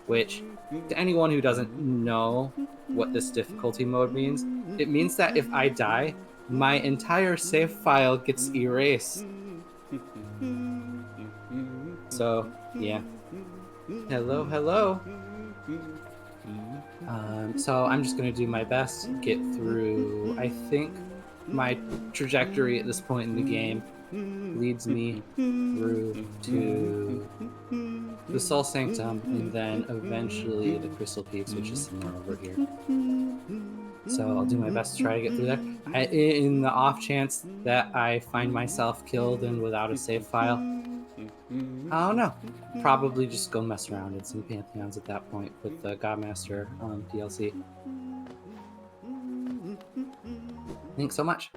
which, to anyone who doesn't know what this difficulty mode means, it means that if I die, my entire save file gets erased. So, yeah. Hello, hello. So I'm just going to do my best to get through. I think my trajectory at this point in the game leads me through to the Soul Sanctum and then eventually the Crystal Peaks, which is somewhere over here. So I'll do my best to try to get through there. In the off chance that I find myself killed and without a save file, I don't know. Probably just go mess around in some Pantheons at that point with the Godmaster DLC. Thanks so much.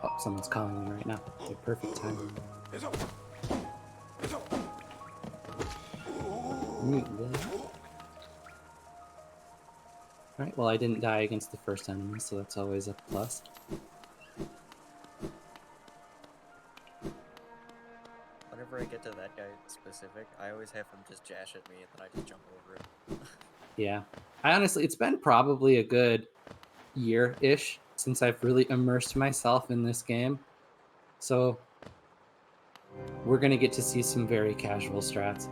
Oh, someone's calling me right now. It's a perfect time. Alright, well I didn't die against the first enemy, so that's always a plus. Whenever I get to that guy specific, I always have him just jash at me and then I just jump over it. Yeah. It's been probably a good year-ish since I've really immersed myself in this game. So we're going to get to see some very casual strats.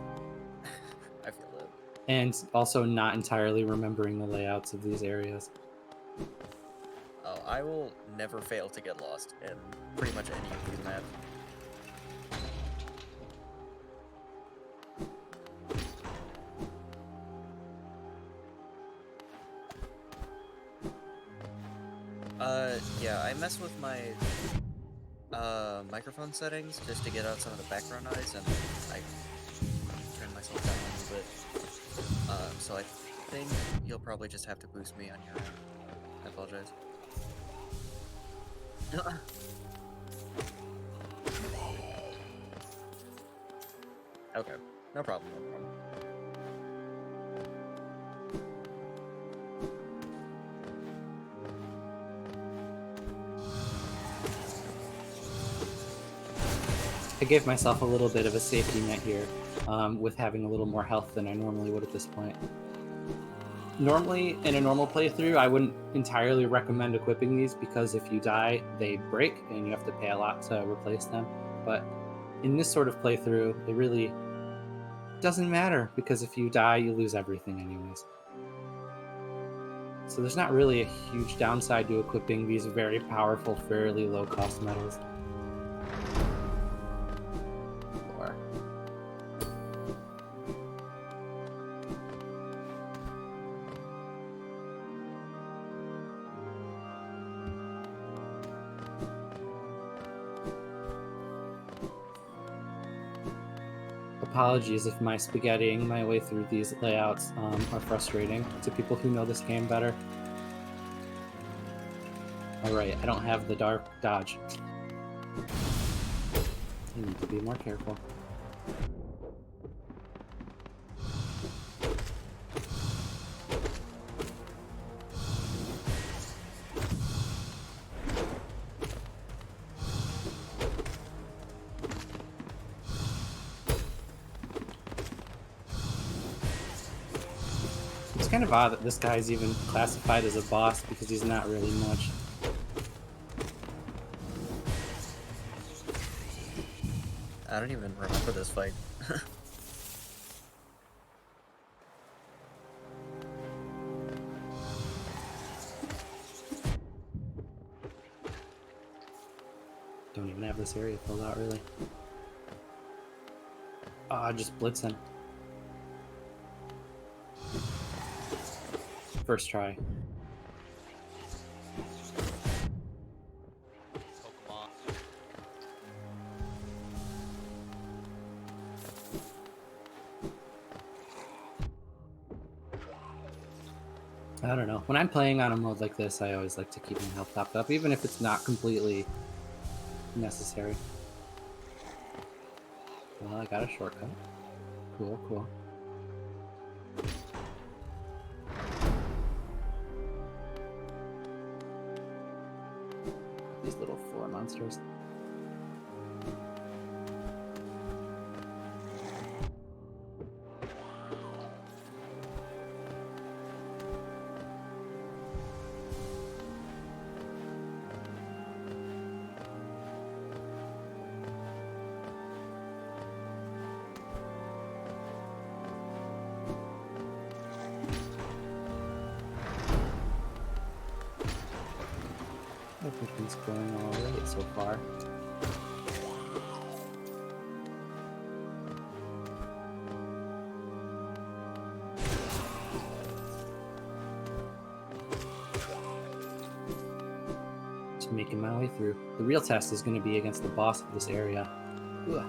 I feel that. And also not entirely remembering the layouts of these areas. Oh, I will never fail to get lost in pretty much any of these maps. Yeah, I mess with my microphone settings just to get out some of the background noise, and I turn myself down a little bit. So I think you'll probably just have to boost me on your end. I apologize. Okay, no problem, no problem. I gave myself a little bit of a safety net here with having a little more health than I normally would at this point. Normally, in a normal playthrough, I wouldn't entirely recommend equipping these because if you die, they break and you have to pay a lot to replace them. But in this sort of playthrough, it really doesn't matter because if you die, you lose everything anyways. So there's not really a huge downside to equipping these very powerful, fairly low-cost medals. Apologies if my spaghettiing my way through these layouts are frustrating to people who know this game better. Alright, I don't have the dark dodge. I need to be more careful. It's kind of odd that this guy's even classified as a boss because he's not really much. I don't even remember this fight. Don't even have this area filled out, really. Just blitzing. First try. I don't know. When I'm playing on a mode like this, I always like to keep my health topped up, even if it's not completely necessary. Well, I got a shortcut. Cool, cool. These little floor monsters. is going all right so far. Just making my way through. The real test is going to be against the boss of this area. Ugh.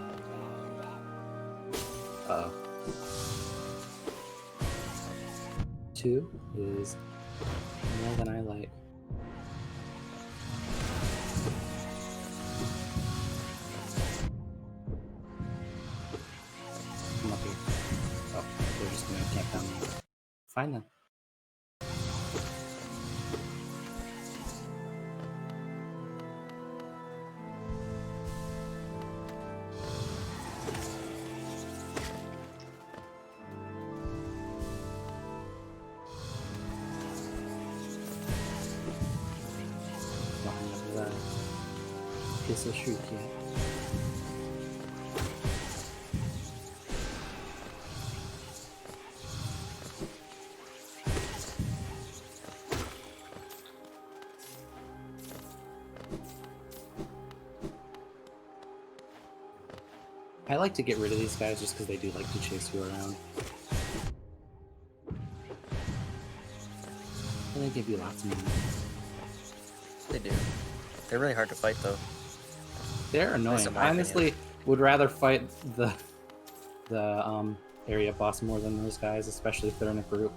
Uh-oh. 2 is more than I like. Come up here. Oh, they're just gonna camp down there. Find them. Piece of shriek yet. I like to get rid of these guys just because they do like to chase you around. And they give you lots of money. They do. They're really hard to fight, though. They're annoying. I honestly would rather fight the area boss more than those guys, especially if they're in a group.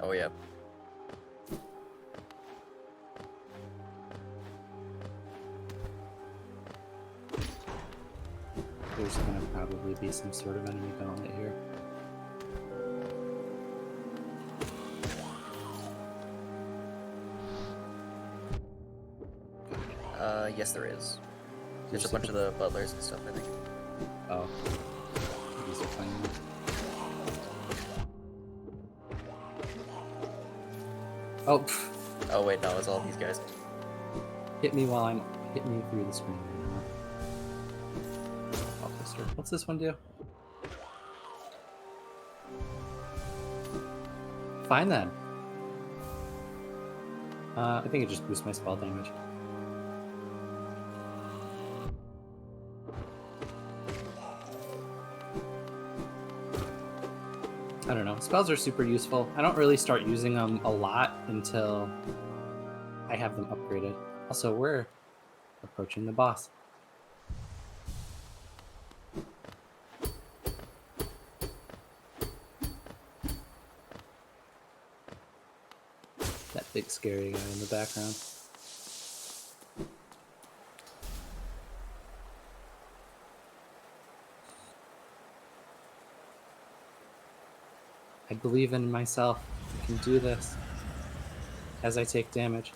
Oh yeah. There's gonna probably be some sort of enemy gauntlet here. Yes there is. There's a bunch of the butlers and stuff, I think. Oh. These are playing. Oh. Pff. Oh wait, no, it's all these guys. Hit me while I'm... Hit me through the screen right now. Officer. What's this one do? Fine then. I think it just boosts my spell damage. I don't know. Spells are super useful. I don't really start using them a lot until I have them upgraded. Also, we're approaching the boss. That big scary guy in the background. I believe in myself. I can do this. As I take damage.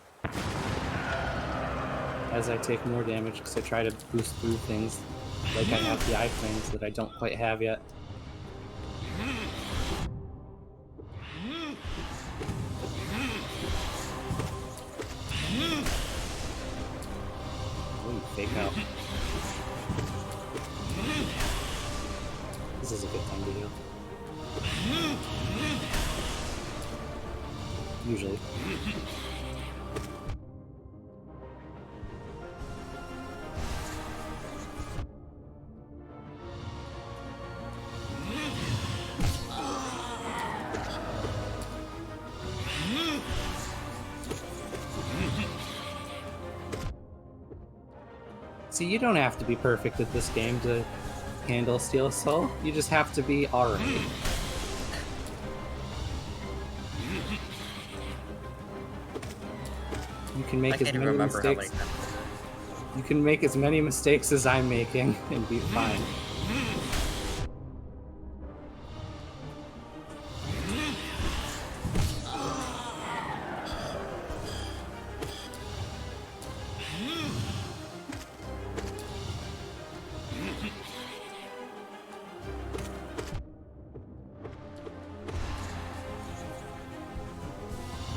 As I take more damage, because I try to boost through things like I have the iframes that I don't quite have yet. Ooh, fake out. This is a good time to heal. Usually. See, you don't have to be perfect at this game to handle Steel Soul. You just have to be alright. You can make as many mistakes. You can make as many mistakes as I'm making and be fine.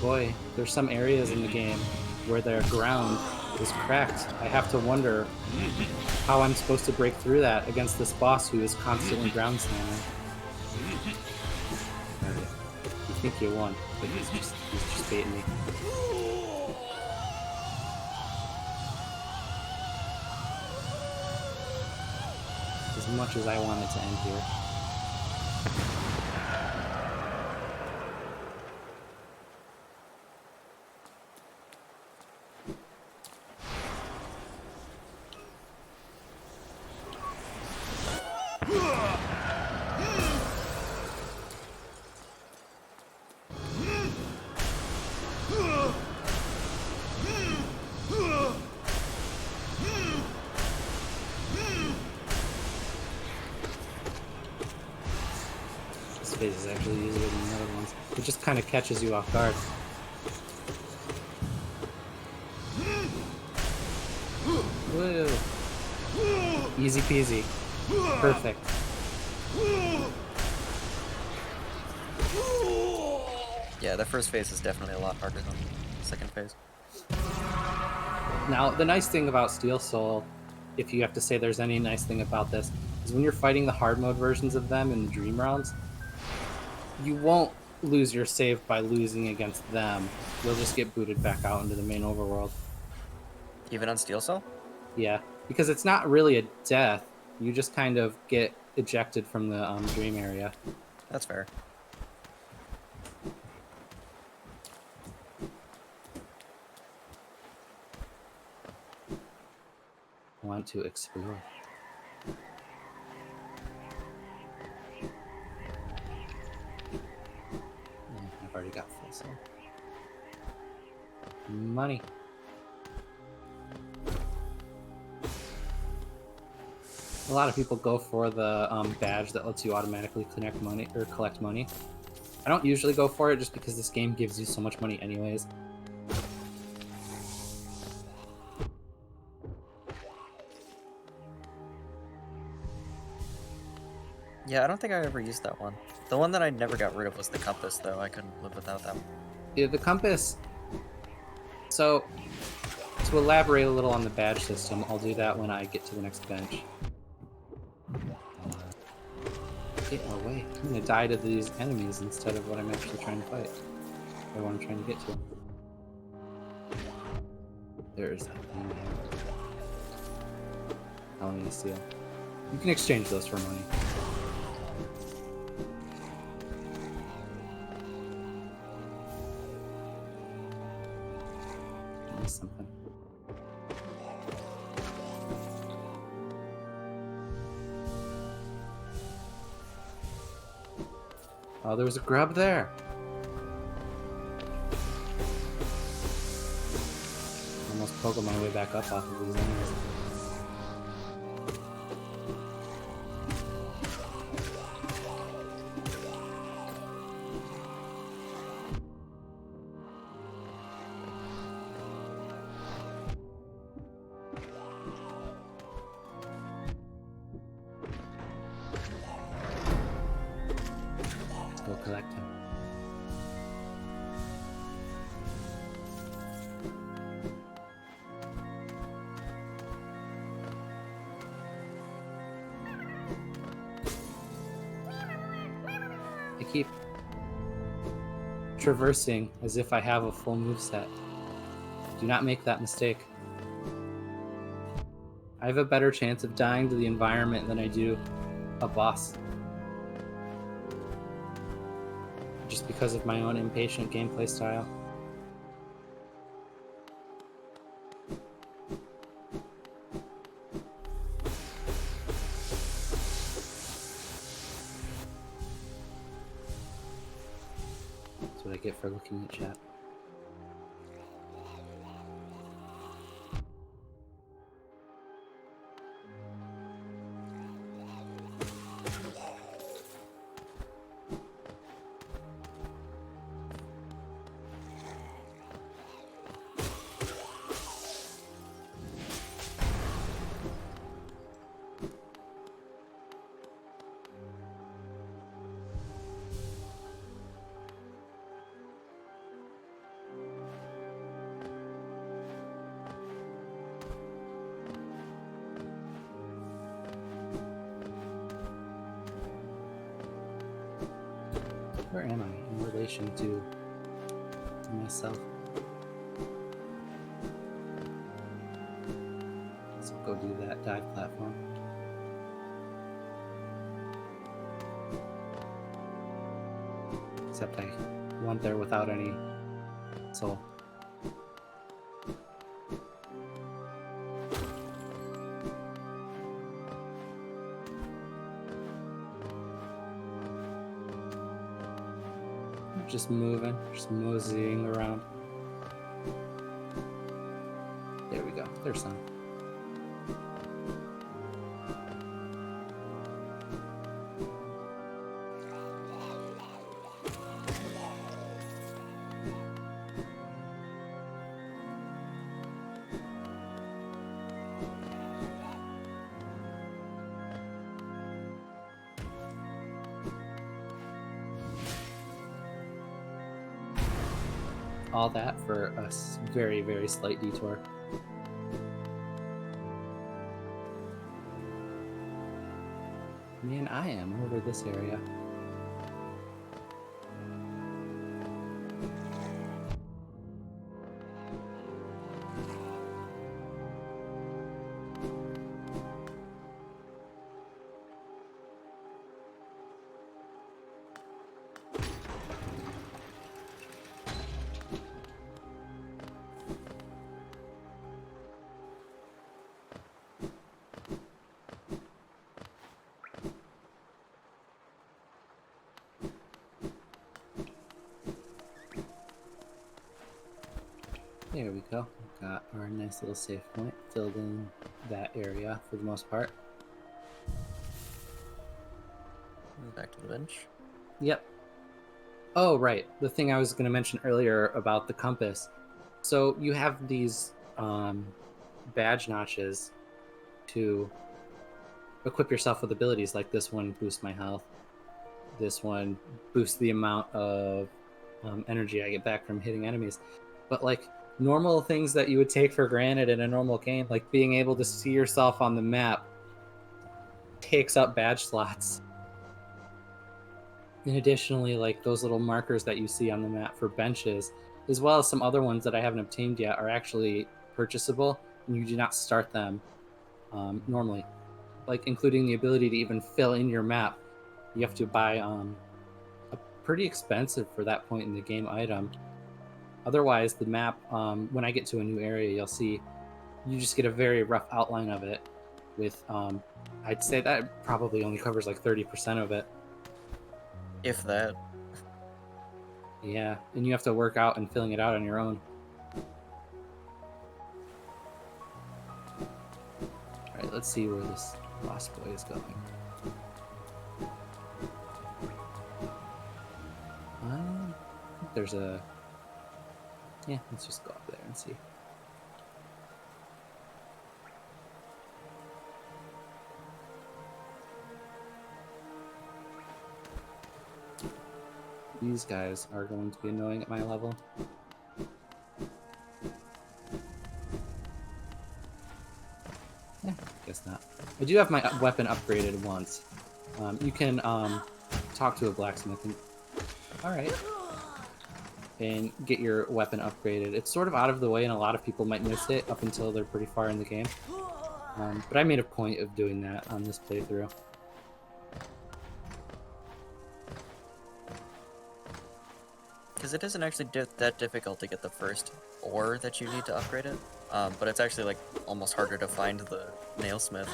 Boy, there's some areas in the game where their ground is cracked. I have to wonder how I'm supposed to break through that against this boss who is constantly ground slamming. You think you won, but he's just baiting me. as much as I want it to end here. This phase is actually easier than the other ones. It just kind of catches you off guard. Woo! Easy peasy. Perfect. Yeah, the first phase is definitely a lot harder than the second phase. Now, the nice thing about Steel Soul, if you have to say there's any nice thing about this, is when you're fighting the hard mode versions of them in the Dream Realms, you won't lose your save by losing against them. You'll just get booted back out into the main overworld. Even on Steel Soul? Yeah, because it's not really a death. You just kind of get ejected from the dream area. That's fair. Want to explore. I've already got full soul. Money. A lot of people go for the badge that lets you automatically collect money. I don't usually go for it just because this game gives you so much money anyways. Yeah, I don't think I ever used that one. The one that I never got rid of was the compass, though. I couldn't live without that one. Yeah, the compass. So, to elaborate a little on the badge system, I'll do that when I get to the next bench. Get away. I'm gonna die to these enemies instead of what I'm actually trying to fight. Or what I'm trying to get to. There's that thing there. I'll need to steal. You can exchange those for money. Missed something. Oh, there was a grub there. Almost poking my way back up off of these enemies. Go collect him. I keep traversing as if I have a full moveset. Do not make that mistake. I have a better chance of dying to the environment than I do a boss. Just because of my own impatient gameplay style. That's what I get for looking at chat. Where am I in relation to myself? Let's go do that dive platform. Except I went there without any soul. Just moving, just moseying around. There we go. There's some. All that for a very, very slight detour. Man, I am over this area. There we go. We've got our nice little save point filled in that area for the most part. Back to the bench. Yep. Oh, right. The thing I was going to mention earlier about the compass. So you have these badge notches to equip yourself with abilities, like this one boosts my health. This one boosts the amount of energy I get back from hitting enemies. But like normal things that you would take for granted in a normal game, like being able to see yourself on the map, takes up badge slots. And additionally, like those little markers that you see on the map for benches, as well as some other ones that I haven't obtained yet, are actually purchasable, and you do not start them normally. Like including the ability to even fill in your map, you have to buy a pretty expensive for that point in the game item. Otherwise, the map, when I get to a new area, you'll see you just get a very rough outline of it. With I'd say that probably only covers like 30% of it. If that. Yeah, and you have to work out and filling it out on your own. Alright, let's see where this lost boy is going. There's a... Yeah, let's just go up there and see. These guys are going to be annoying at my level. Yeah, guess not. I do have my weapon upgraded once. You can talk to a blacksmith and... Alright. And get your weapon upgraded. It's sort of out of the way and a lot of people might miss it up until they're pretty far in the game. But I made a point of doing that on this playthrough. Because it isn't actually that difficult to get the first ore that you need to upgrade it, but it's actually like almost harder to find the nailsmith.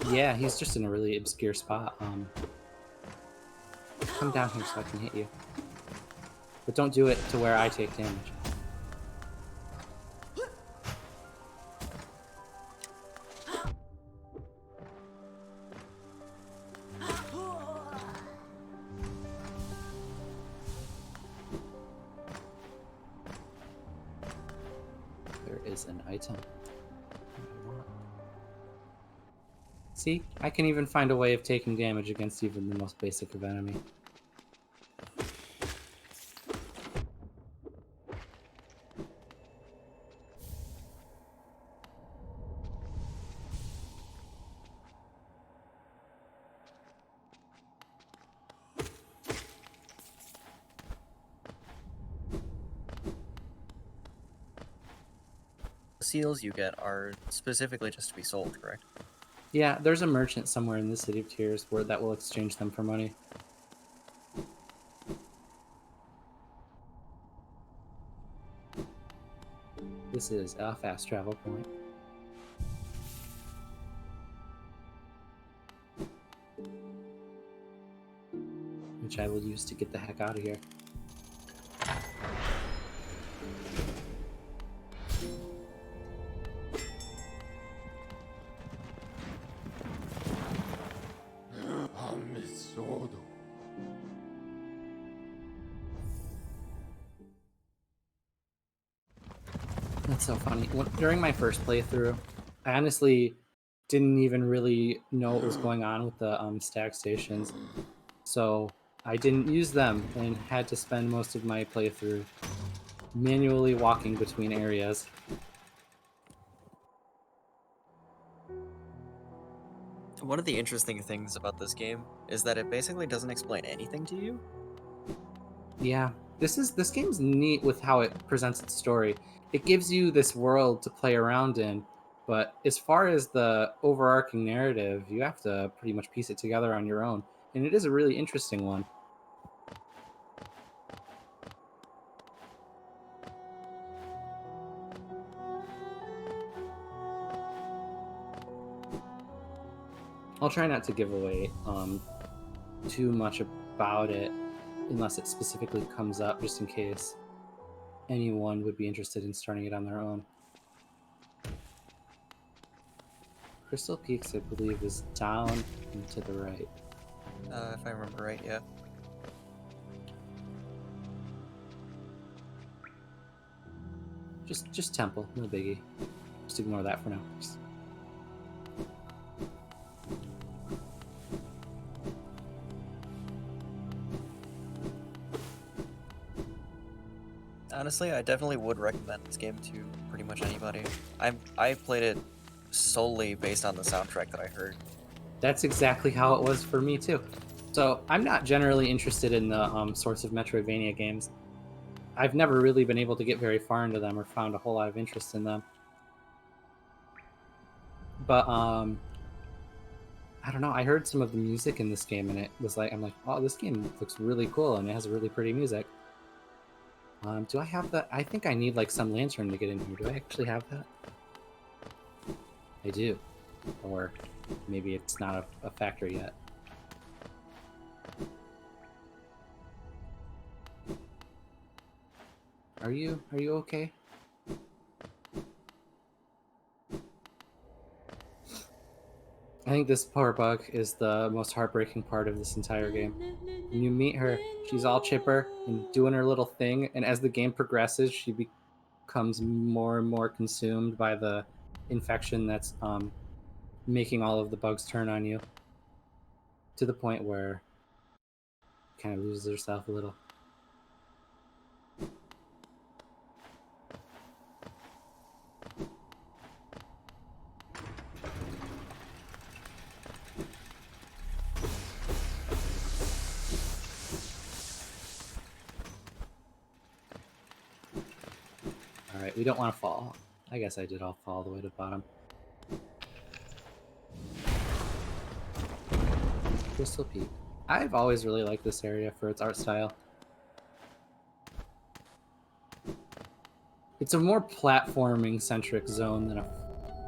Yeah, he's just in a really obscure spot. Come down here so I can hit you. But don't do it to where I take damage. There is an item. See, I can even find a way of taking damage against even the most basic of enemy. The seals you get are specifically just to be sold, correct? Yeah, there's a merchant somewhere in the City of Tears that will exchange them for money. this is a fast travel point. Which I will use to get the heck out of here. That's so funny. During my first playthrough, I honestly didn't even really know what was going on with the stag stations. So I didn't use them and had to spend most of my playthrough manually walking between areas. One of the interesting things about this game is that it basically doesn't explain anything to you. Yeah, this game's neat with how it presents its story. It gives you this world to play around in, but as far as the overarching narrative, you have to pretty much piece it together on your own, and it is a really interesting one. I'll try not to give away too much about it unless it specifically comes up, just in case anyone would be interested in starting it on their own. Crystal Peaks, I believe, is down and to the right. If I remember right, yeah. Just Temple, no biggie. Just ignore that for now. Honestly, I definitely would recommend this game to pretty much anybody. I played it solely based on the soundtrack that I heard. That's exactly how it was for me too. So I'm not generally interested in the sorts of Metroidvania games. I've never really been able to get very far into them or found a whole lot of interest in them. But I don't know. I heard some of the music in this game, and it was like, I'm like, oh, this game looks really cool, and it has really pretty music. Do I have that? I think I need like some lantern to get in here. Do I actually have that? I do. Or maybe it's not a factor yet. Are you okay? I think this poor bug is the most heartbreaking part of this entire game. When you meet her, she's all chipper and doing her little thing, and as the game progresses, she becomes more and more consumed by the infection that's making all of the bugs turn on you, to the point where she kind of loses herself a little. Alright, we don't want to fall. I guess I did all fall all the way to the bottom. Crystal Peak. I've always really liked this area for its art style. It's a more platforming-centric zone than a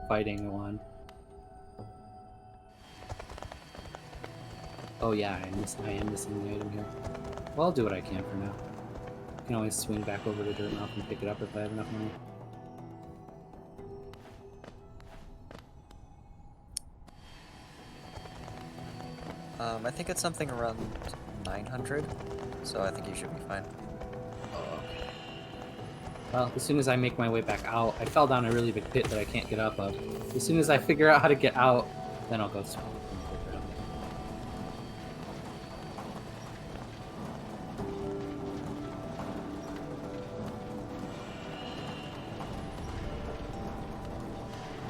fighting one. Oh yeah, I am missing the item here. Well, I'll do what I can for now. I can always swing back over to Dirtmouth and pick it up if I have enough money. I think it's something around 900, so I think you should be fine. Well, as soon as I make my way back out, I fell down a really big pit that I can't get up of. As soon as I figure out how to get out, then I'll go swim.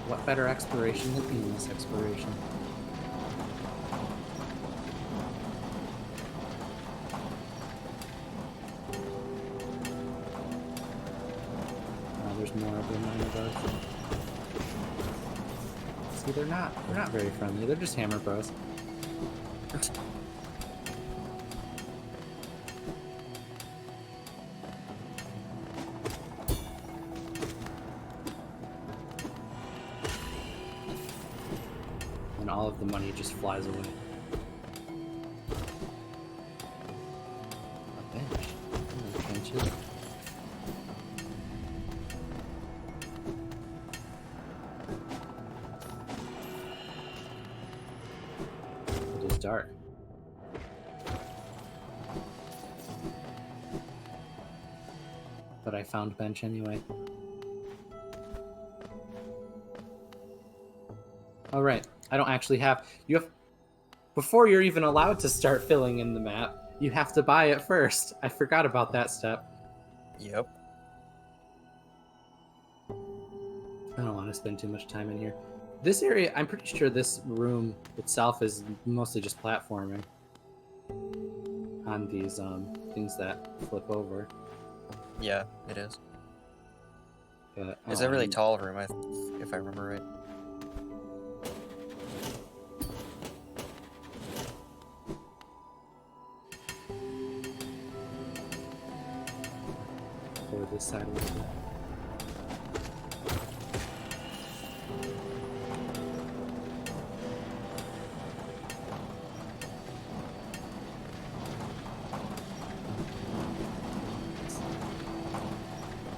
What better exploration than aimless exploration? There's more of them on the bugs. See, they're not very friendly. They're just hammer bros. the money just flies away. A bench. Benches. It is dark. But I found bench anyway. All right, I don't actually have. You have before you're even allowed to start filling in the map. You have to buy it first. I forgot about that step. Yep. I don't want to spend too much time in here. This area, I'm pretty sure this room itself is mostly just platforming on these things that flip over. Yeah, it is. But, It's a really tall room, if I remember right. Over this side a little bit.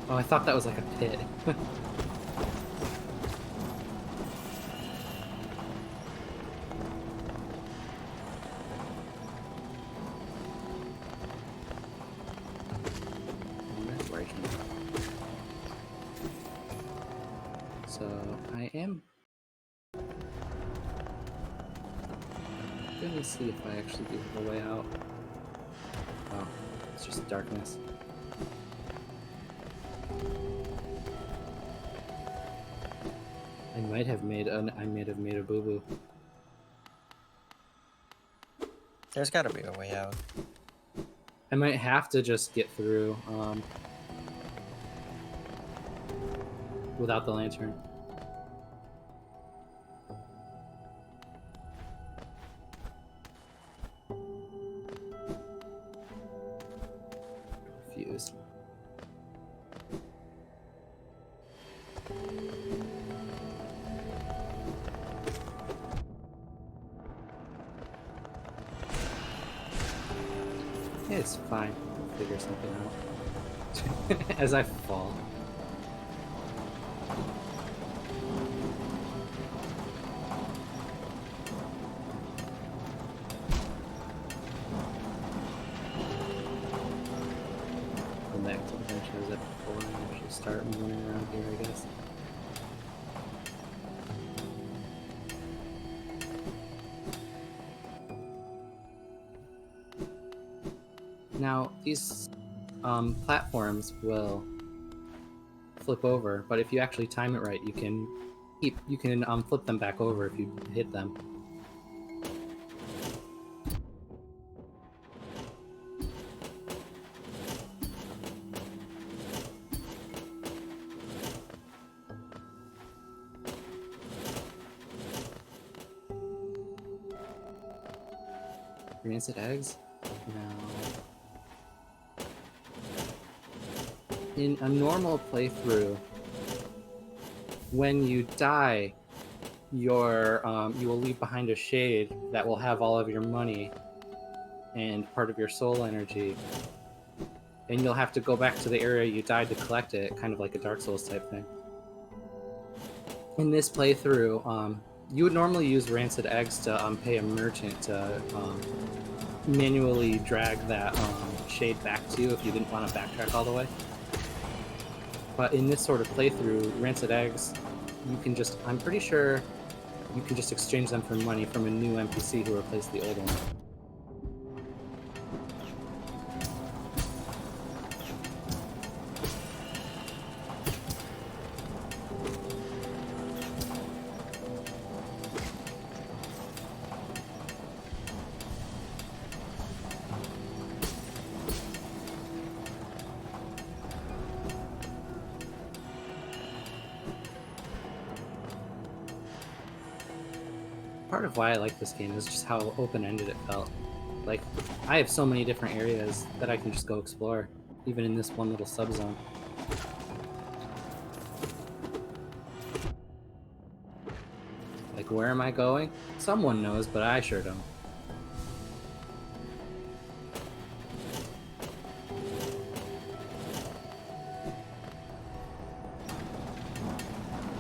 Oh, I thought that was like a pit. That's where I came from. So I am gonna see if I actually do have a way out. Oh, it's just darkness. I might have made a boo-boo. There's gotta be a way out. I might have to just get through without the lantern. Fuse. It's fine. We'll figure something out. As I fall. Go back to the bench I was at before and actually start moving around here, I guess. Now, these platforms will flip over, but if you actually time it right, you can flip them back over if you hit them. Rancid eggs? No. In a normal playthrough, when you die, you will leave behind a shade that will have all of your money and part of your soul energy, and you'll have to go back to the area you died to collect it, kind of like a Dark Souls type thing. In this playthrough, you would normally use rancid eggs to pay a merchant to manually drag that shade back to you if you didn't want to backtrack all the way. But in this sort of playthrough, rancid eggs, you can just, I'm pretty sure you can just exchange them for money from a new NPC who replaced the old one. Part of why I like this game is just how open-ended it felt. Like, I have so many different areas that I can just go explore, even in this one little subzone. Like, Like, where am I going? Someone knows, but I sure don't.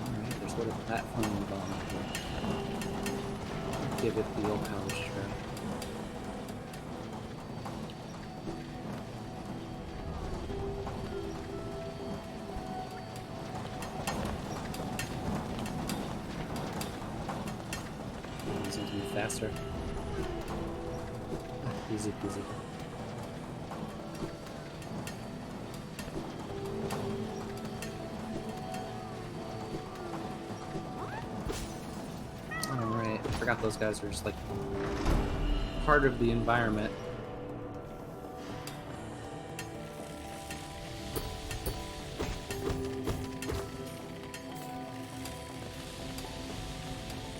Alright, there's a little platform involved here. Give it the old college try. Seems to be faster. Easy peasy. Alright, I forgot those guys were just like part of the environment.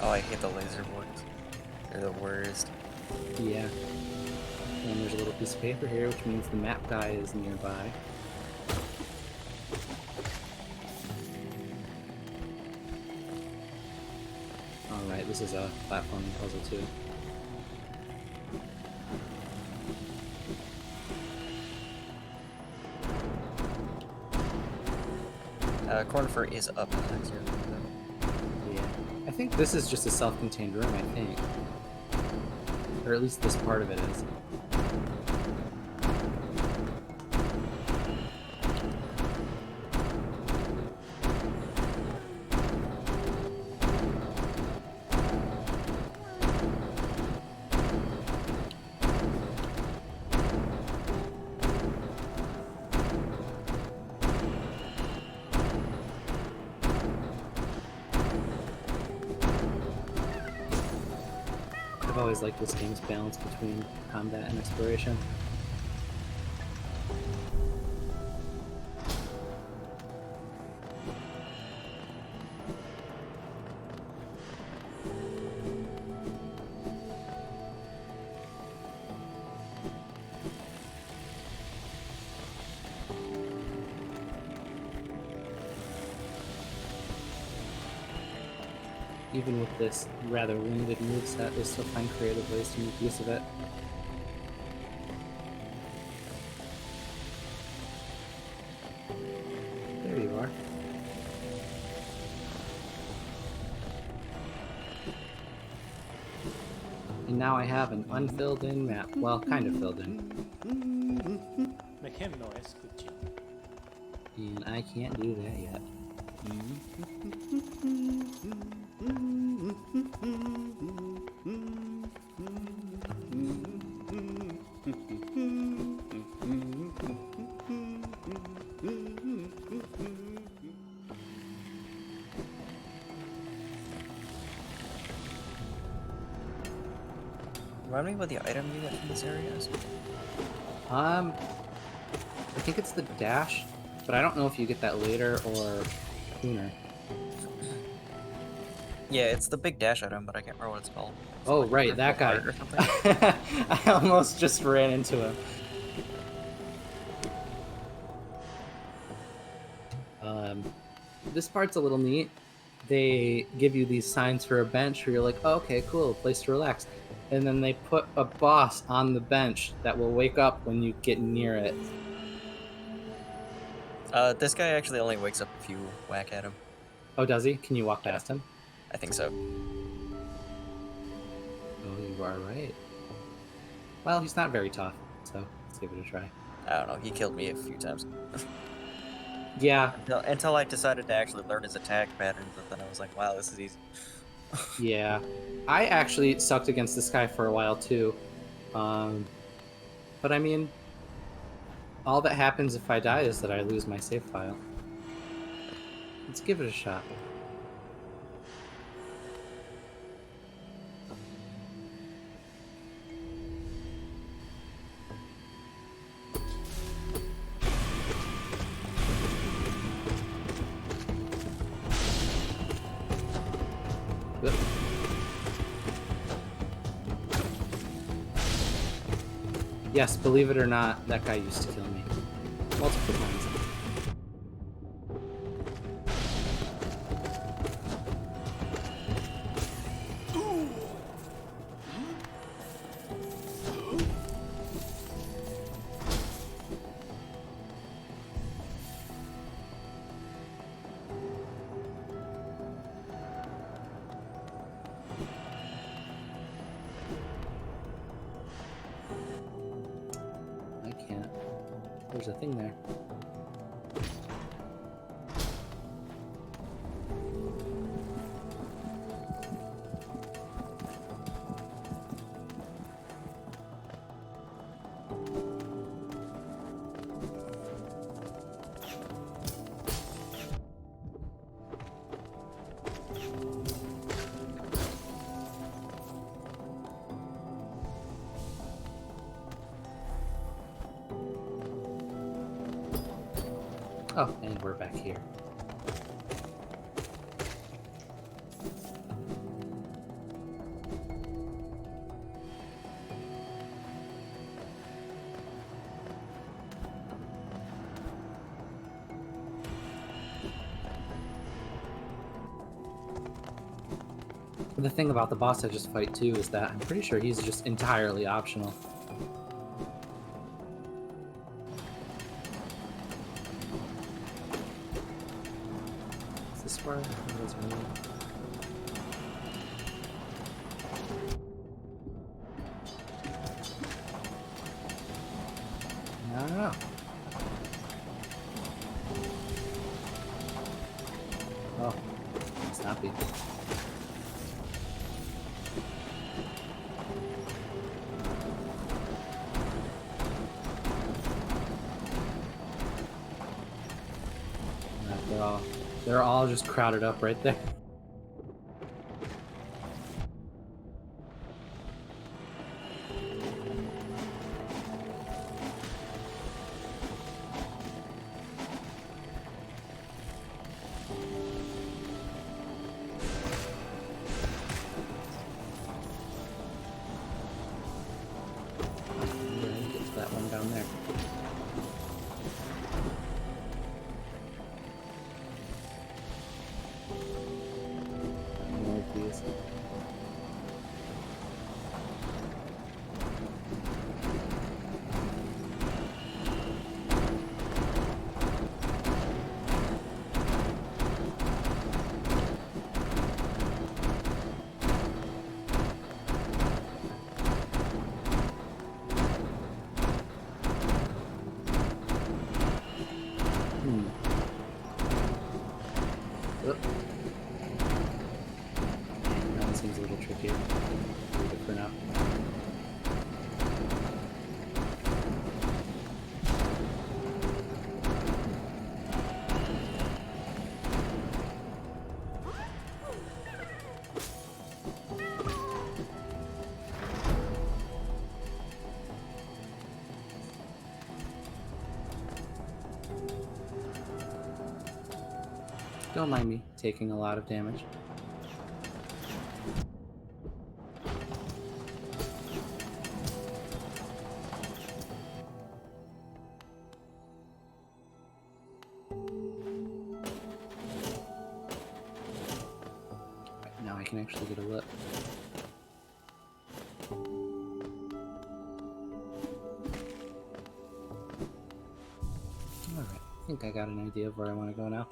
Oh, I hate the laser boards. They're the worst. Yeah. And there's a little piece of paper here, which means the map guy is nearby. Alright, this is a platforming puzzle too. Corner for is up in the next room, Yeah. I think this is just a self-contained room, I think. Or at least this part of it is. I've always liked this game's balance between combat and exploration. Even with this rather limited moveset, they still find creative ways to make use of it. There you are. And now I have an unfilled in map. Well, kind of filled in. Make him noise, could you? And I can't do that yet. Remind me what the item you get from this area is? I think it's the dash, but I don't know if you get that later or sooner. Yeah, it's the big dash item, but I can't remember what it's called. Is it Oh, like right, that guy. Critical Heart or something? I almost just ran into him. This part's a little neat. They give you these signs for a bench where you're like, oh, okay, cool, place to relax. And then they put a boss on the bench that will wake up when you get near it. This guy actually only wakes up if you whack at him. Oh, does he? Can you walk past him? I think so. Oh, you are right. Well, he's not very tough, so let's give it a try. I don't know, he killed me a few times. Yeah, Until I decided to actually learn his attack patterns, and then I was like, wow, this is easy. yeah. I actually sucked against this guy for a while, too. But I mean, all that happens if I die is that I lose my save file. Let's give it a shot. Good. Yes, believe it or not, that guy used to kill me. Multiple times. there's a thing there. Oh, and we're back here. The thing about the boss I just fight too is that I'm pretty sure he's just entirely optional. Is this where it was really? I don't know. Oh, it's not be. They're all just crowded up right there. Get to that one down there. These. That seems a little trickier. Leave it for now. Don't mind me taking a lot of damage. Right, now I can actually get a look. Alright, I think I got an idea of where I want to go now.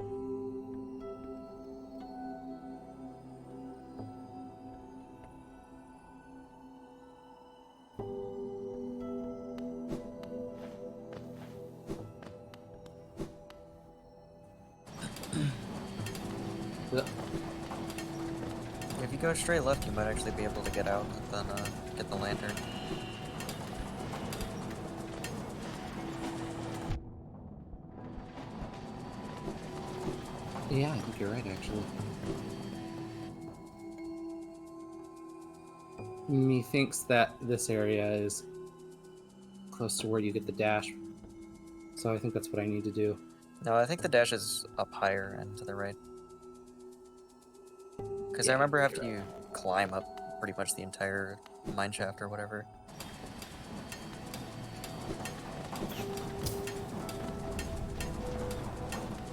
If you go straight left, you might actually be able to get out and then get the lantern. Yeah, I think you're right, actually. Methinks that this area is close to where you get the dash. So I think that's what I need to do. No, I think the dash is up higher and to the right. Because Yeah, I remember you're after you climb up pretty much the entire mine shaft or whatever.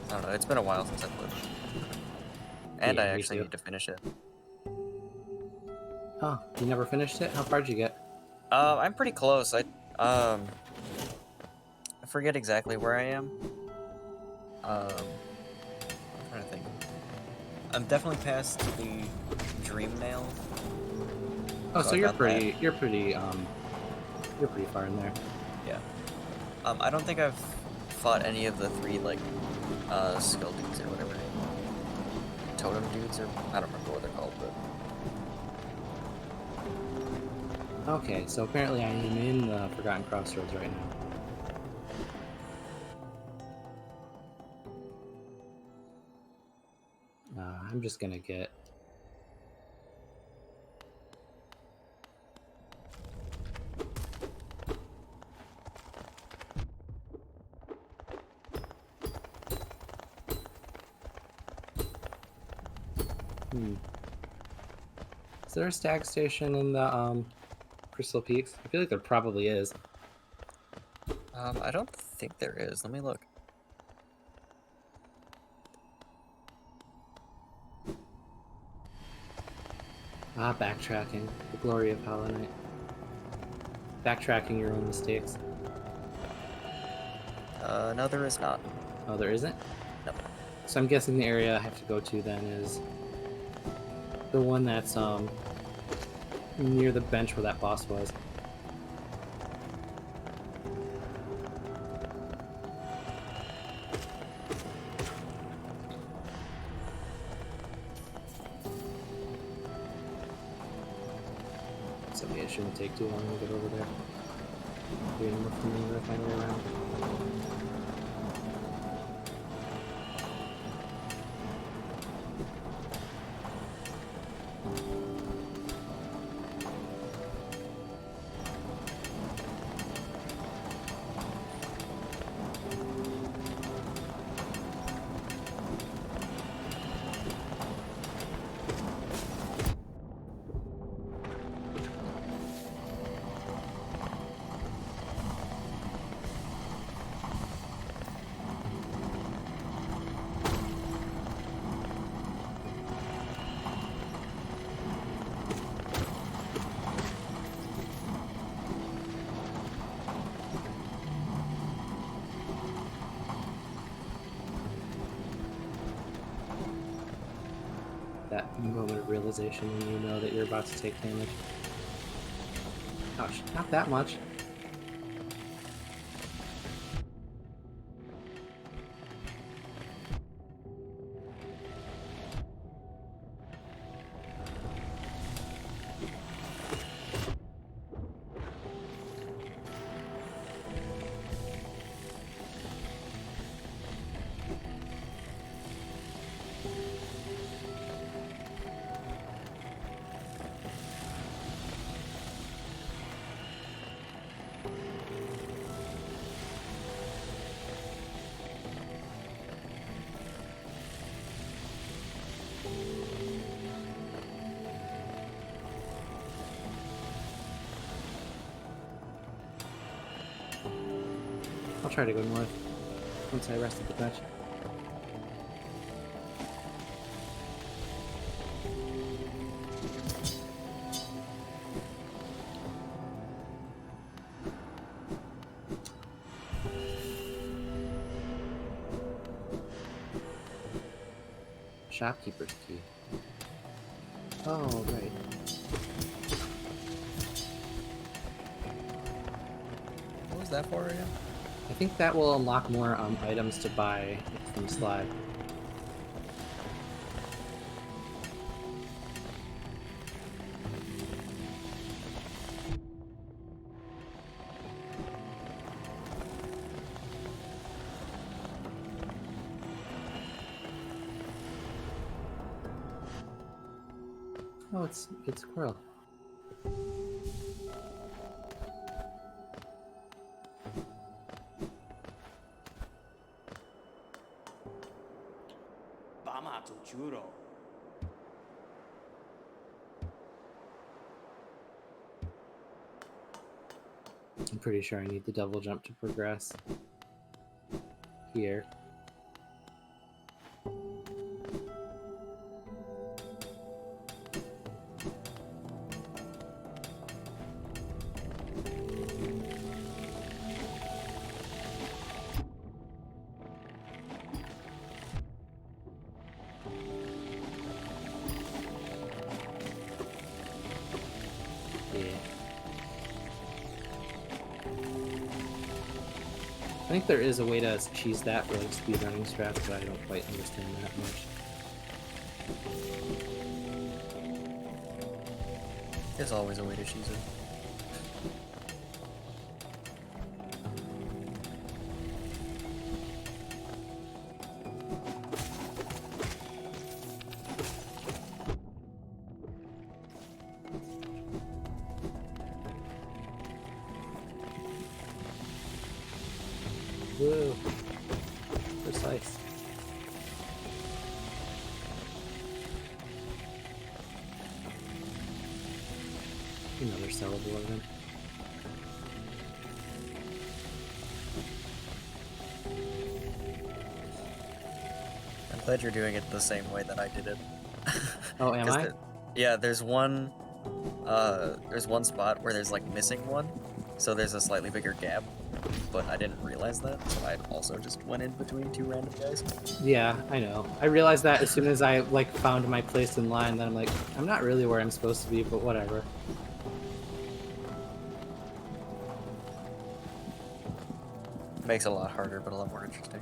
I don't know, it's been a while since I played. And Yeah, I me actually too. need to finish it. Oh, you never finished it? How far did you get? I'm pretty close. I forget exactly where I am. I'm trying to think. I'm definitely past the dream nail. Oh, So so I you're got pretty far in there. Yeah. I don't think I've fought any of the 3 like skull dudes or whatever. Totem dudes, or I don't remember what they're called, but Okay, so apparently I am in the Forgotten Crossroads right now. I'm just gonna get... Is there a stag station in the Crystal Peaks? I feel like there probably is. I don't think there is. Let me look. Backtracking. The glory of Hollow Knight. Backtracking your own mistakes. No, there is not. Oh, there isn't? No. So I'm guessing the area I have to go to then is the one that's near the bench where that boss was. So yeah, it shouldn't take too long to get over there. Wait, look for me to find a way around. That moment of realization when you know that you're about to take damage. Ouch, not that much. I'll try to go north once I rest at the bench. Shopkeeper's key. Oh, right. What was that for again? I think that will unlock more items to buy from Slide. Oh, it's Squirrel. I'm pretty sure I need the double jump to progress here. Yeah. think there is a way to cheese that for like speedrunning strats, but I don't quite understand that much. There's always a way to cheese it. Woo. Precise. Another sellable event. I'm glad you're doing it the same way that I did it. Oh, am 'Cause I? yeah, there's one spot where there's like missing one, so there's a slightly bigger gap, but I didn't realize that, so I also just went in between two random guys. Yeah, I know. I realized that as soon as I like found my place in line, then I'm like, I'm not really where I'm supposed to be, but whatever. Makes it a lot harder, but a lot more interesting.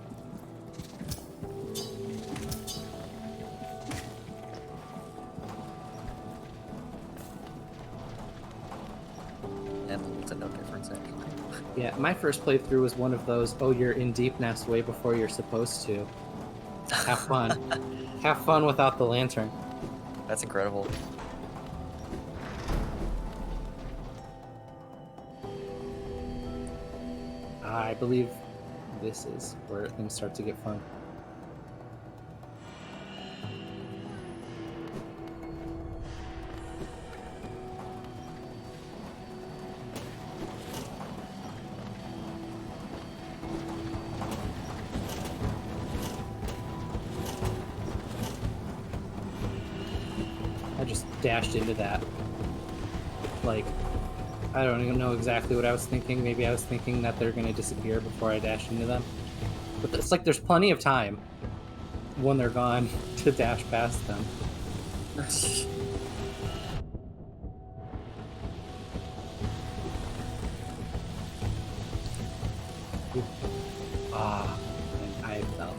And little to no difference, actually. Yeah, my first playthrough was one of those, oh, you're in deep nest way before you're supposed to. Have fun. Have fun without the lantern. That's incredible. I believe this is where things start to get fun. I just dashed into that. Like, I don't even know exactly what I was thinking. Maybe I was thinking that they're going to disappear before I dash into them. But it's like there's plenty of time when they're gone to dash past them. Ah, and I fell.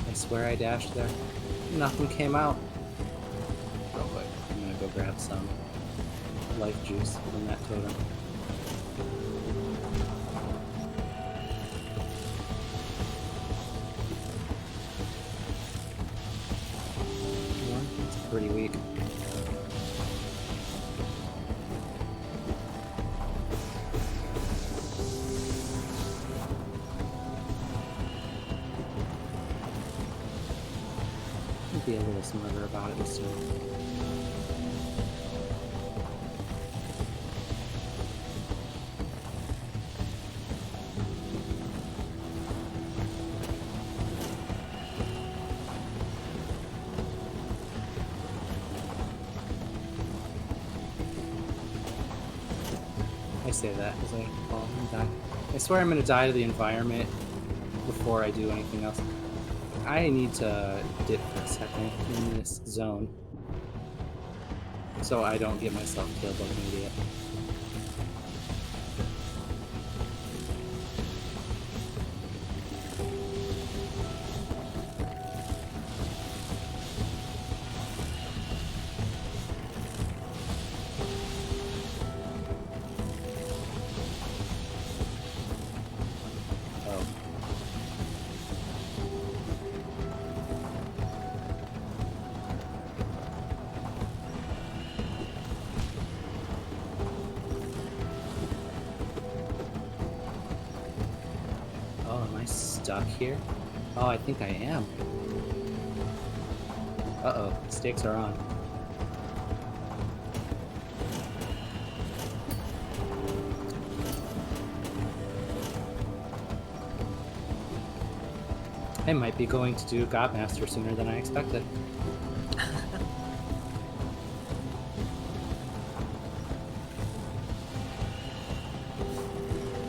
I swear I dashed there. Nothing came out. Real quick, I'm gonna go grab some life juice from that totem. It's pretty weak. Be a little smarter about it this time. I say that as I fall and die. I swear I'm gonna die to the environment before I do anything else. I need to dip for a second in this zone so I don't get myself killed like an idiot. Oh. Oh, am I stuck here? Oh, I think I am. Uh-oh, stakes are on. I might be going to do Godmaster sooner than I expected.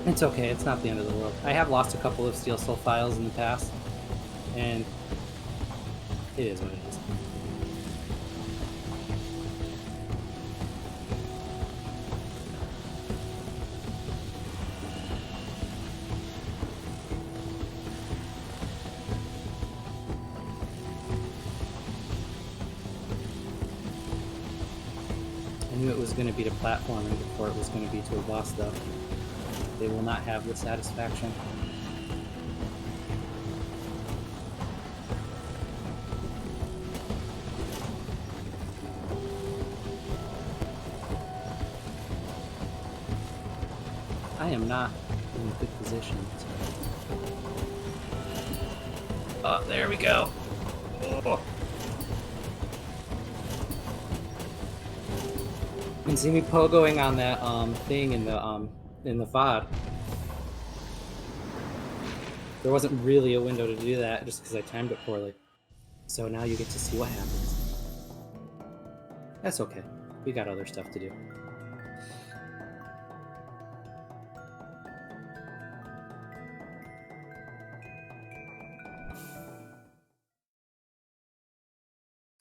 It's okay, it's not the end of the world. I have lost a couple of Steel Soul files in the past, and It is what it is. I knew it was going to be to platforming before it was going to be to a boss, though. They will not have the satisfaction. I am not in a good position. Oh, there we go. Oh. You can see me pogoing on that thing in the VOD. There wasn't really a window to do that just because I timed it poorly. So now you get to see what happens. That's okay. We got other stuff to do.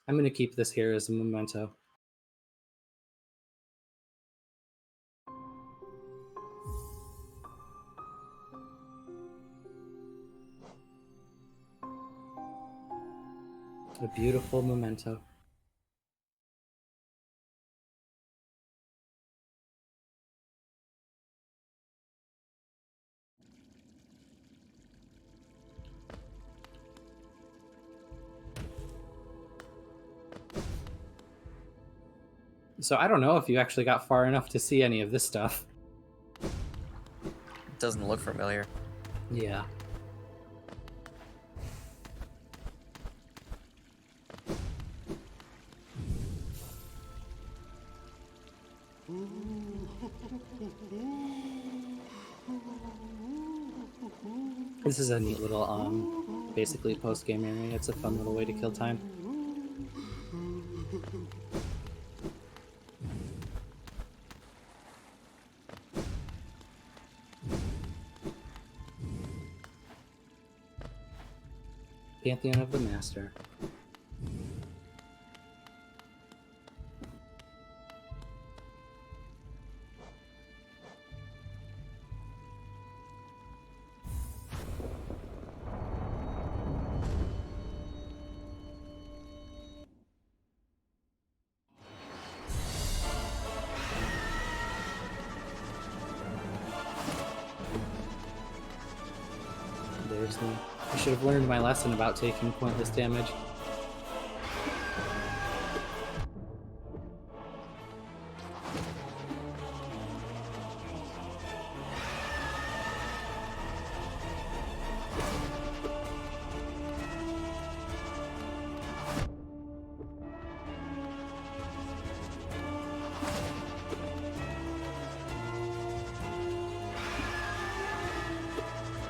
I'm going to keep this here as a memento. A beautiful memento. So I don't know if you actually got far enough to see any of this stuff. It doesn't look familiar. Yeah. This is a neat little, basically post-game area. It's a fun little way to kill time. Pantheon of the Master. There's the... I should have learned my lesson about taking pointless damage.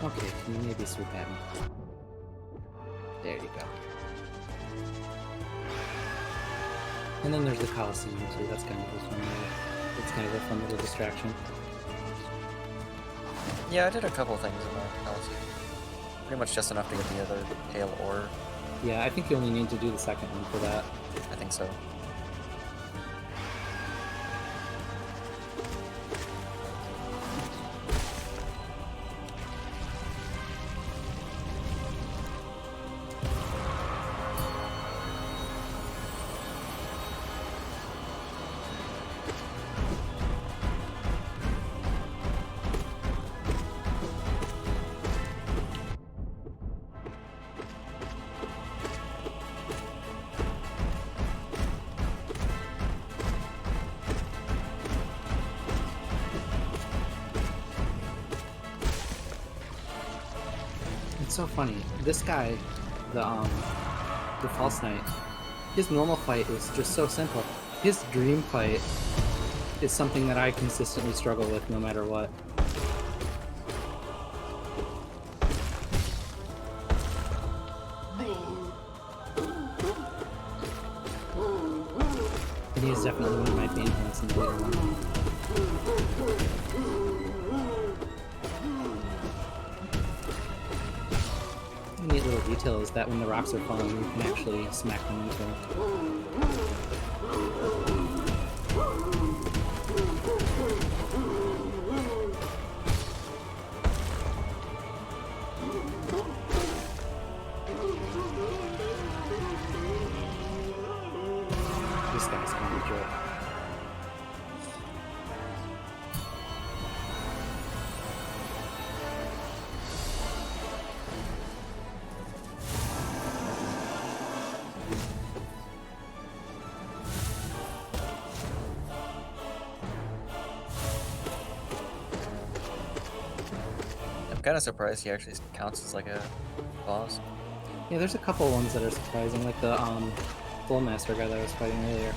Okay, can you maybe swoop at me? There you go. And then there's the Coliseum too. That's kind of a fun little, it's kind of a fun little distraction. Yeah, I did a couple things in the Coliseum. Pretty much just enough to get the other Pale Ore. Yeah, I think you only need to do the second one for that. I think so. It's so funny. This guy, the False Knight, his normal fight is just so simple. His dream fight is something that I consistently struggle with no matter what. And he is definitely one of my pain points in the later one. A neat little detail is that when the rocks are falling, you can actually smack them into them. This guy's gonna be jerk. I'm kind of surprised he actually counts as like a boss. Yeah, there's a couple ones that are surprising, like the Full Master guy that I was fighting earlier.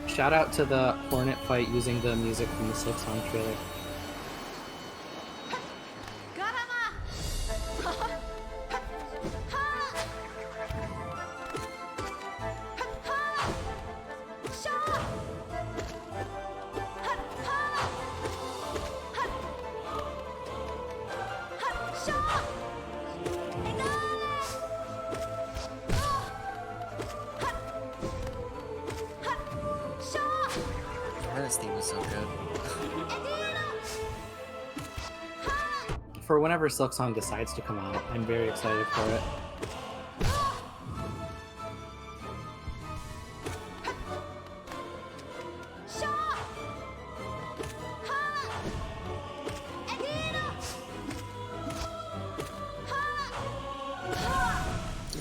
Shout out to the Hornet fight using the music from the Silk Song trailer. This theme is so good. For whenever Silk Song decides to come out, I'm very excited for it.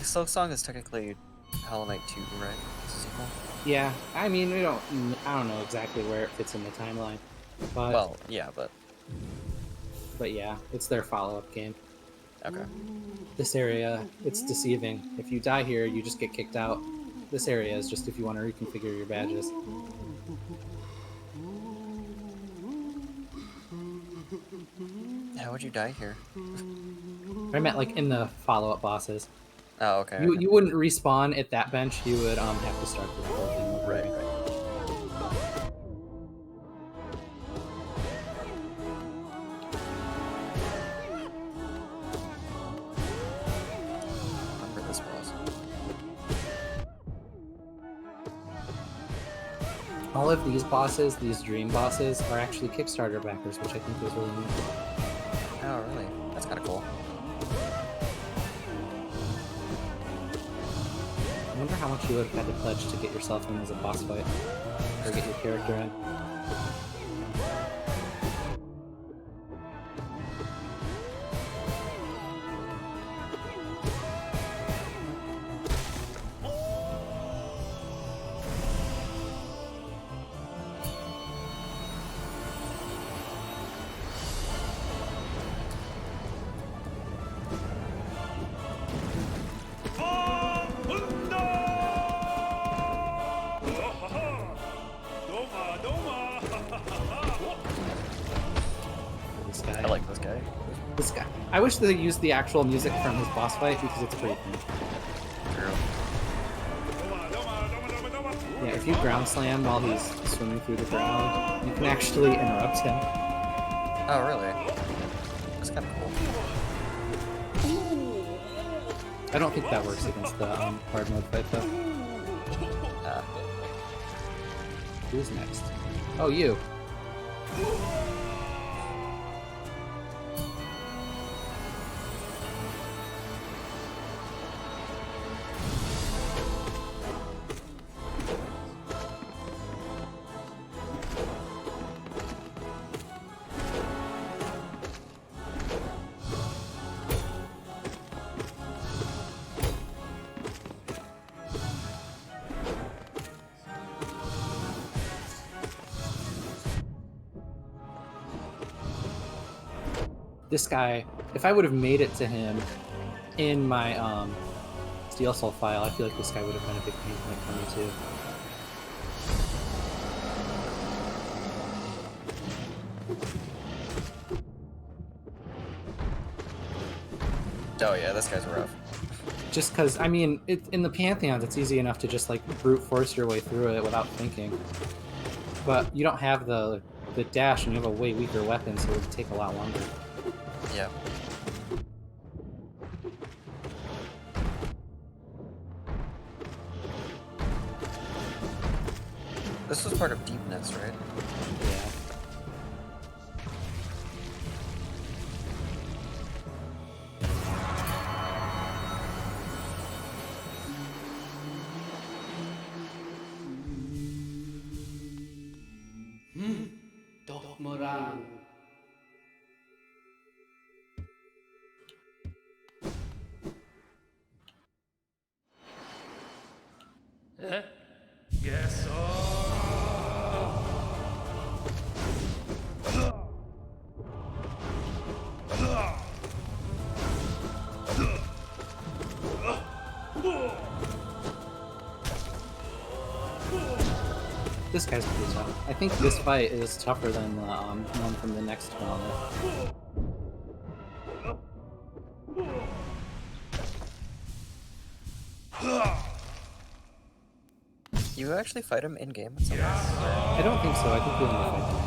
Silk Song is technically Hollow Knight 2, right? It's a sequel? Yeah, I mean, I don't know exactly where it fits in the timeline, but Well, yeah, but yeah, it's their follow-up game. okay. This area, it's deceiving. If you die here, you just get kicked out. This area is just if you want to reconfigure your badges. How would you die here? I meant like in the follow-up bosses. Oh, okay. You okay. you wouldn't respawn at that bench. You would have to start the whole thing over. Right, right. Remember this boss. All of these bosses, these dream bosses, are actually Kickstarter backers, which I think is really neat. Oh, really? That's kind of cool. I wonder how much you would have had to pledge to get yourself in as a boss fight, or get your character in. This guy. I like this guy. This guy. I wish they used the actual music from his boss fight because it's pretty fun. True. Yeah, if you ground slam while he's swimming through the ground, you can actually interrupt him. Oh, really? That's kind of cool. I don't think that works against the hard mode fight though. Who's next? Oh, you. This guy, if I would have made it to him in my Steel Soul file, I feel like this guy would have been a big pain point for me too. Oh, yeah, this guy's rough. Just because, I mean, in the Pantheons, it's easy enough to just like brute force your way through it without thinking. But you don't have the the dash, and you have a way weaker weapon, so it would take a lot longer. Yeah. This was part of Deepness, right? Yeah. Yes. This guy's pretty tough. I think this fight is tougher than the one from the next one. You actually fight him in game at some point? I don't think so. I think we only fight them.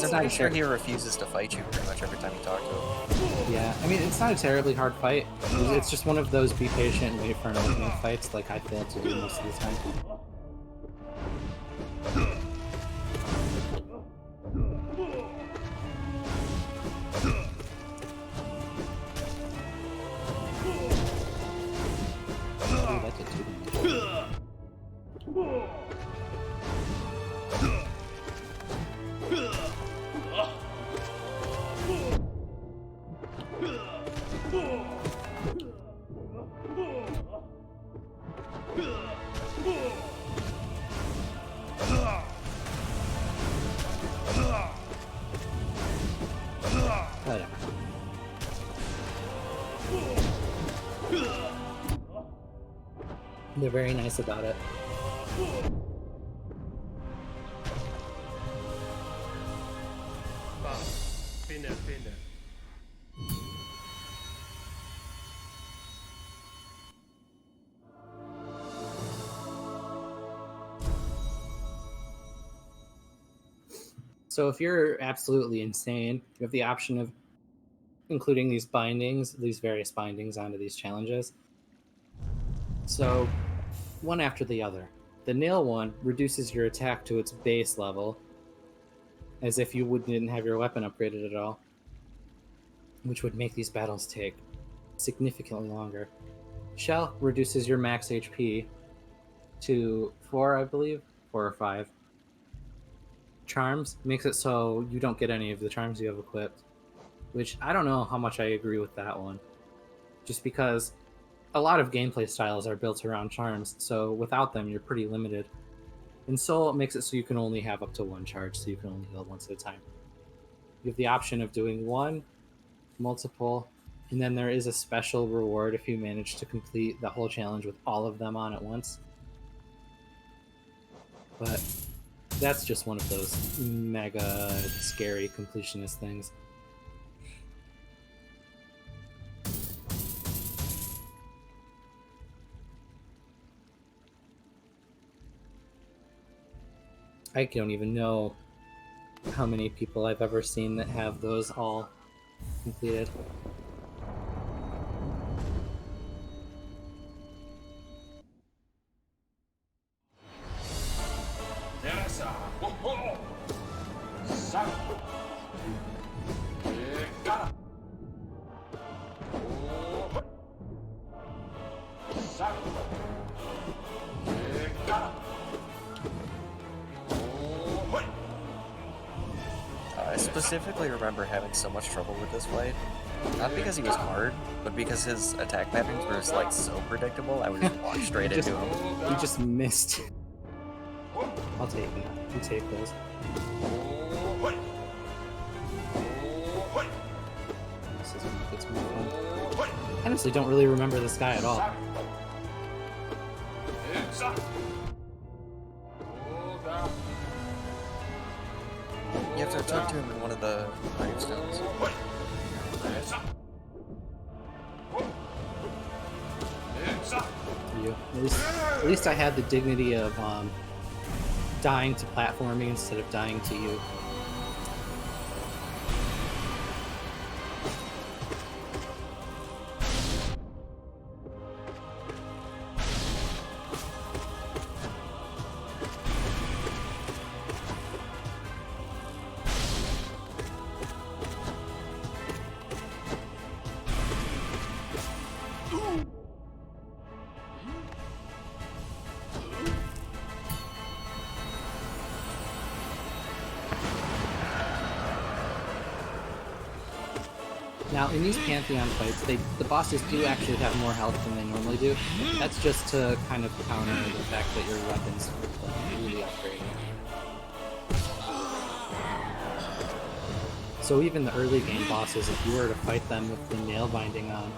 I'm pretty sure he refuses to fight you pretty much every time you talk to him. Yeah, I mean, it's not a terribly hard fight. It's just one of those be patient and wait for an opening fights like I fail to do most of the time. Ooh, that did too much. Whatever. They're very nice about it. Finna. So if you're absolutely insane, you have the option of including these bindings, these various bindings onto these challenges. So one after the other. The nail one reduces your attack to its base level, as if you didn't have your weapon upgraded at all, which would make these battles take significantly longer. Shell reduces your max HP to 4, I believe, 4 or 5. Charms makes it so you don't get any of the charms you have equipped, which I don't know how much I agree with that one. Just because a lot of gameplay styles are built around charms, so without them, you're pretty limited. And Soul makes it so you can only have up to 1 charge, so you can only heal once at a time. You have the option of doing 1, multiple, and then there is a special reward if you manage to complete the whole challenge with all of them on at once. But that's just one of those mega scary completionist things. I don't even know how many people I've ever seen that have those all completed. I specifically remember having so much trouble with this fight. Not because he was hard, but because his attack patterns were just, like, so predictable, I would just walk straight into him. You just missed. I'll take it. You take those. This is when it gets more fun. I honestly don't really remember this guy at all. You have to talk to him in one of the gravestones. You. At least I had the dignity of dying to platforming instead of dying to you. Now, in these Pantheon fights, the bosses do actually have more health than they normally do. That's just to kind of counter the fact that your weapons are really upgraded. So even the early game bosses, if you were to fight them with the nail binding on,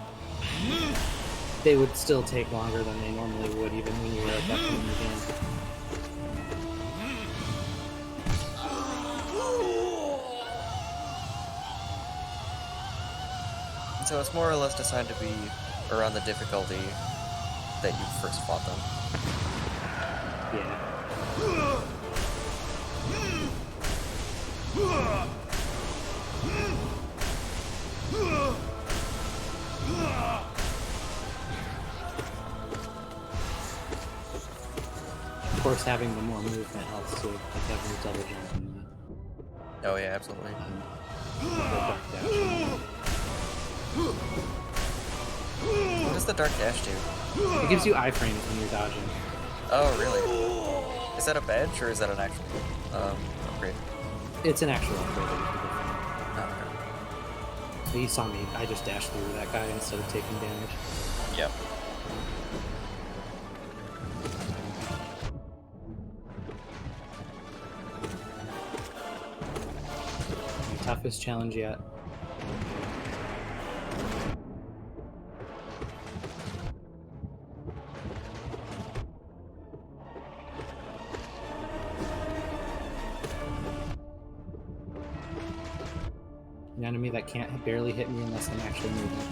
they would still take longer than they normally would, even when you were at that point in the game. So it's more or less designed to be around the difficulty that you first fought them. Yeah. Of course, having the more movement helps too, like having the double jump and Oh yeah, absolutely. the duck dash. What does the dark dash do? It gives you iframes when you're dodging. Oh, really? Is that a badge or is that an actual upgrade? It's an actual upgrade that you can get. Oh, okay. But you saw me, I just dashed through that guy instead of taking damage. Yep. My toughest challenge yet. An enemy that can't barely hit me unless I'm actually moving.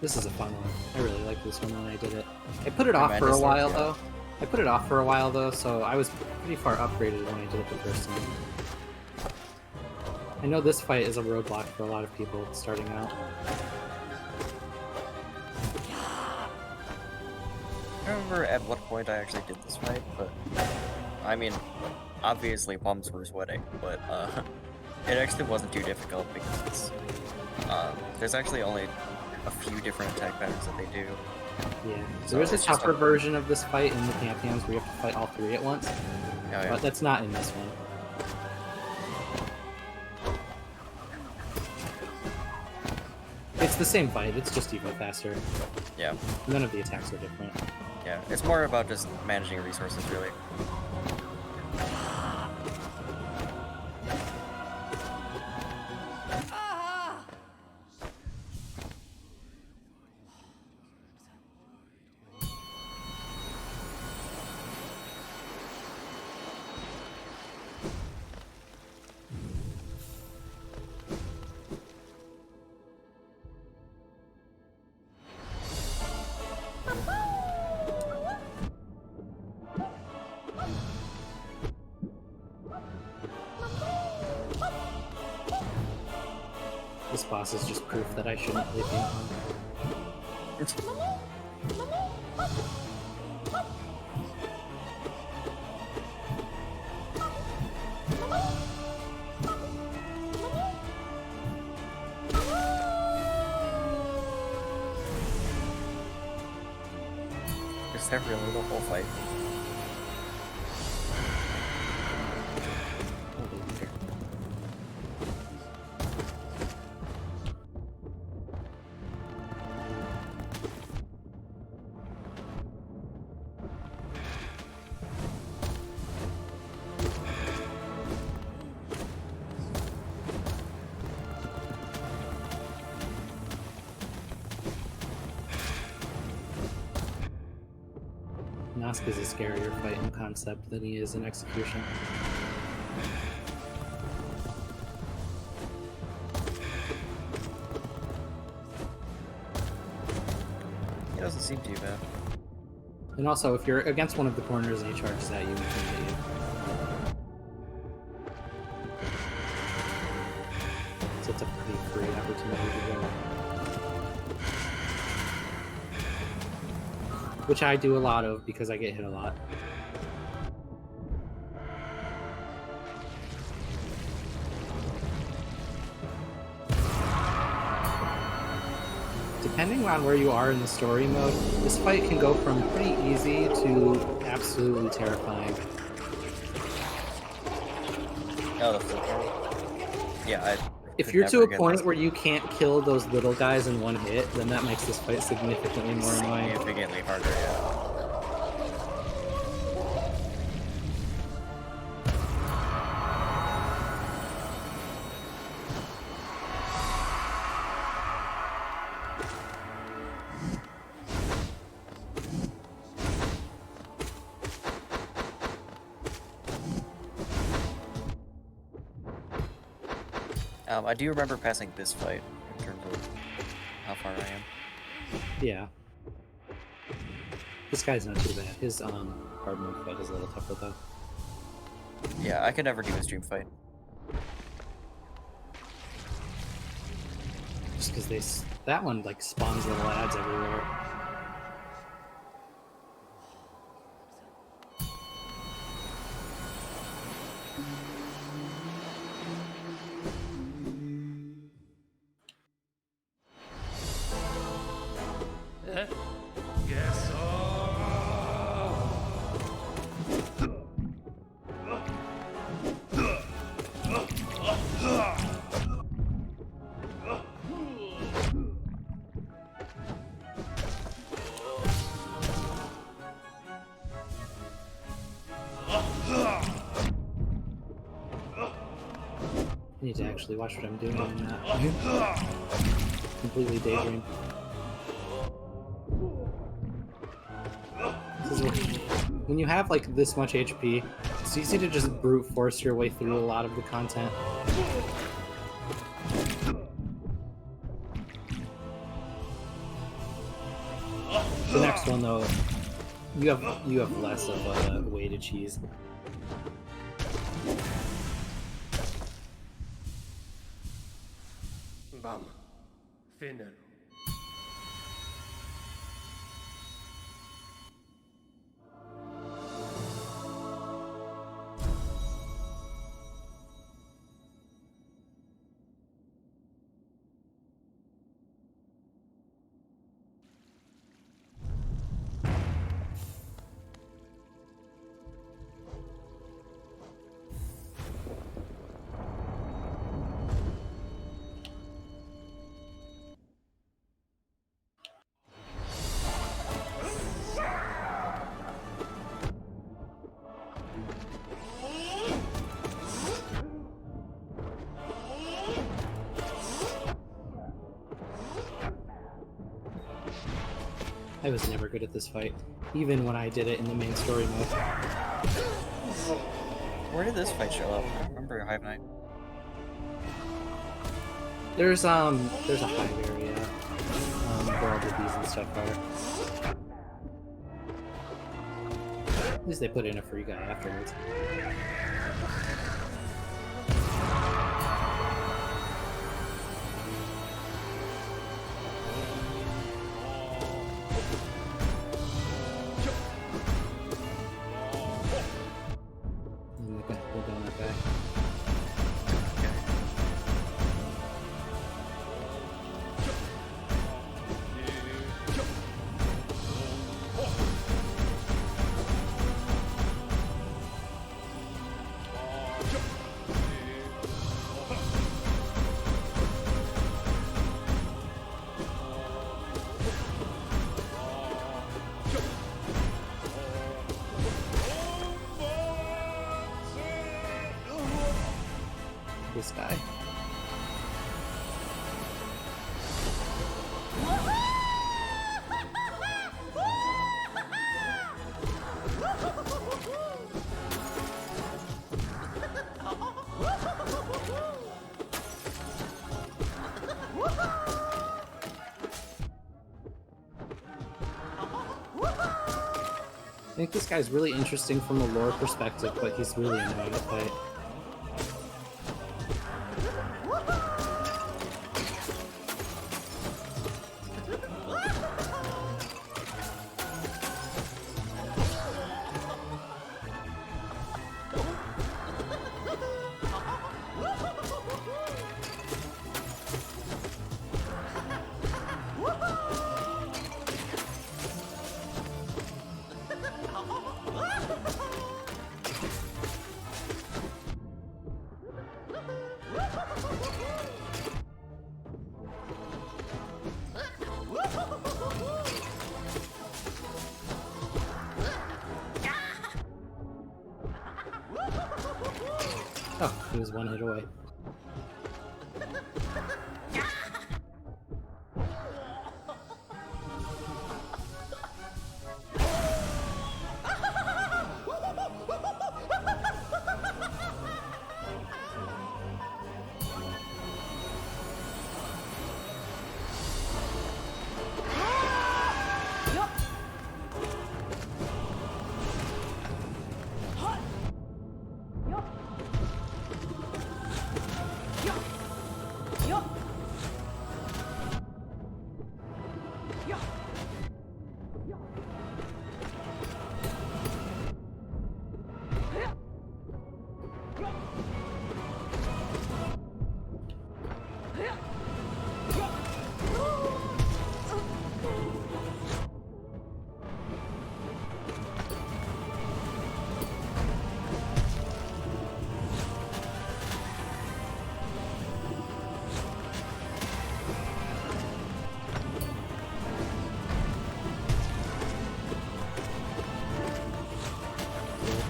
This is a fun one. I really like this one when I did it. I put it off for a Tremendous while arc, though. I put it off for a while though, so I was pretty far upgraded when I did it the first time. I know this fight is a roadblock for a lot of people starting out. I don't remember at what point I actually did this fight, but I mean, obviously palms were sweating, but it actually wasn't too difficult because it's there's actually only a few different attack patterns that they do. Yeah. So There is a it's just tougher version of this fight in the Pantheons where you have to fight all three at once, Oh, yeah. but that's not in this one. It's the same fight, it's just even faster. Yeah, None of the attacks are different. yeah. It's more about just managing resources, really. This boss is just proof that I shouldn't play ping pong. Is that really the whole fight? Mask is a scarier fight in concept than he is in execution. It doesn't seem too bad. And also, if you're against one of the corners and he charges at you, he can hit you. So it's a pretty great opportunity to go. Which I do a lot of because I get hit a lot. Depending on where you are in the story mode, this fight can go from pretty easy to absolutely terrifying. Oh, the flip one? Yeah, If could you're to never a get point this where you can't kill those little guys in one hit, then that makes this fight significantly more annoying. significantly harder, yeah. I do remember passing this fight in terms of how far I am. Yeah. This guy's not too bad. His hard mode fight is a little tougher though. Yeah, I could never do a stream fight. Just because that one like spawns little ads everywhere. Guess so. I need to actually watch what I'm doing and not completely daydream. When you have like this much HP, it's easy to just brute force your way through a lot of the content. The next one though, you have less of a way to cheese. Bam. Finero. I was never good at this fight, even when I did it in the main story mode. Where did this fight show up? I don't remember Hive Night. There's a hive area where all the bees and stuff are. At least they put in a free guy afterwards. We're going that back. This guy. think this guy's really interesting from a lore perspective, but he's really annoying to fight. Oh, he was one hit away.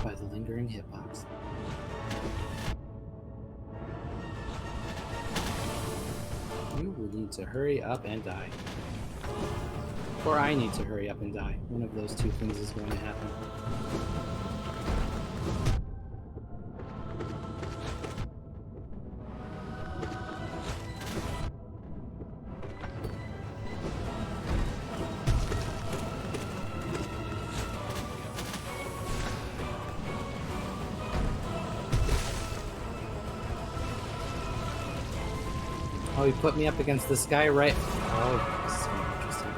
By the lingering hitbox. You will need to hurry up and die. Or I need to hurry up and die. One of those two things is going to happen. Oh, he put me up against this guy right... Oh, so interesting.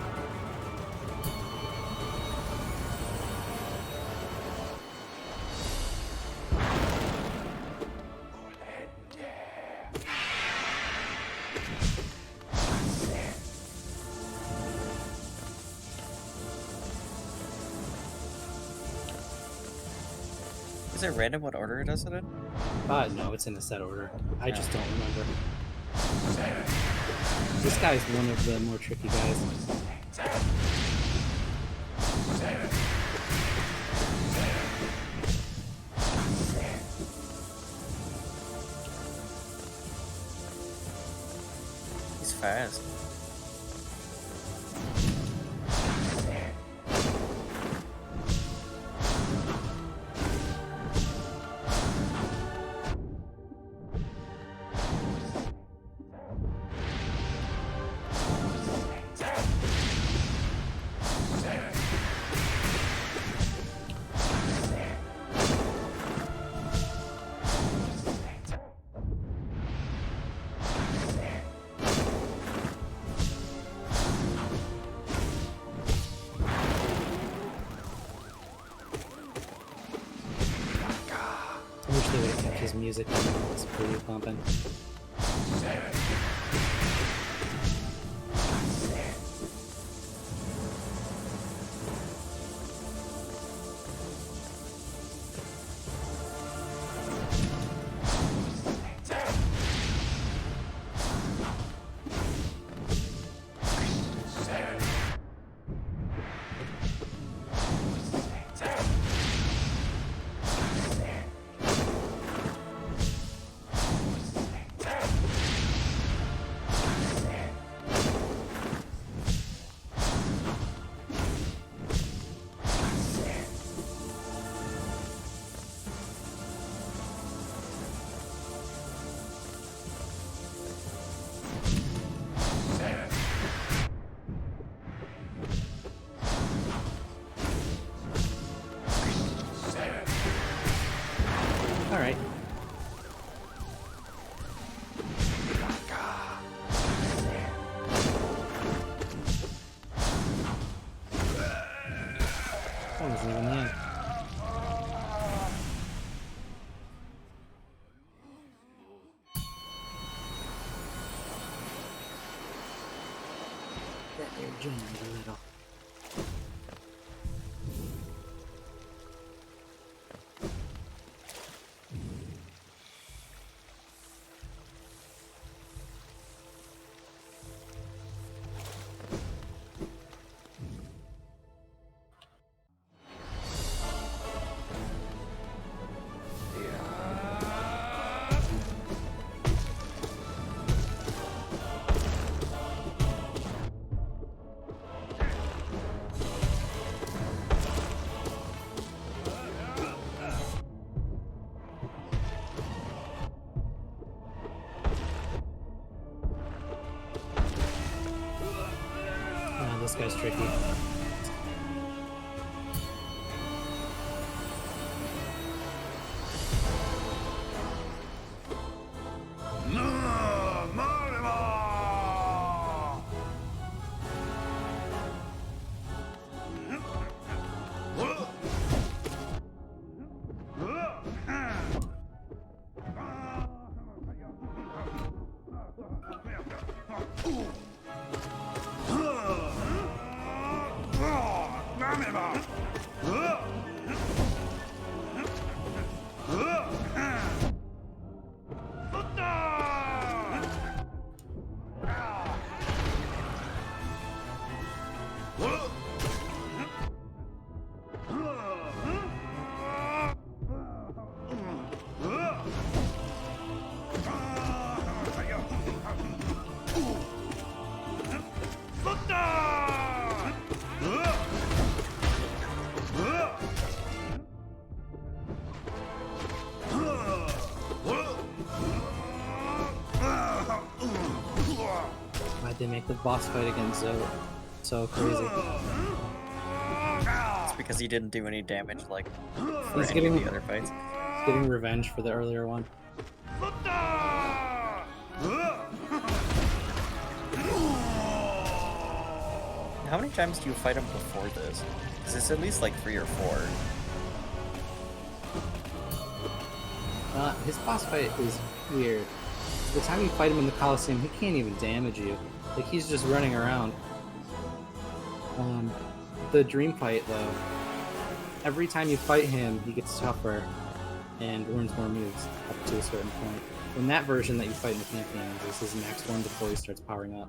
Is it random what order it does it in? No, it's in a set order. I just don't remember. This guy's one of the more tricky guys. He's fast. I wish they would have kept his music on. It's pretty pumping. Alright. That wasn't even the end. They're jammed a little. Oh, this guy's tricky. Why'd they make the boss fight against Zoe so crazy? It's because he didn't do any damage like for He's any getting- of the other fights. Getting revenge for the earlier one. How many times do you fight him before this? Because it's at least like 3 or 4. His boss fight is weird. The time you fight him in the Coliseum, he can't even damage you. Like, he's just running around. The dream fight, though, every time you fight him, he gets tougher and learns more moves up to a certain point. In that version that you fight in the campaign, this is max 1 before he starts powering up.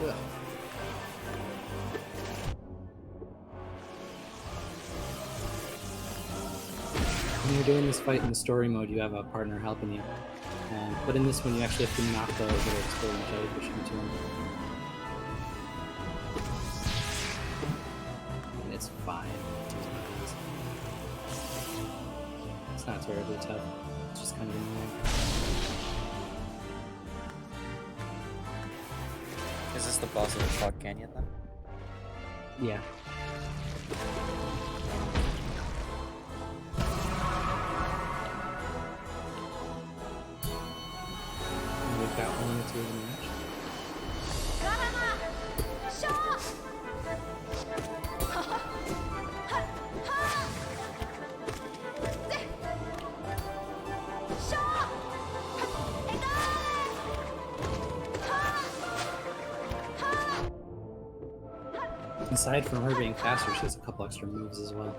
Ugh. When you're doing this fight in the story mode, you have a partner helping you. But in this one, you actually have to knock the little exploding jellyfish into him. And it's fine. It's not terribly tough. It's just kind of annoying. Is this the boss of the Fog Canyon then? Yeah. And we've got 1 or 2 in the match. Aside from her being faster, she has a couple extra moves as well.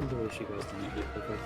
The way she goes down pretty quickly.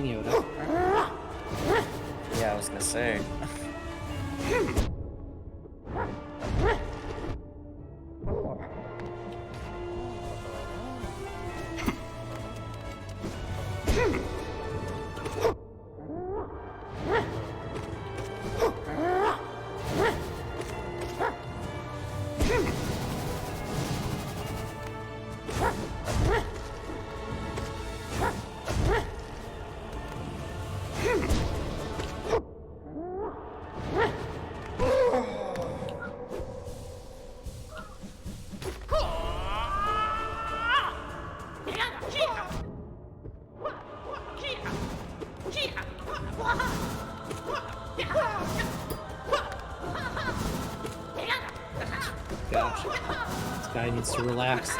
King Yoda. Yeah, I was gonna say. Gosh, this guy needs to relax.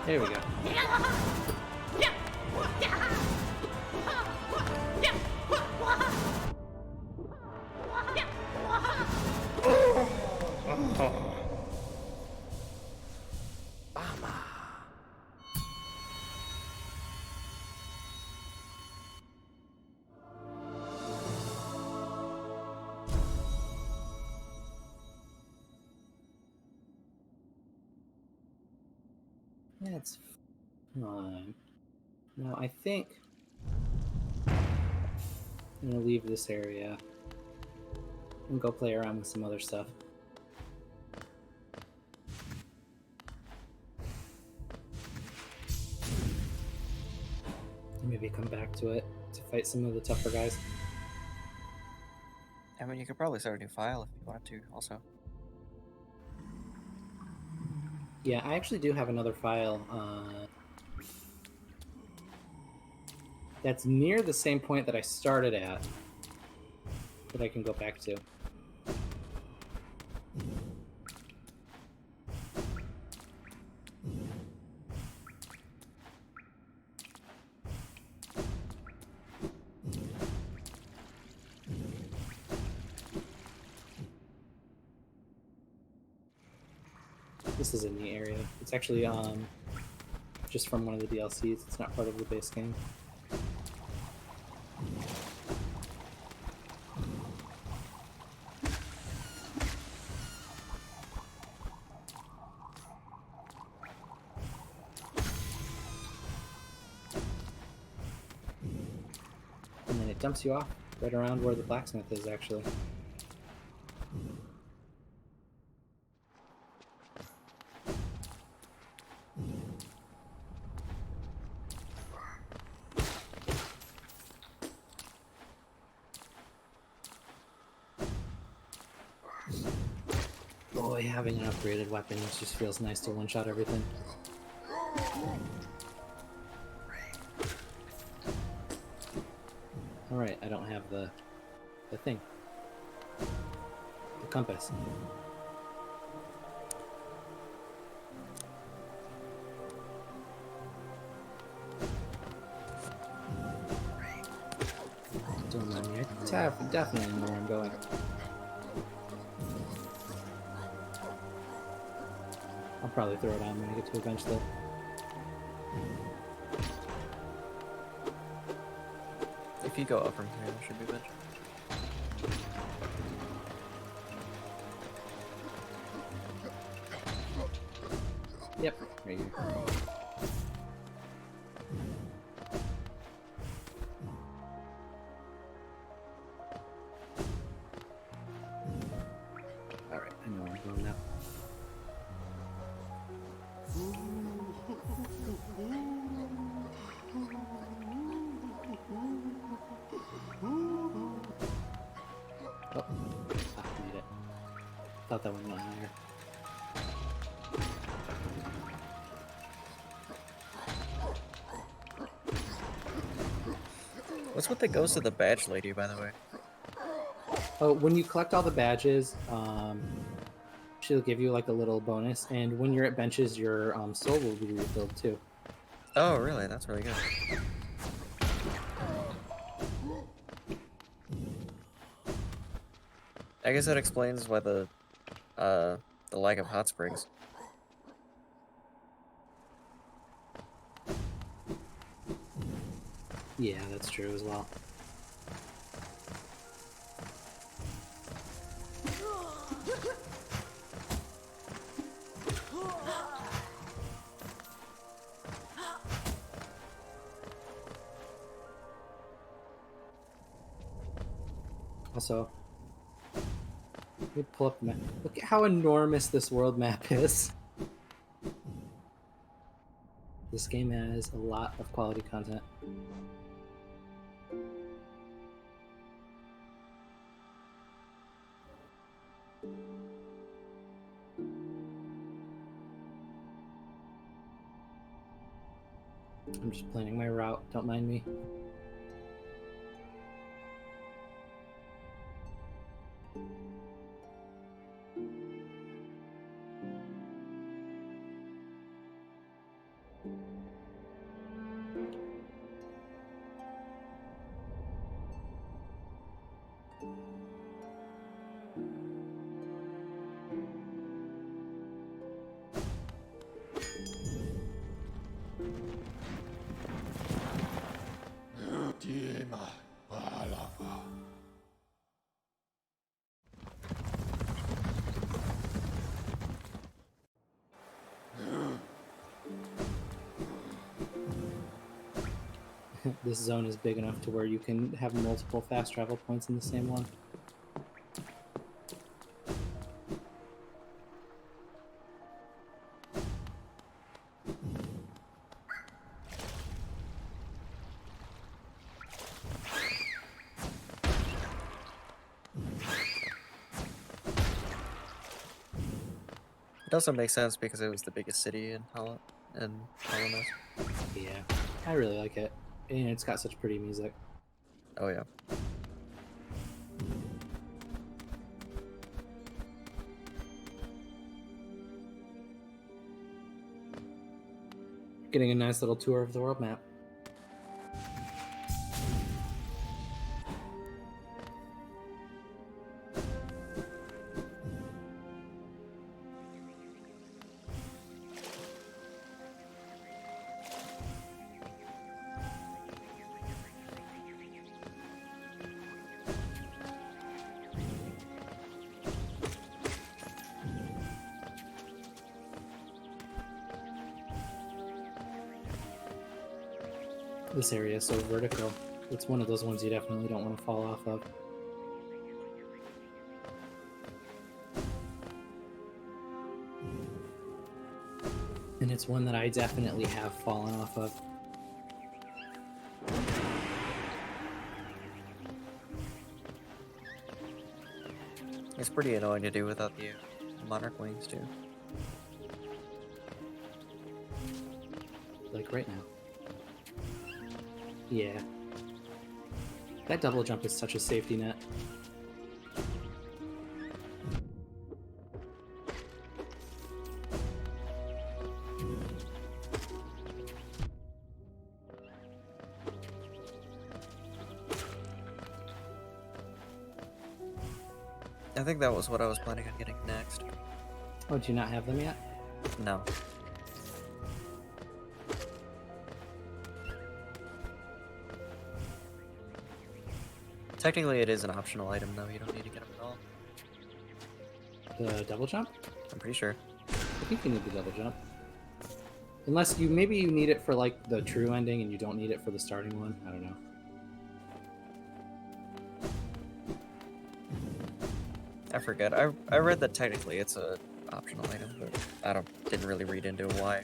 There we go. That's fine. Now I think I'm gonna leave this area and go play around with some other stuff. Maybe come back to it to fight some of the tougher guys. I mean, you could probably start a new file if you wanted to, also. Yeah, I actually do have another file that's near the same point that I started at that I can go back to. This is in the area. It's actually just from one of the DLCs. It's not part of the base game. And then it dumps you off right around where the blacksmith is, actually. Boy, having an upgraded weapon just feels nice to one-shot everything. Alright, I don't have the thing. The compass. Don't mind me, I definitely know where I'm going. I'll probably throw it on when I get to a bench, though. If you go up from here, there should be a bench. Yep, right here. Alright, I know where I'm going now. Oh, made it. Thought that one went higher. What's with the ghost of the badge lady, by the way? Oh, when you collect all the badges, she'll give you like a little bonus, and when you're at benches, your soul will be refilled too. Oh, really? That's really good. I guess that explains why the lack of hot springs. Yeah, that's true as well. Also, let me pull up the map. Look at how enormous this world map is. This game has a lot of quality content. I'm just planning my route, don't mind me. This zone is big enough to where you can have multiple fast travel points in the same one. It also makes sense because it was the biggest city in Holland and Holland. Yeah, I really like it. And it's got such pretty music. Oh yeah. Getting a nice little tour of the world map. This area is so vertical. It's one of those ones you definitely don't want to fall off of. And it's one that I definitely have fallen off of. It's pretty annoying to do without the monarch wings too. Like right now. Yeah. That double jump is such a safety net. I think that was what I was planning on getting next. Oh, do you not have them yet? No. Technically, it is an optional item, though. You don't need to get them at all. The double jump? I'm pretty sure. I think you need the double jump. Unless maybe you need it for like the true ending and you don't need it for the starting one. I don't know. I forget. I read that technically it's a optional item, but didn't really read into why.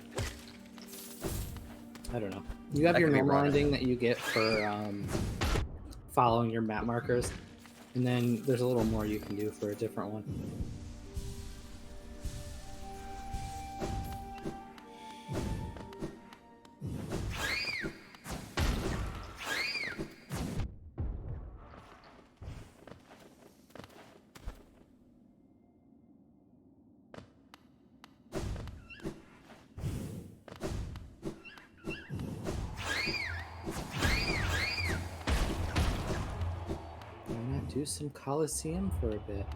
I don't know. You have I your could be normal wrong. ending that you get for following your map markers, and then there's a little more you can do for a different one. do some Colosseum for a bit.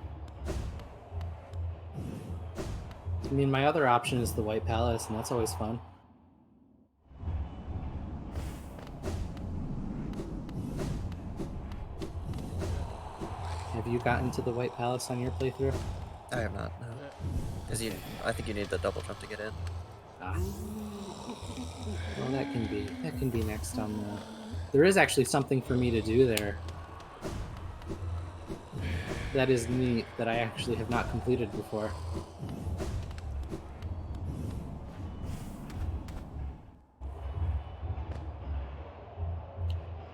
I mean, my other option is the White Palace, and that's always fun. Have you gotten to the White Palace on your playthrough? I have not, no. Because I think you need the double jump to get in. Ah. Well, that can be next on the... There is actually something for me to do there. That is neat, that I actually have not completed before.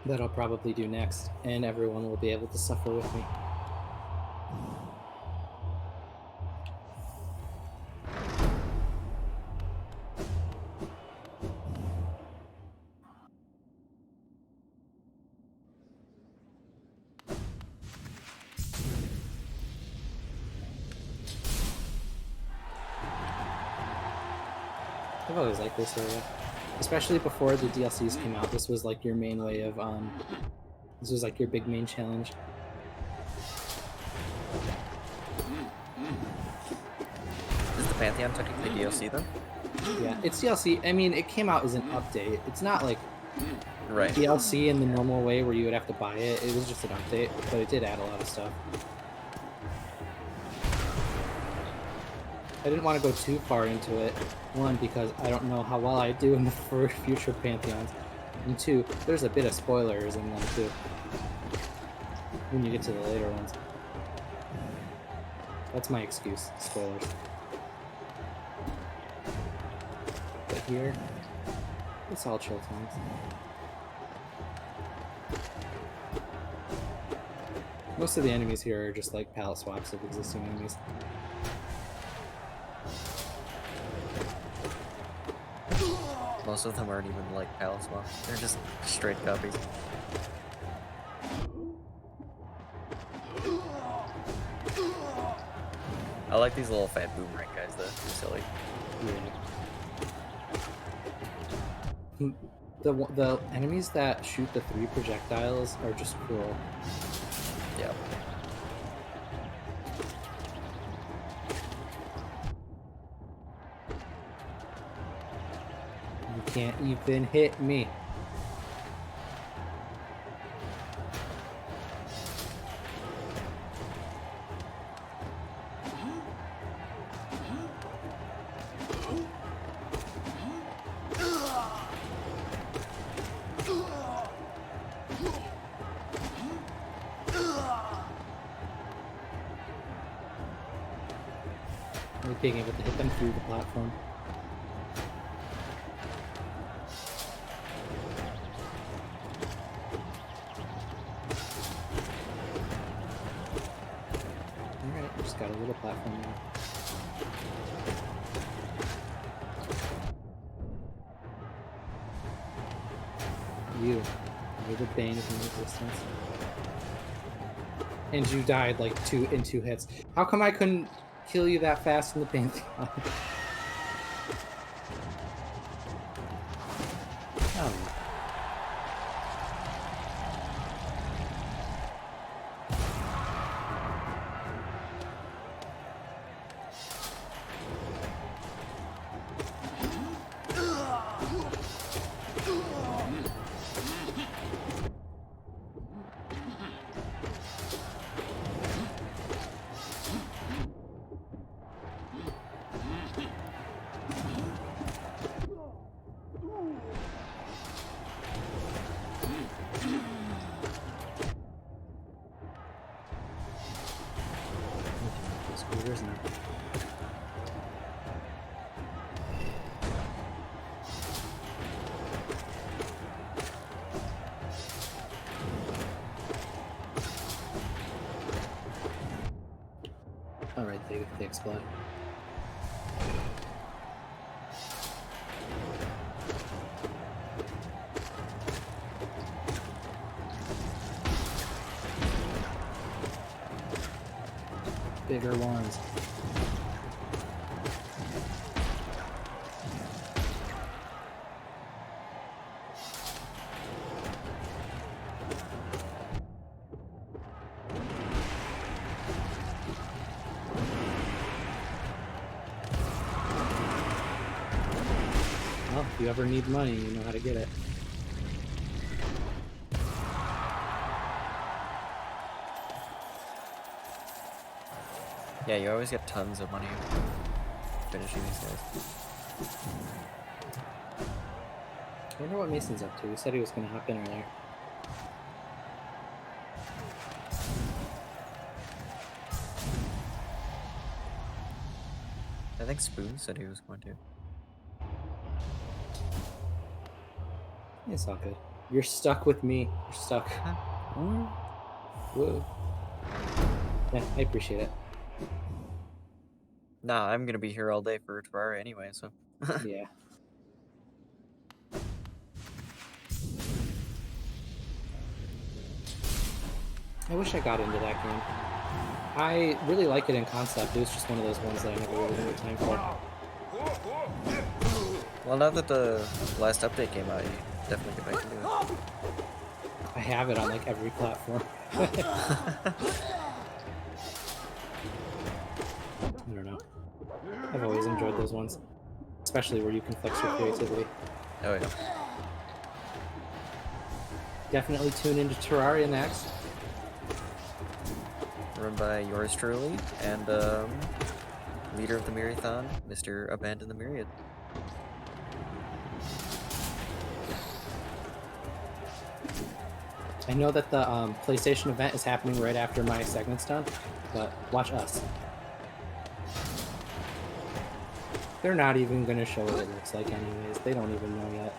That I'll probably do next, and everyone will be able to suffer with me. I've always liked this area. Especially before the DLCs came out, this was like your main way of, this was like your big main challenge. Is the Pantheon technically DLC then? Yeah, it's DLC. I mean, it came out as an update. It's not like Right. DLC in the normal way where you would have to buy it. It was just an update, but it did add a lot of stuff. I didn't want to go too far into it. One, because I don't know how well I do in the future Pantheons. And two, there's a bit of spoilers in them too. When you get to the later ones. That's my excuse, spoilers. But here, it's all chill times. Most of the enemies here are just like palette swaps of existing enemies. Most of them aren't even like palace swap. They're just straight copies. I like these little fat boomerang guys though. They're silly. Yeah. The enemies that shoot the 3 projectiles are just cruel. Yeah. You can't even hit me. Like being able to hit them through the platform. Alright, just got a little platform now. You're the bane of my existence. And you died like in two hits. How come I couldn't kill you that fast in the Pantheon? Oh. Isn't it? Alright, they explode. Bigger ones. Well, if you ever need money, you know how to get it. Yeah, you always get tons of money finishing these guys. I wonder what Mason's up to. He said he was going to hop in earlier. I think Spoon said he was going to. It's all good. You're stuck with me. You're stuck. Whoa. Yeah, I appreciate it. Nah, I'm gonna be here all day for Terraria anyway, so. Yeah. I wish I got into that game. I really like it in concept. It was just one of those ones that I never really had time for. Well, now that the last update came out, you definitely get back into it. I have it on like every platform. I don't know. I've always enjoyed those ones, especially where you can flex your creativity. Oh yeah. Definitely tune into Terraria next. Run by yours truly and leader of the Myriathon, Mr. Abandon the Myriad. I know that the PlayStation event is happening right after my segment's done, but watch us. They're not even going to show what it looks like anyways. They don't even know yet.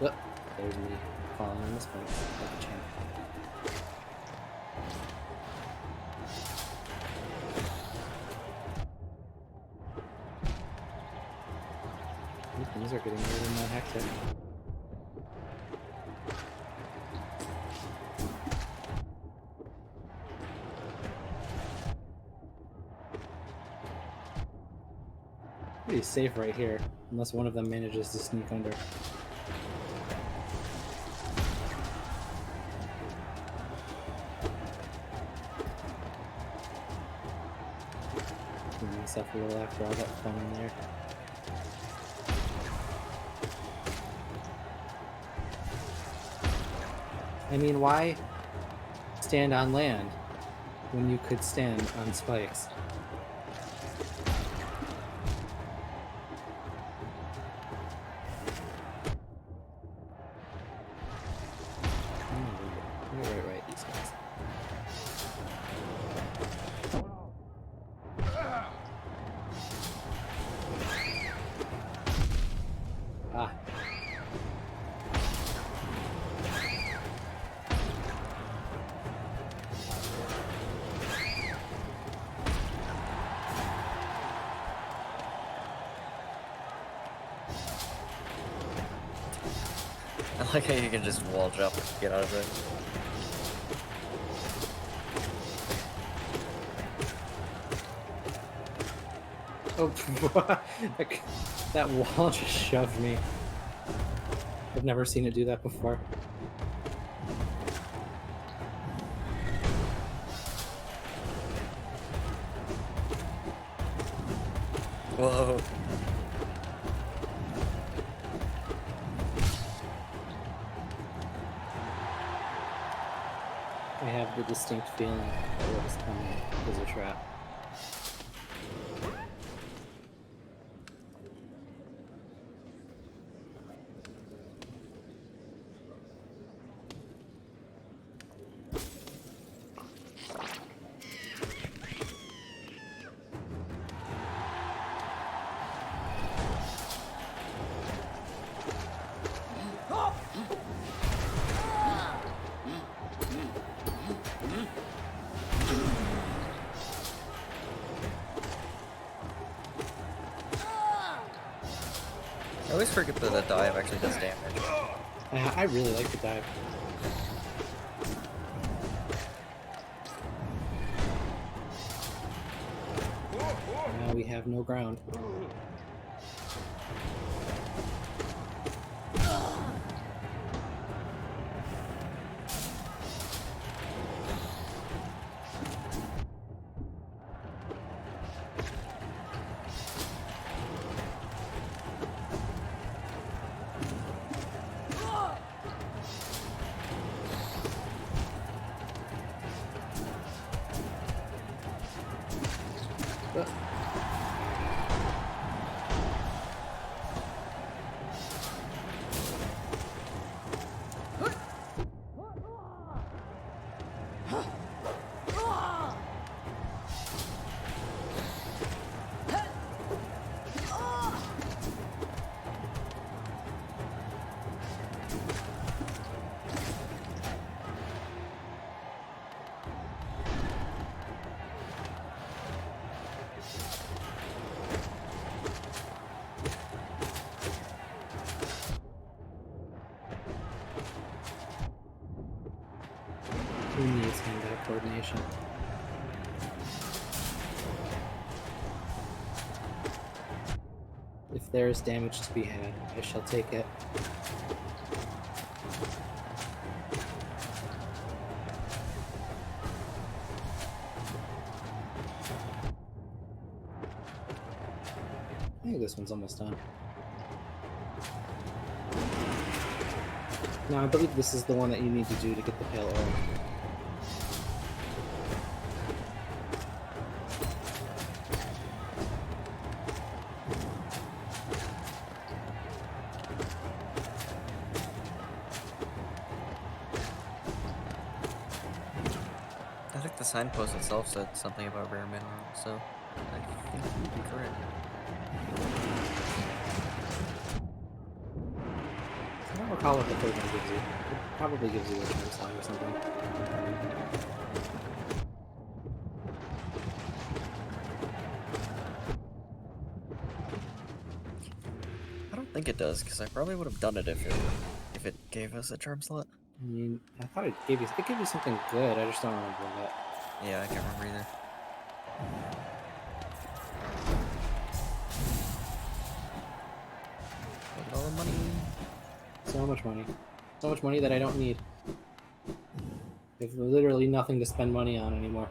Whoop. There's me falling on this point like a champ. Things are getting a little more hectic. Pretty safe right here, unless one of them manages to sneak under. Give myself a little after all that fun in there. I mean, why stand on land when you could stand on spikes? Right, these guys. Ah. I like how you can just wall jump and get out of it. Oh, that wall just shoved me. I've never seen it do that before. Whoa. I have the distinct feeling that what is coming is a trap. I always forget that the dive actually does damage. I really like the dive. Now we have no ground. Uh, Who needs hand-eye coordination? If there is damage to be had, I shall take it. I think this one's almost done. Now, I believe this is the one that you need to do to get the pale oil. I think the signpost itself said something about rare mineral, so I think you'd be correct. I don't recall what the third one gives you. It probably gives you a time slot or something. I don't think it does, because I probably would have done it if it gave us a charm slot. I mean, I thought it gave you something good. I just don't remember what. Yeah, I can't remember either. Look at all the money. So much money. So much money that I don't need. I have literally nothing to spend money on anymore.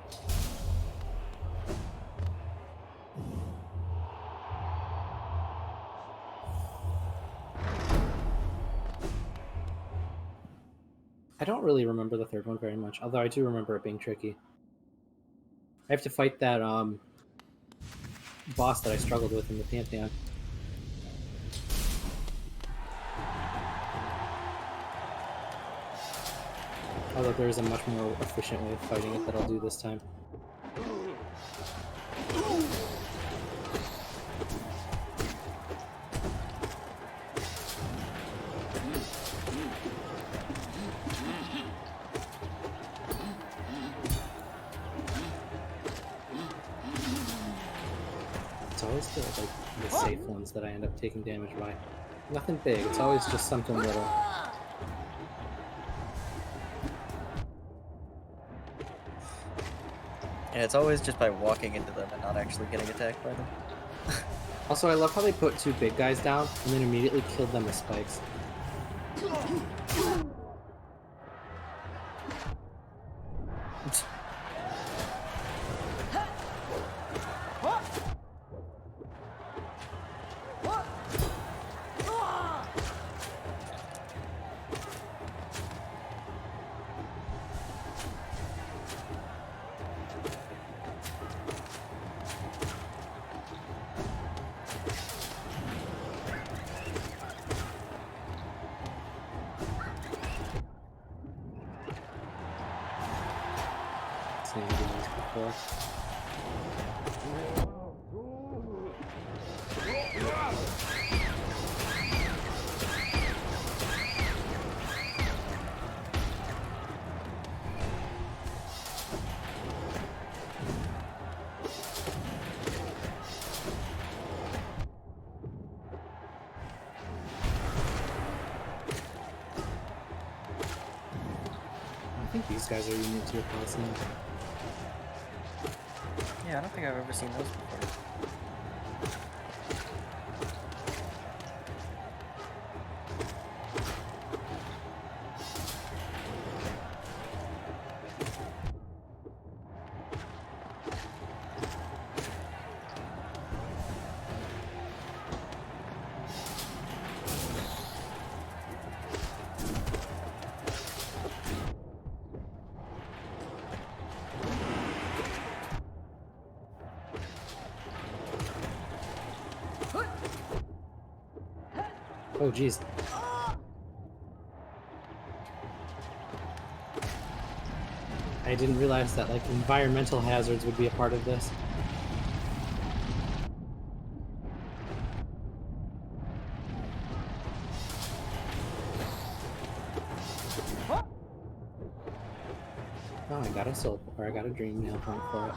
I don't really remember the third one very much, although I do remember it being tricky. I have to fight that boss that I struggled with in the Pantheon. Although there is a much more efficient way of fighting it that I'll do this time. It's always the safe ones that I end up taking damage by. Nothing big, it's always just something little. And it's always just by walking into them and not actually getting attacked by them. Also, I love how they put two big guys down and then immediately killed them with spikes. Seen these before. I think these guys are unique to your Coliseum. Yeah, I don't think I've ever seen those before. Oh, geez. I didn't realize that, like, environmental hazards would be a part of this. Oh, I got a soul, or I got a dream nail point for it.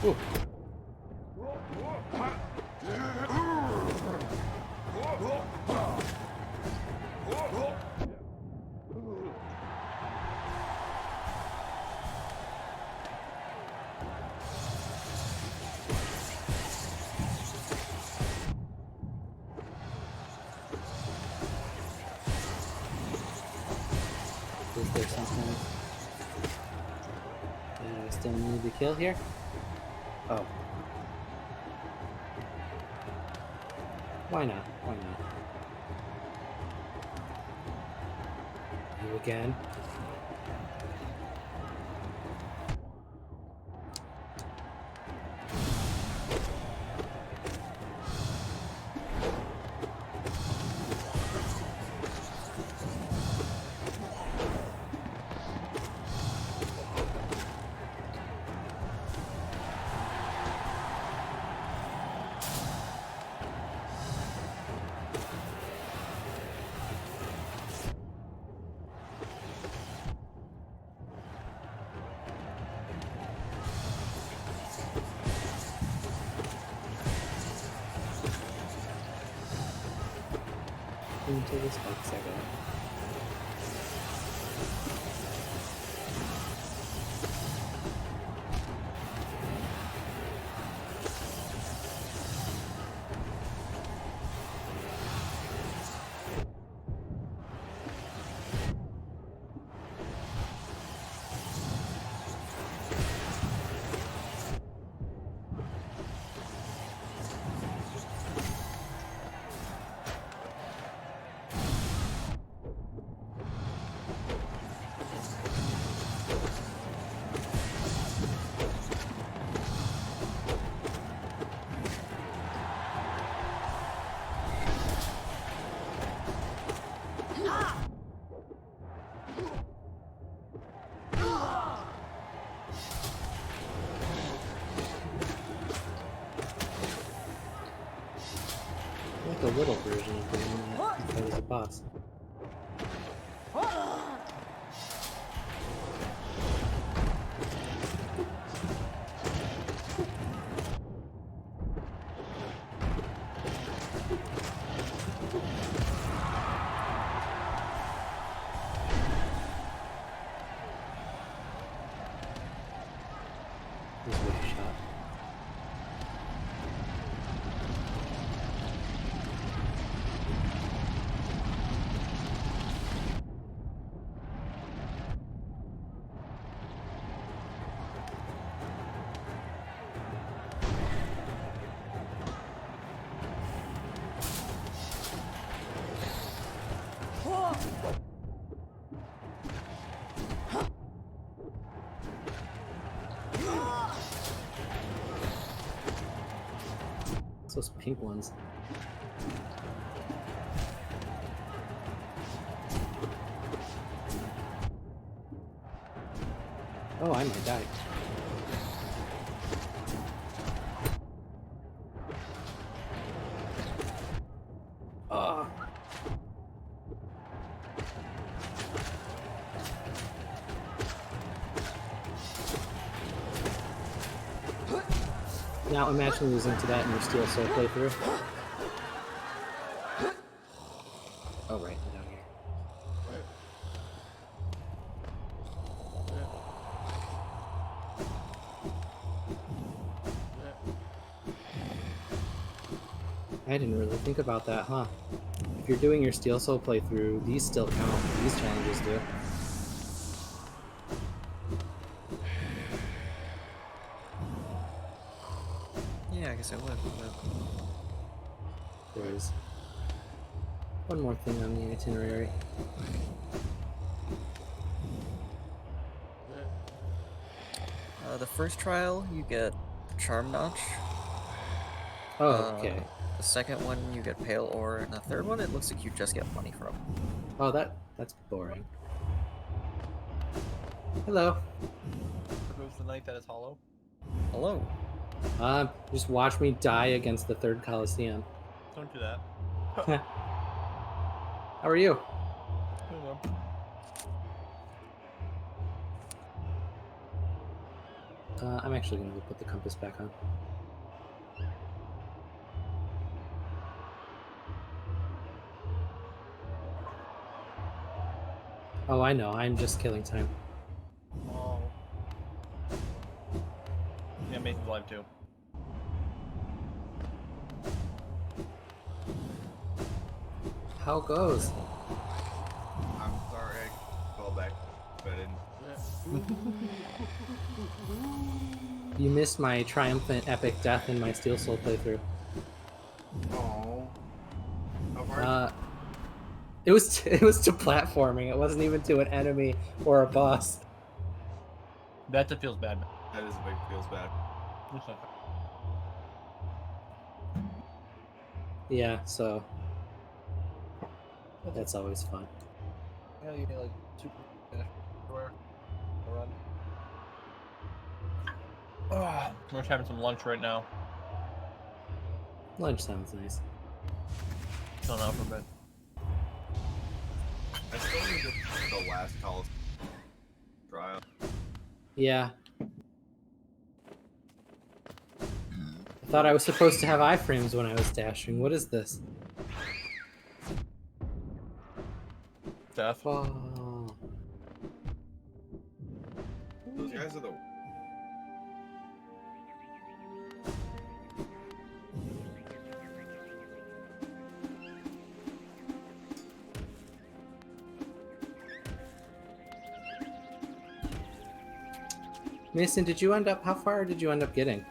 Ooh. Is there something that I still need to kill here? Oh. Why not? Why not? You again? Into the spikes I got. Like a little version of doing that if I was a boss. This was a shot. It's those pink ones. Oh, I might die. Ah. Now imagine losing to that in your Steel Soul playthrough. Oh, right, down here. I didn't really think about that, huh? If you're doing your Steel Soul playthrough, these still count. These challenges do. Yeah, I guess I would. But... There's one more thing on the itinerary. The first trial, you get Charm Notch. Oh, okay. The second one, you get Pale Ore. And the third one, it looks like you just get money from. Oh, that's boring. Hello. Proves the night that is hollow. Hello. Just watch me die against the third Coliseum. Don't do that. How are you? I'm actually gonna go put the compass back on. Oh, I know. I'm just killing time. Oh. Yeah, Mason's alive too. How goes? I'm sorry I fell back, but I didn't. You missed my triumphant epic death in my Steel Soul playthrough. Oh. How far? It was to platforming. It wasn't even to an enemy or a boss. That feels bad. That is a big feels bad. It's not fair. Yeah, so that's always fun. Yeah, you get like super everywhere. Run. We're just having some lunch right now. Lunch sounds nice. Chilling out for a bit. I still need to do the last Coliseum trial. Yeah. I thought I was supposed to have iframes when I was dashing. What is this? Death. Oh. Those guys are the. Mason, did you end up? How far did you end up getting?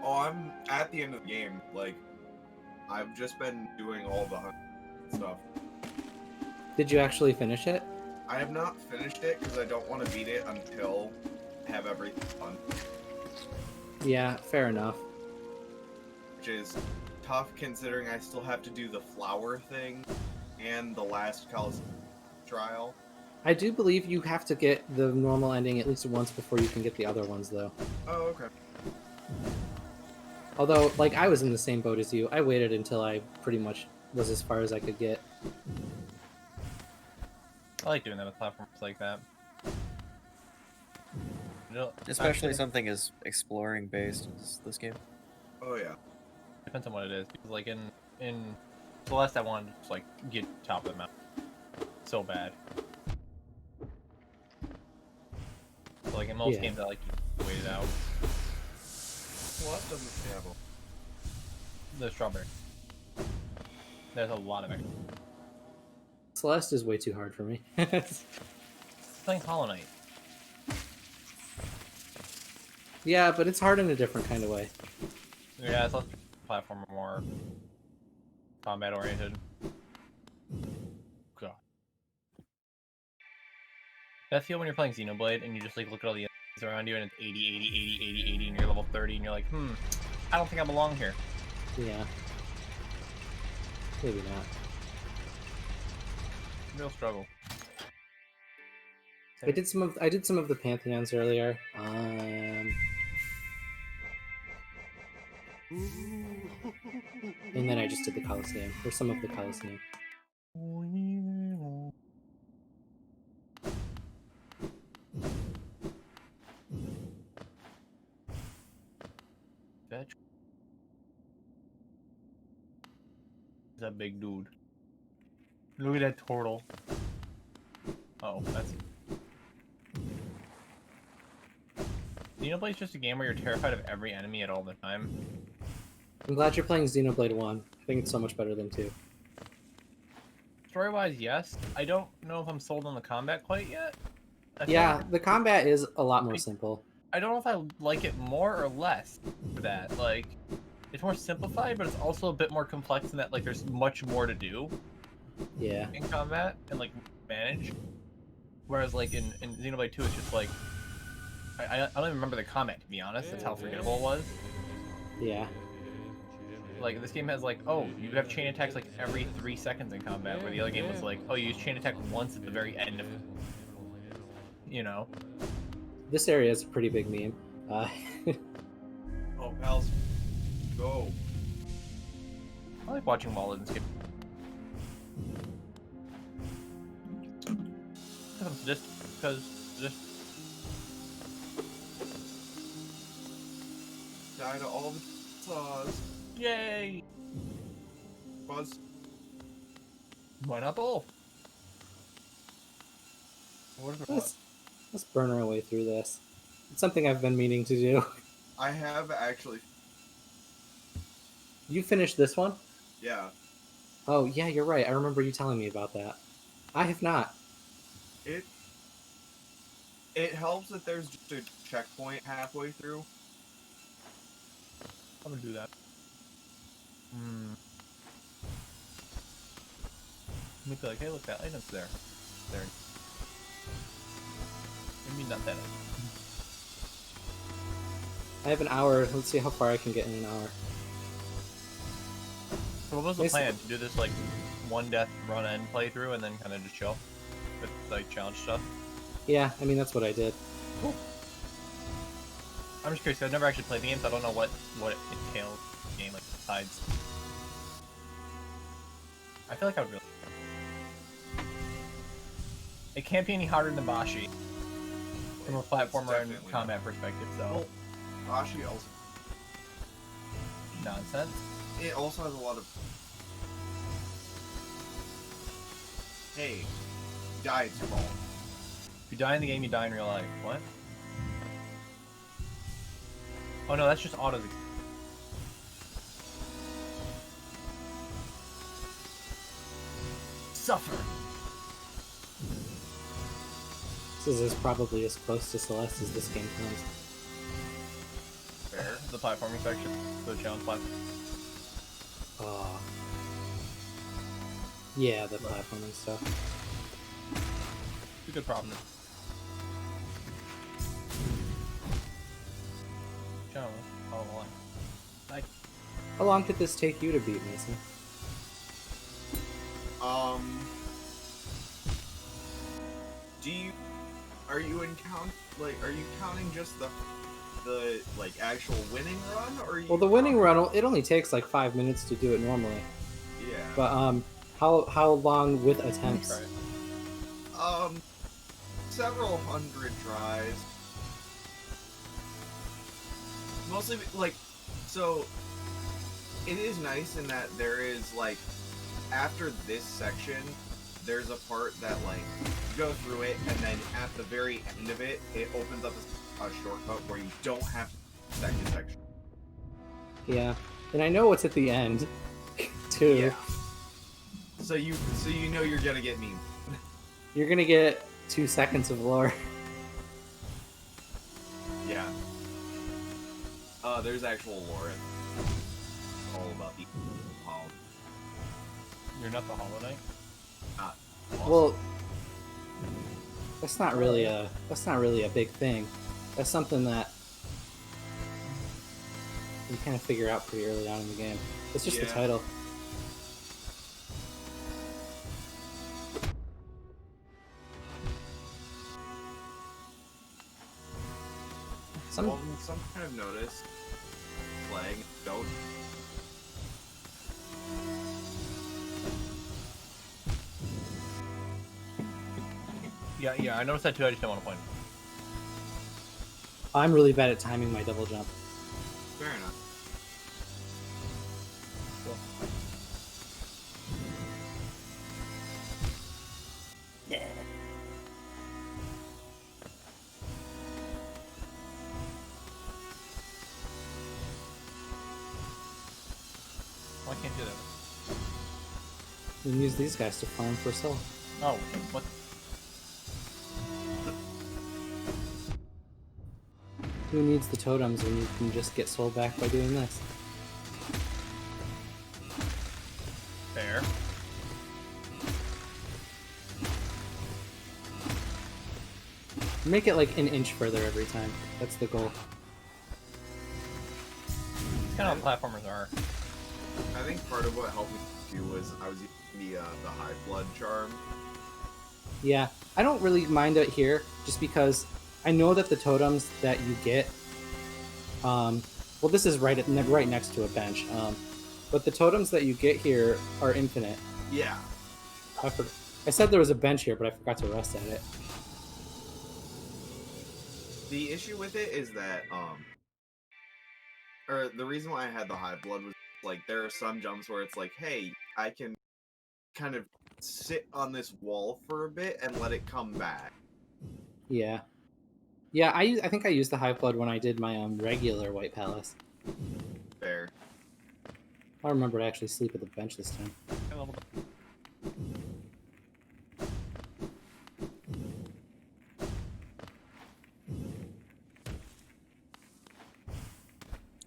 Oh, I'm at the end of the game. Like, I've just been doing all the hunt stuff. Did you actually finish it? I have not finished it because I don't want to beat it until I have everything done, Yeah, fair enough. which is tough considering I still have to do the flower thing and the last Coliseum trial. I do believe you have to get the normal ending at least once before you can get the other ones, though. Oh, okay. Although, like, I was in the same boat as you. I waited until I pretty much was as far as I could get. I like doing that with platforms like that. You know, Especially actually, something as exploring based as this game. Oh yeah. depends on what it is. Because like in Celeste, I wanted to just like get top of the mountain so bad. So, like in most Yeah. games, I like to wait it out. What doesn't have The strawberry. There's a lot of it. Celeste is way too hard for me. Playing Hollow Knight. Yeah, but it's hard in a different kind of way. Yeah, it's less platform, more combat oriented. God. That feel when you're playing Xenoblade and you just like look at all the enemies around you and it's 80, 80, 80, 80, 80, and you're level 30 and you're like, I don't think I belong here. Yeah. Maybe not. Real struggle. I did some of the Pantheons earlier. And then I just did the Colosseum, or some of the Colosseum. He's a big dude. Look at that turtle. Oh, that's... Xenoblade's just a game where you're terrified of every enemy at all the time. I'm glad you're playing Xenoblade 1. I think it's so much better than 2. Story-wise, yes. I don't know if I'm sold on the combat quite yet. Yeah, the combat is a lot more simple. I don't know if I like it more or less for that. Like, it's more simplified, but it's also a bit more complex in that, like, there's much more to do Yeah. in combat and, like, manage. Whereas, like, in Xenoblade 2, it's just, like, I don't even remember the combat, to be honest. That's how forgettable it was. Yeah. Like, this game has, like, oh, you have chain attacks, like, every 3 seconds in combat, where the other game was, like, oh, you use chain attack once at the very end of, you know? This area is a pretty big meme. Oh, pals, go. I like watching Waldens get... Because Die to all the saws. yay! Buzz. Why not both? What is it? Let's burn our way through this. It's something I've been meaning to do. I have actually. You finished this one? Yeah. Oh, yeah, you're right. I remember you telling me about that. I have not. It helps that there's just a checkpoint halfway through. I'm gonna do that. Make like, hey, look, that item's there. There. Maybe not that item. I have an hour. Let's see how far I can get in an hour. So what was the Basically- plan? To do this, like, one death run end playthrough and then kind of just chill? With, like, challenge stuff? Yeah, I mean, that's what I did. Cool. I'm just curious, 'cause I've never actually played the game, so I don't know what it entails in the game, like, besides. I feel like I would really... It can't be any harder than Bashi. From a platformer and definitely combat perspective, so... Ashi also. Nonsense. It also has a lot of. Hey, die, it's your fault. If you die in the game, you die in real life. What? Oh no, that's just autos. Suffer! This is probably as close to Celeste as this game comes. Fair. The platforming section, the challenge platform. Oh. Yeah, the platforming stuff. It's a good problem. Challenge, follow the line. Like, How long did this take you to beat, Mason? Are you counting just the like actual winning run, or are you? Well, the winning run, it only takes like 5 minutes to do it normally. Yeah. But how long with attempts? right. Several hundred tries. Mostly like, so it is nice in that there is like, after this section, there's a part that like you go through it, and then at the very end of it, it opens up a shortcut where you don't have to do the second section. Yeah, and I know what's at the end, too. Yeah. So you know you're gonna get meme. You're gonna get 2 seconds of lore. Yeah. There's actual lore. It's all about the Hollow. You're not the Hollow Knight? Not Well, that's not really a big thing. That's something that you kind of figure out pretty early on in the game. It's just the Yeah. title. Some kind of notice. Flag. Don't. Yeah, I noticed that too, I just don't want to point. I'm really bad at timing my double jump. Fair enough. can't do that? You can use these guys to farm for soul. Oh, what? Who needs the totems when you can just get soul back by doing this? Fair. Make it like an inch further every time. That's the goal. It's kind of what platformers are. I think part of what helped me too was I was using the high blood charm. Yeah, I don't really mind it here, just because I know that the totems that you get, well, this is right next to a bench, but the totems that you get here are infinite. Yeah. I said there was a bench here, but I forgot to rest at it. The issue with it is that, or the reason why I had the high blood was, like, there are some jumps where it's like, hey, I can kind of sit on this wall for a bit and let it come back. Yeah. Yeah, I think I used the high blood when I did my regular White Palace. Fair. I'll remember to actually sleep at the bench this time.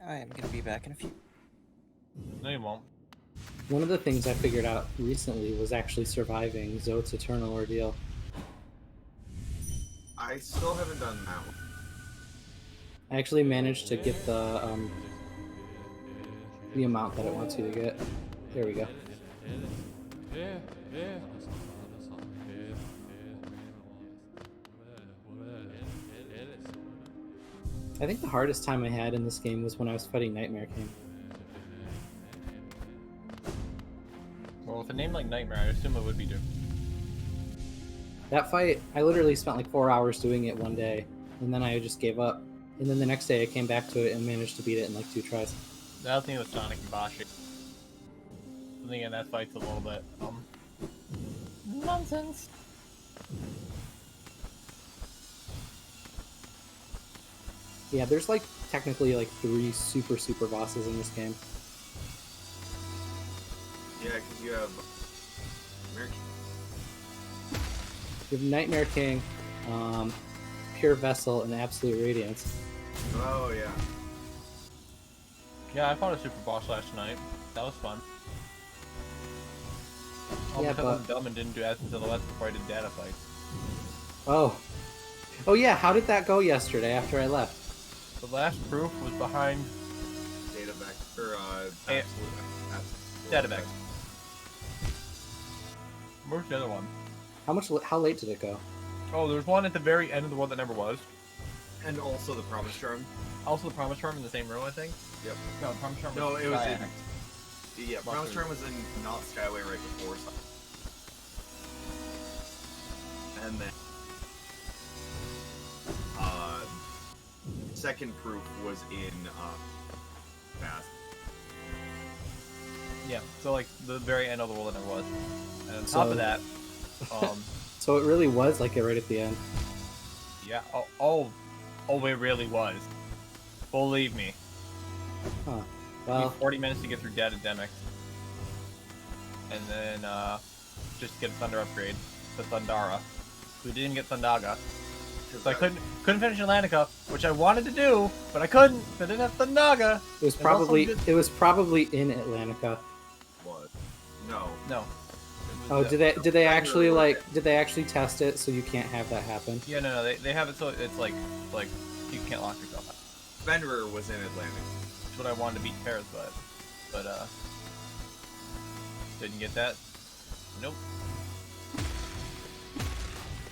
I am gonna be back in a few. No, you won't. One of the things I figured out recently was actually surviving Zod's Eternal Ordeal. I still haven't done that one. I actually managed to get the amount that it wants you to get. There we go. I think the hardest time I had in this game was when I was fighting Nightmare King. Well, with a name like Nightmare, I assume it would be due. That fight, I literally spent like 4 hours doing it one day, and then I just gave up. And then the next day I came back to it and managed to beat it in like 2 tries. The other thing with Sonic and Bashi. I think that fight's a little bit, nonsense. Yeah, there's like technically like 3 super bosses in this game. Yeah, because you have You have Nightmare King, Pure Vessel, and Absolute Radiance. Oh, yeah. Yeah, I fought a super boss last night. That was fun. Yeah, because I'm dumb and didn't do Essence of the West before I did data fights. Oh. Oh yeah, how did that go yesterday after I left? The last proof was behind Data Vector, Hey, Absolute. Datavex. Where's the other one? How late did it go? Oh, there's one at the very end of the world that never was. And also the Promise Charm. Also the Promise Charm in the same row, I think. Yep. No, the Promise Charm was No, it was Sky in... Act. Yeah, Promise Charm was in not Skyway right before. And then... second proof was in, Fast. Yeah, so like the very end of the world that never was. And on top So- of that, So it really was like it right at the end. yeah, it really was. Believe me. Huh. It Well, took 40 minutes to get through Datademic. And then, just get a Thunder upgrade to Thundara. We didn't get Thundaga. So I couldn't finish Atlantica, which I wanted to do, but I couldn't. I didn't have Thundaga. it was probably in Atlantica. What? No. No. It Oh, was, did they actually test it so you can't have that happen? Yeah, no, they have it so it's like you can't lock yourself out. Fenrir was in Atlantic. That's what I wanted to beat Paris, but didn't get that. Nope.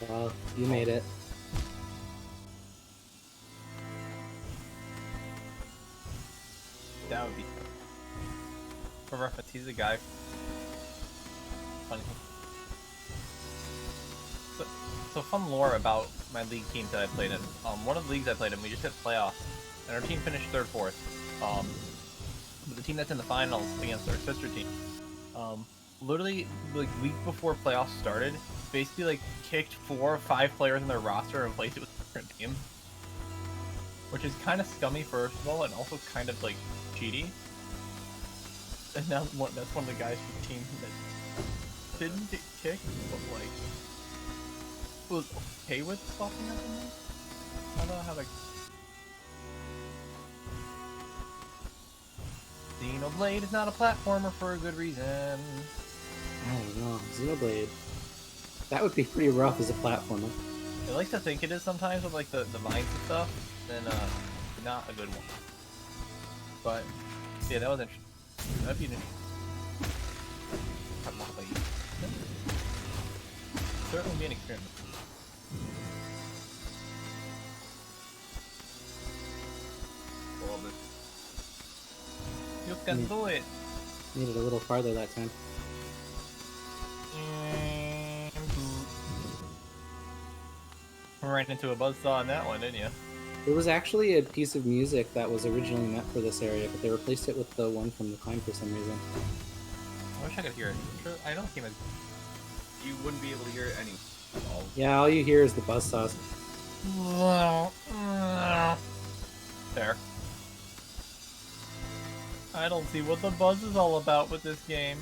Well, you made it. That would be. For reference, he's a guy. Funny. So fun lore about my league teams that I played in. One of the leagues I played in, we just hit playoffs, and our team finished 3rd, 4th. But the team that's in the finals against our sister team, literally like week before playoffs started, basically like kicked 4 or 5 players in their roster and replaced it with a different team, which is kind of scummy first of all, and also kind of like cheaty. And now that's one of the guys from the team that didn't get kicked, but like was okay with swapping up in there. I don't know how to. Xenoblade is not a platformer for a good reason. I don't know. Xenoblade. That would be pretty rough as a platformer. It likes to think it is sometimes with like the vines and stuff, then not a good one. But yeah, that was interesting. That'd be an interesting. Certainly be an experiment. Love it. You can do it. Made it a little farther that time. Ran into a buzzsaw on that one, didn't you? It was actually a piece of music that was originally meant for this area, but they replaced it with the one from the climb for some reason. I wish I could hear it. Sure, I don't think You wouldn't be able to hear it anyway. Yeah, all you hear is the buzzsaws. There. I don't see what the buzz is all about with this game.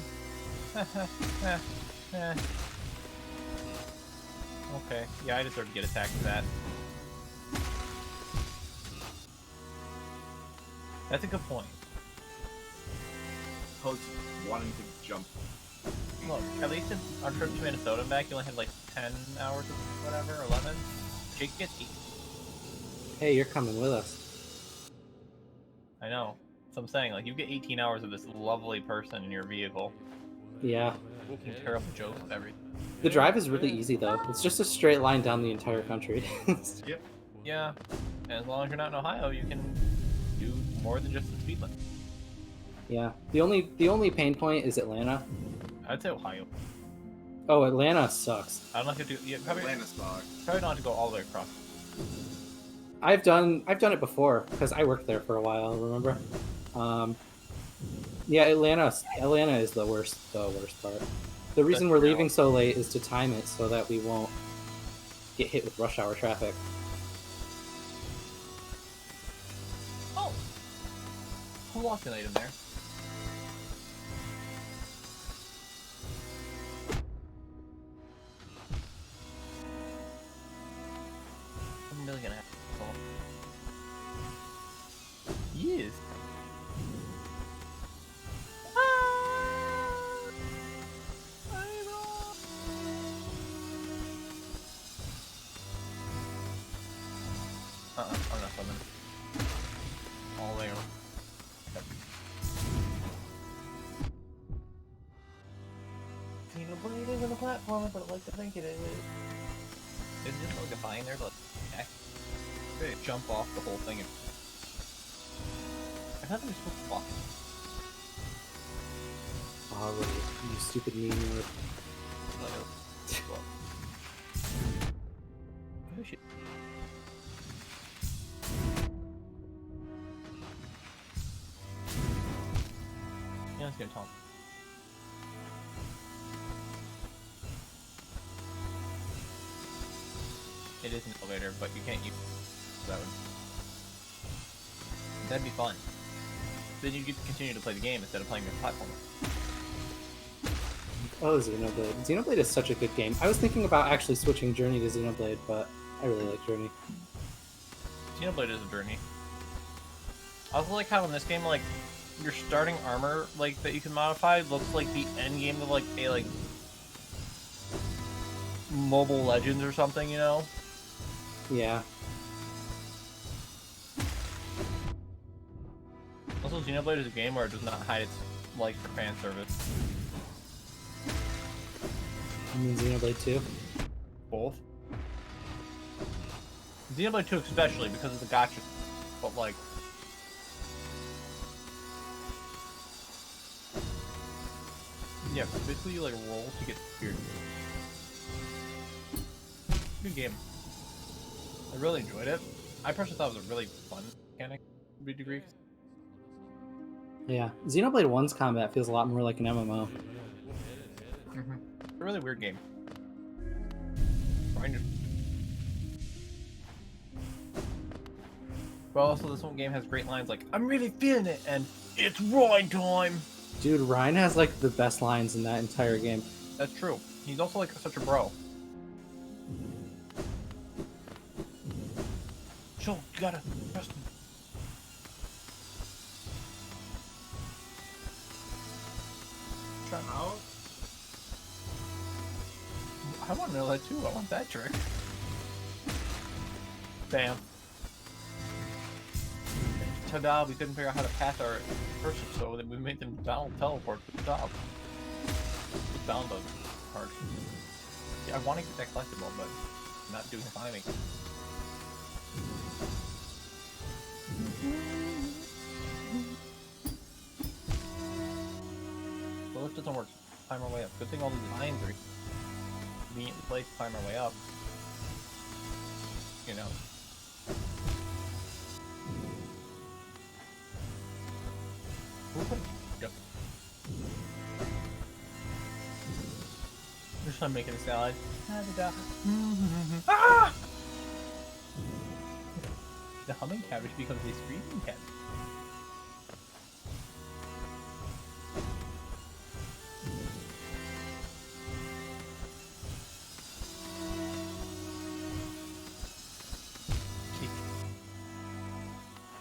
Okay, yeah, I deserve to get attacked for that. That's a good point. Post wanting to jump. Look, at least in our trip to Minnesota and back, you only had like 10 hours of whatever, 11. Jake gets 8. Hey, you're coming with us. I know. So I'm saying, like, you get 18 hours of this lovely person in your vehicle. Yeah. Making terrible jokes with everything. The drive is really easy, though. It's just a straight line down the entire country. Yep. Yeah, and as long as you're not in Ohio, you can do more than just the speed limit. Yeah. The only pain point is Atlanta. I'd say Ohio. Oh, Atlanta sucks. I don't know if you have to. Yeah, probably Atlanta stock. don't have to go all the way across. I've done it before because I worked there for a while. Remember? Yeah, Atlanta is the worst part. The reason we're leaving so late is to time it so that we won't get hit with rush hour traffic. Oh, who lost an item there? I'm really gonna have to call. Yes. I'm not swimming. All there. Xenoblade isn't a platformer, but I like to think it is. Is it just like a vine there, but they jump off the whole thing? I thought they were supposed to walk. Oh, really? You stupid meme nerd. Oh shit. Yeah, let's get Tom. It is an elevator, but you can't use that one. That'd be fun. Then you get to continue to play the game instead of playing the platformer. Oh, Xenoblade. Xenoblade is such a good game. I was thinking about actually switching Journey to Xenoblade, but I really like Journey. Xenoblade is a journey. I also like how in this game, like, your starting armor, like, that you can modify looks like the end game of, like, a, like, Mobile Legends or something, you know? Yeah. Also, Xenoblade is a game where it does not hide its like for fan service. You mean Xenoblade 2? Both. Xenoblade 2 especially because of the gotcha, but like... Yeah, basically you like roll to get speared. Good game. I really enjoyed it. I personally thought it was a really fun mechanic to be degree. Yeah. Xenoblade 1's combat feels a lot more like an MMO. It's a really weird game. But also this one game has great lines like, I'm really feeling it, and it's ride time! Dude, Ryan has like the best lines in that entire game. That's true. He's also like such a bro. Joel, you gotta trust me. How? I want to know that too. I want that trick. Bam. Ta-da, we couldn't figure out how to pass our person, so then we made them teleport to the top. Found the card. Yeah, I want to get that collectible, but I'm not doing climbing. The lift doesn't work. Climb our way up. Good thing all these mines are conveniently placed to climb our way up. You know. Yep. Just I'm making a salad. Ah! The humming cabbage becomes a screaming cabbage.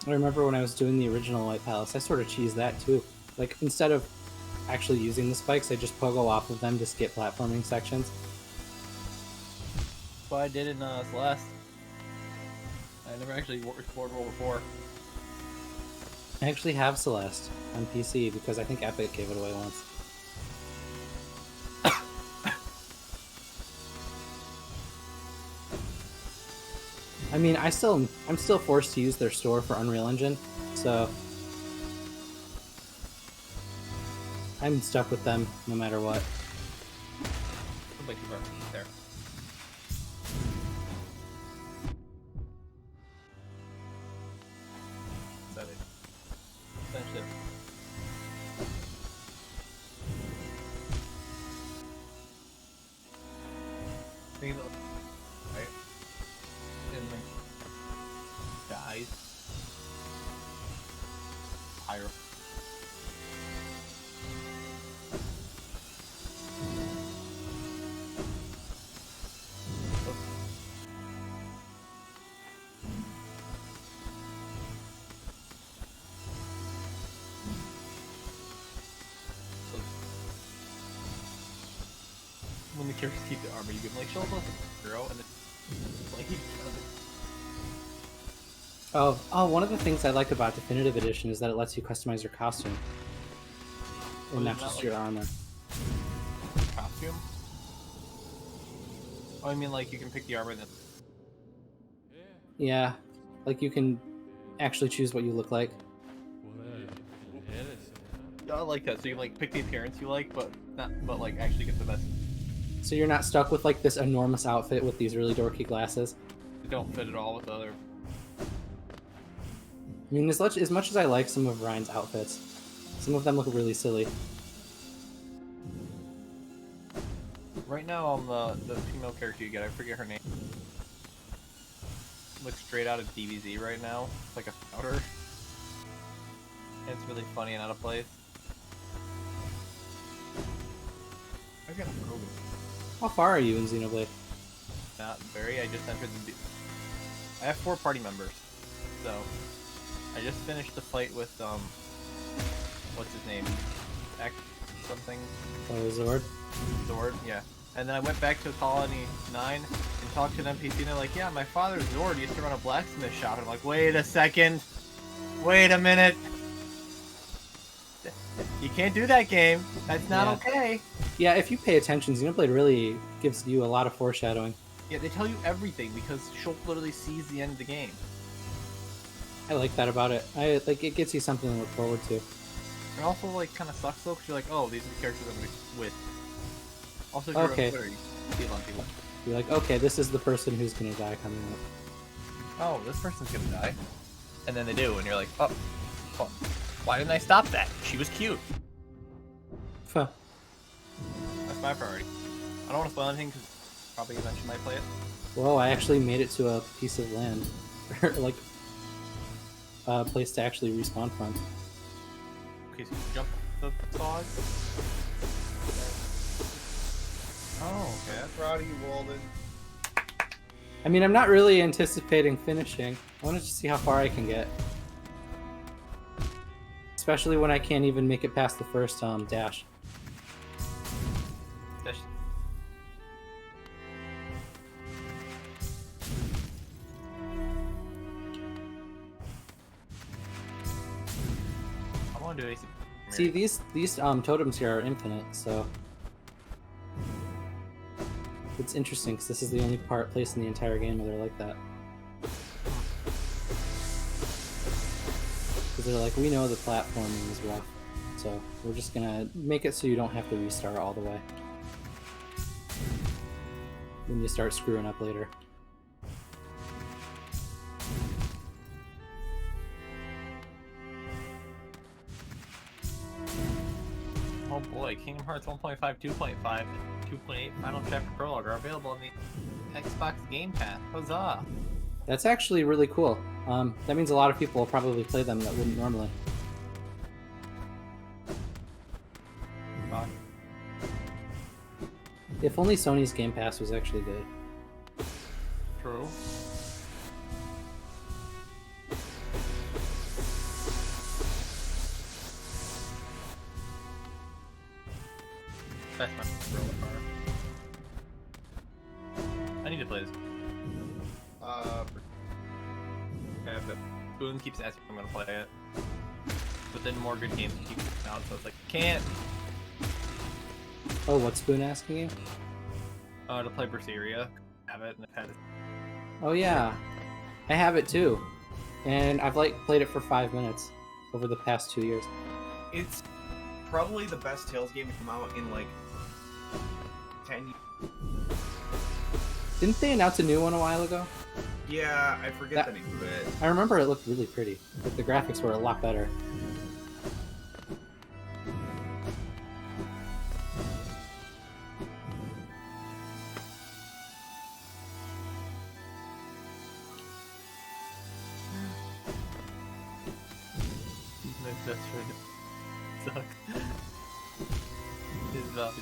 I remember when I was doing the original White Palace, I sort of cheesed that too. Like, instead of actually using the spikes, I just pogo off of them to skip platforming sections. That's what I did in Celeste. I never actually explored World War 4. I actually have Celeste on PC because I think Epic gave it away once. I mean, I'm still forced to use their store for Unreal Engine, so I'm stuck with them no matter what. Way too far. There. Is that it? Finish it. Think of it. Right? And then dies. Higher. When the characters keep the armor, you can like show up a girl and it's like Oh, one of the things I like about Definitive Edition is that it lets you customize your costume. Oh, And not isn't that just like- your armor. costume. Oh, I mean like you can pick the armor that. Yeah, like you can actually choose what you look like. I like that. So you like pick the appearance you like, but like actually get the best. So you're not stuck with like this enormous outfit with these really dorky glasses. They don't fit at all with the other. I mean, as much as I like some of Ryan's outfits, some of them look really silly. Right now, the female character you get, I forget her name. Looks straight out of DBZ right now. It's like a scouter. And it's really funny and out of place. I got a Grogu. How far are you in Xenoblade? Not very. I just entered the. I have 4 party members, so I just finished the fight with what's his name? X something. Oh, Zord? Zord, yeah. And then I went back to Colony 9 and talked to an NPC, and they're like, yeah, my father Zord used to run a blacksmith shop. And I'm like, wait a second. Wait a minute. You can't do that, game. That's not okay. Yeah, if you pay attention, Xenoblade really gives you a lot of foreshadowing. Yeah, they tell you everything because Shulk literally sees the end of the game. I like that about it. It gets you something to look forward to. It also, like, kind of sucks, though, because you're like, oh, these are the characters I'm going to be with. Also, if you're Okay. on Twitter, you see a lot of people. You're like, okay, this is the person who's gonna die coming up. Oh, this person's going to die. And then they do, and you're like, oh, well, why didn't I stop that? She was cute. Fuh. That's my priority. I don't want to spoil anything, because probably eventually might play it. Whoa, I actually made it to a piece of land. Or, like, a place to actually respawn from. Okay, so you can jump. the dog. Oh, okay. Proud of you, Walden. I mean, I'm not really anticipating finishing. I want to just see how far I can get. Especially when I can't even make it past the first dash. That's- I want to do AC. See, these totems here are infinite, so it's interesting because this is the only place in the entire game where they're like that. Because they're like, we know the platforming is rough, so we're just gonna make it so you don't have to restart all the way when you start screwing up later. Oh boy, Kingdom Hearts 1.5, 2.5, and 2.8 Final Chapter Prologue are available on the Xbox Game Pass. Huzzah! That's actually really cool. That means a lot of people will probably play them that wouldn't normally. Fuck. If only Sony's Game Pass was actually good. True. That's my roller car. I need to play this. Yeah, but Boone keeps asking if I'm gonna play it. But then more good games keep coming out, so it's like, can't. Oh, what's Spoon asking you? To play Berseria. Have it, and I've had it. Oh yeah, I have it too, and I've played it for 5 minutes over the past 2 years. It's probably the best Tales game to come out in like 10 years. Didn't they announce a new one a while ago? Yeah, I forget the name of it. I remember it looked really pretty, but the graphics were a lot better. That's really suck. It's valid.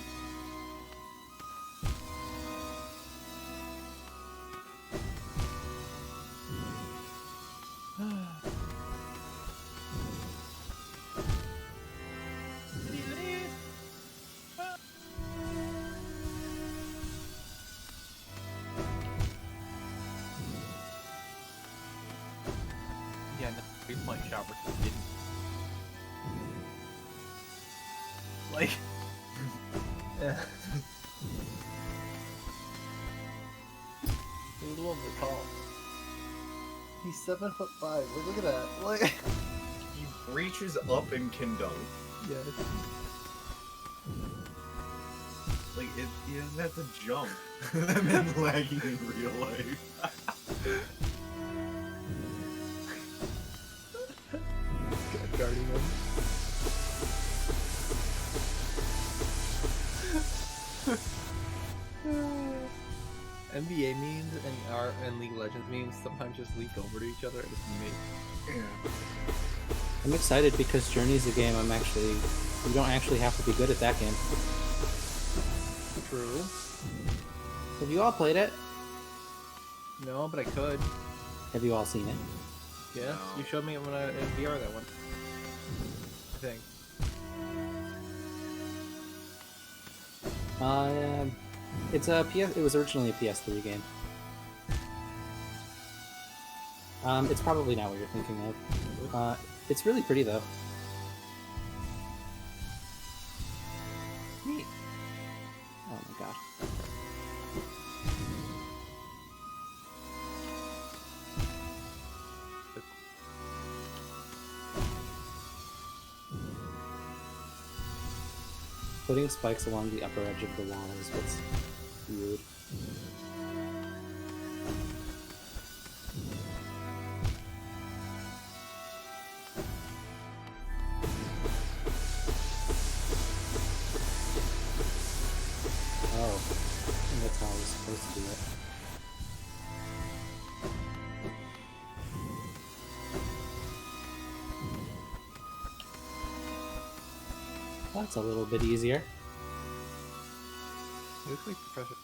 Yeah, no, 3-point shot versus didn't. Like, yeah. He's a little bit tall. He's 7'5". Look at that. Like, He reaches up and can dunk. yeah. Like, he doesn't have to jump. That man's lagging in real life. Guarding him. NBA memes and League of Legends memes sometimes just leak over to each other. It's me. Yeah. I'm excited because Journey's a game you don't actually have to be good at that game. True. Have you all played it? No, but I could. Have you all seen it? Yeah, No. you showed me it when I in VR that one. I think. It was originally a PS3 game. It's probably not what you're thinking of. It's really pretty though. Neat. Oh my god. Putting spikes along the upper edge of the wall is what's weird. Oh, and that's how I was supposed to do it. That's a little bit easier. It looks like Professor.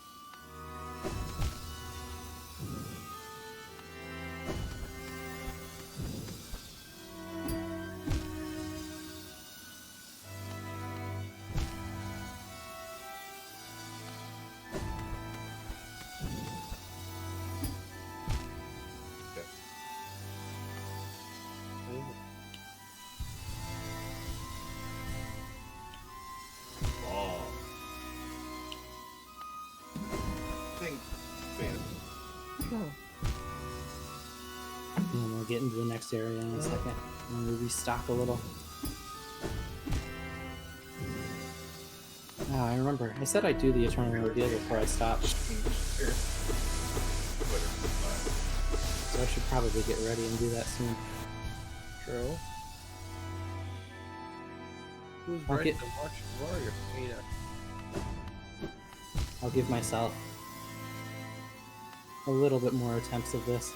Oh. Think fantasy. And we'll get into the next area in a second. I'm gonna restock a little. Ah, I remember. I said I'd do the Eternal Ordeal before I stopped, so I should probably get ready and do that soon. True. Who's I'll ready get- to watch Warrior Ada? I'll give myself a little bit more attempts of this.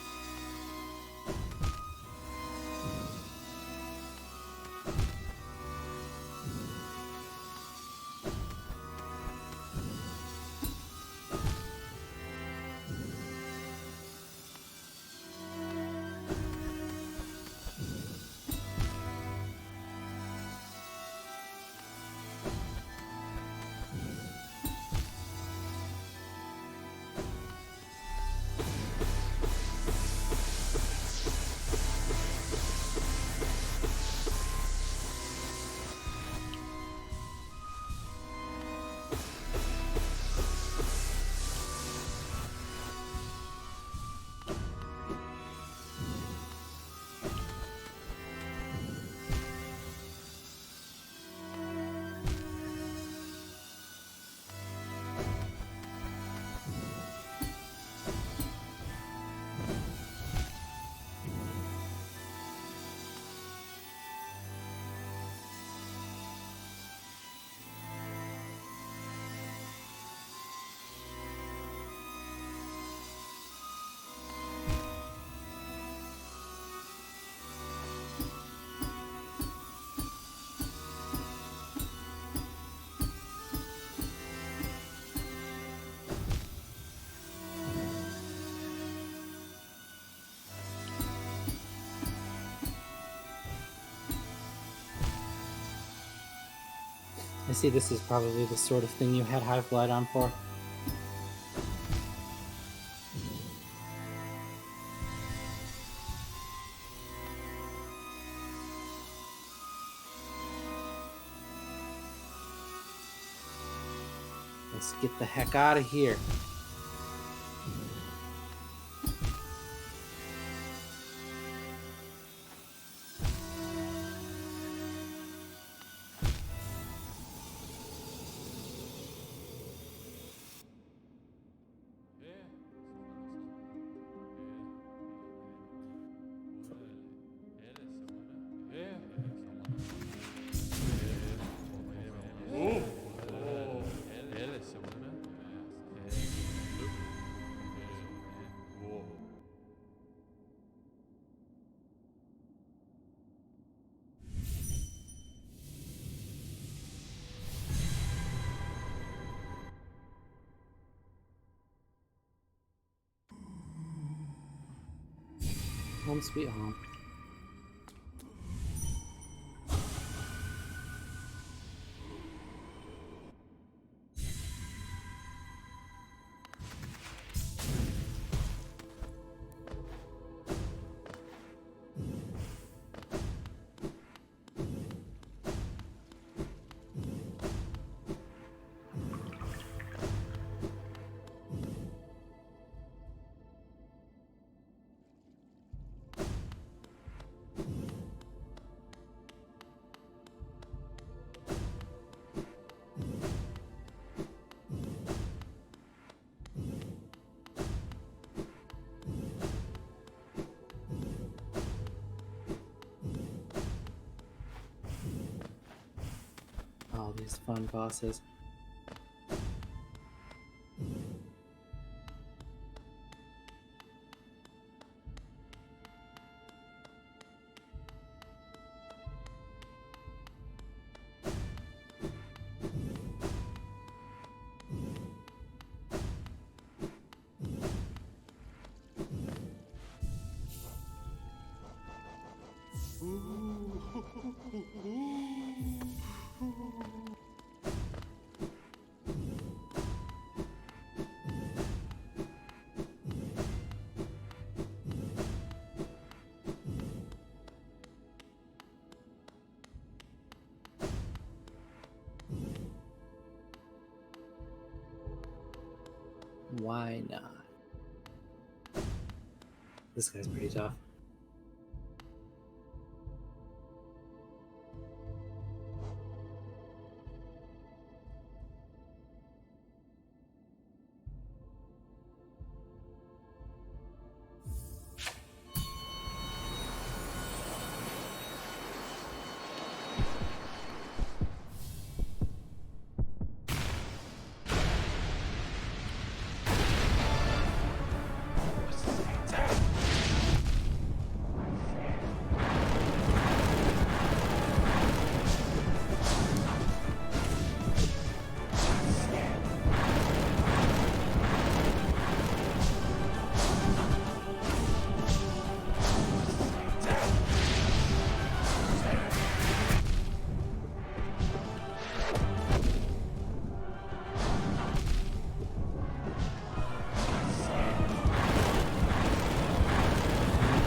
I see this is probably the sort of thing you had Hive Blight on for. Let's get the heck out of here. Home sweet home. All these fun bosses. Why not? This guy's pretty tough.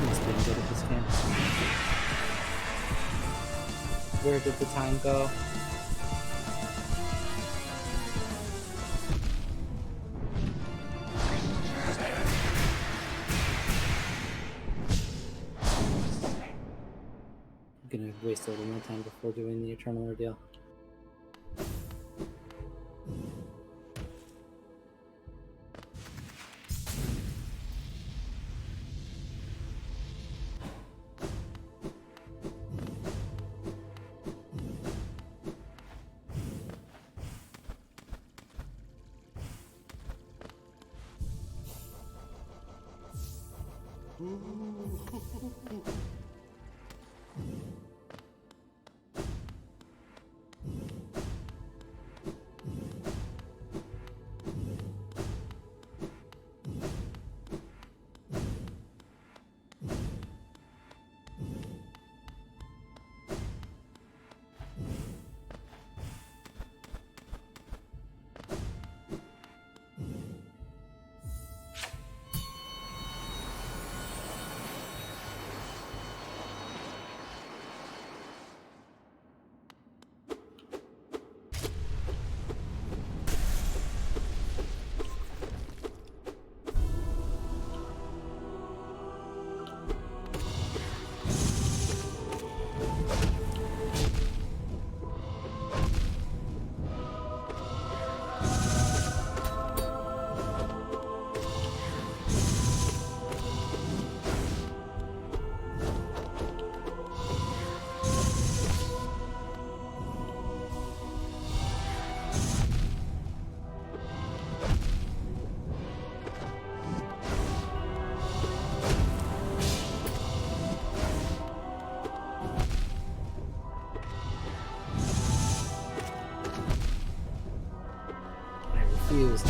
He's been good at this game. Where did the time go? I'm gonna waste a little more time before doing the Eternal Ordeal. I refuse.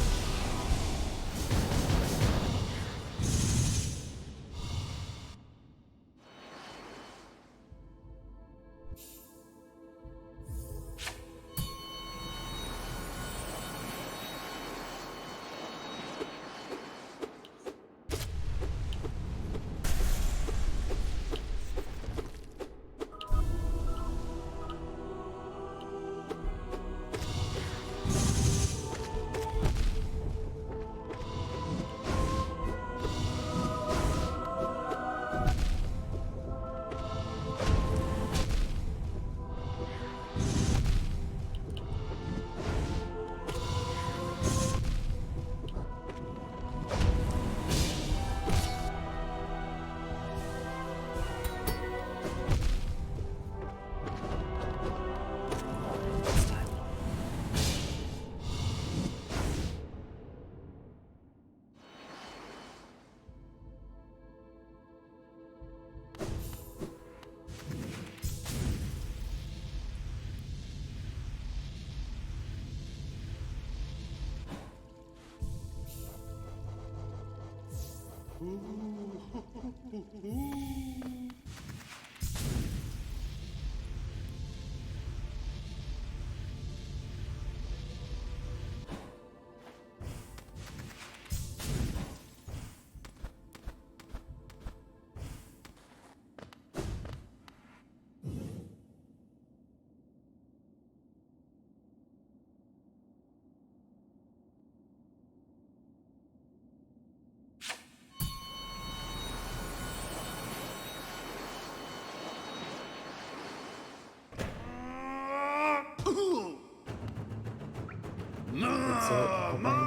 It's time.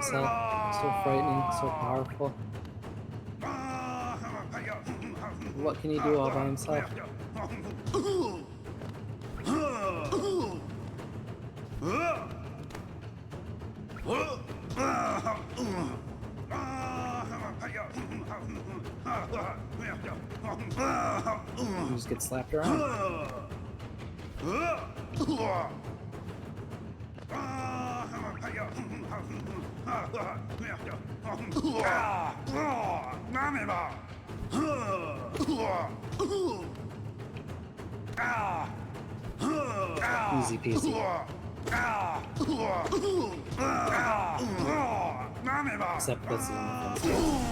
himself. So frightening, so powerful. What can he do all by himself? You just get slapped around. Easy peasy. Except that's the only thing.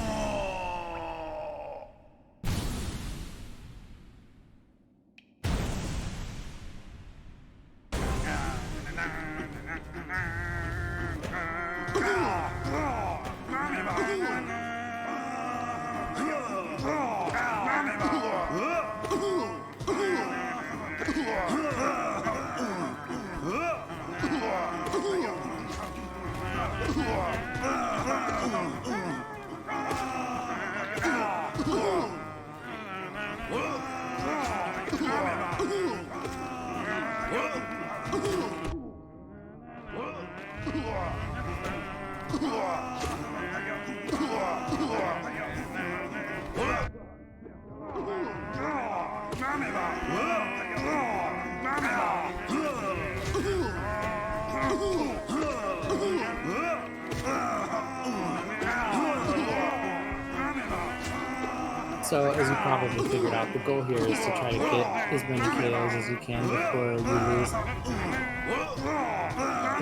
So, as you probably figured out, the goal here is to try to get as many KOs as you can before you lose.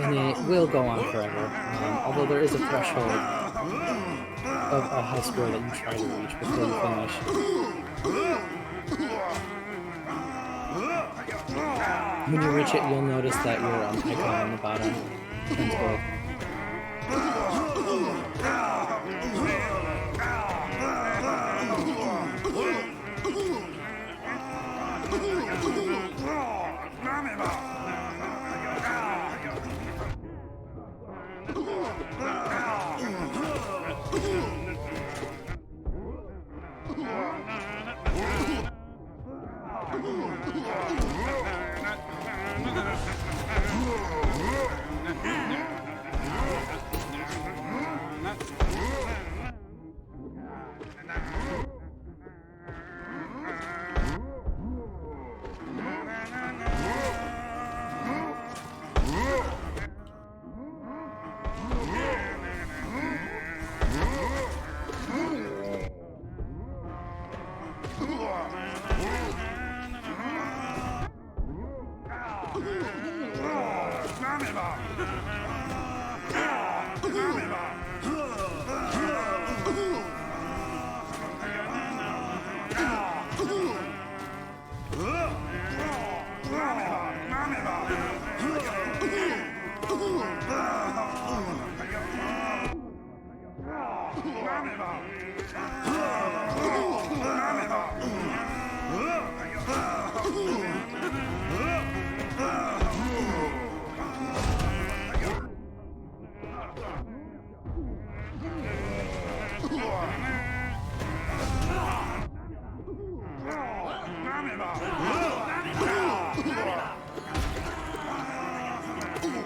And it will go on forever, although there is a threshold of a high score that you try to reach before you finish. When you reach it, you'll notice that your icon on the bottom turns gold.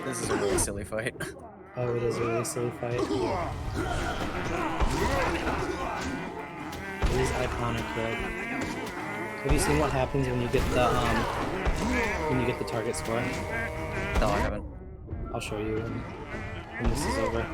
This is a really silly fight. Oh, it is a really silly fight. It is iconic, though. Have you seen what happens when you get the target score? No, I haven't. I'll show you when this is over.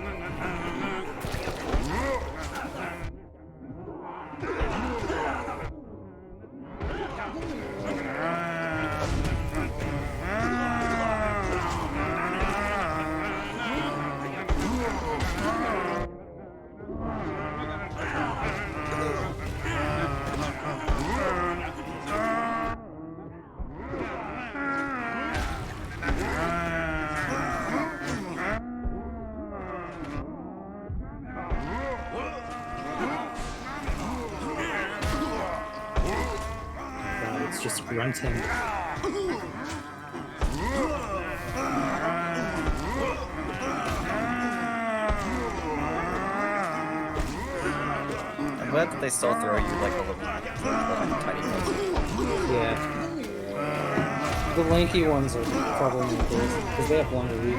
It's just grunting. glad that they still throw you like a little tiny ones. Yeah. The lanky ones are troublemakers because they have longer reach.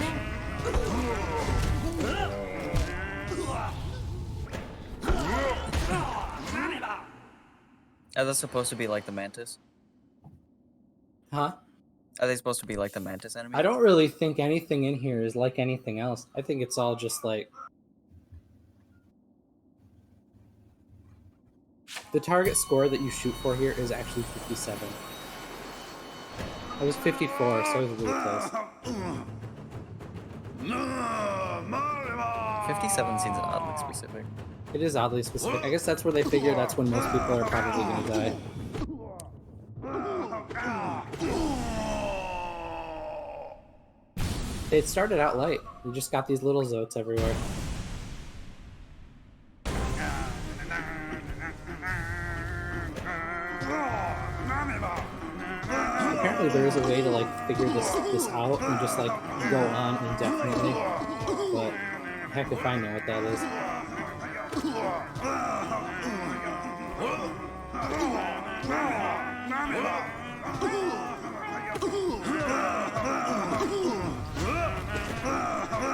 Are they supposed to be like the mantis? Huh? Are they supposed to be like the mantis enemy? I don't really think anything in here is like anything else. I think it's all just like... The target score that you shoot for here is actually 57. I was 54, so I was really close. 57 seems oddly specific. It is oddly specific. I guess that's where they figure that's when most people are probably going to die. It started out light. We just got these little zotes everywhere. Apparently there is a way to like figure this out and just like go on indefinitely, but heck if I know what that is.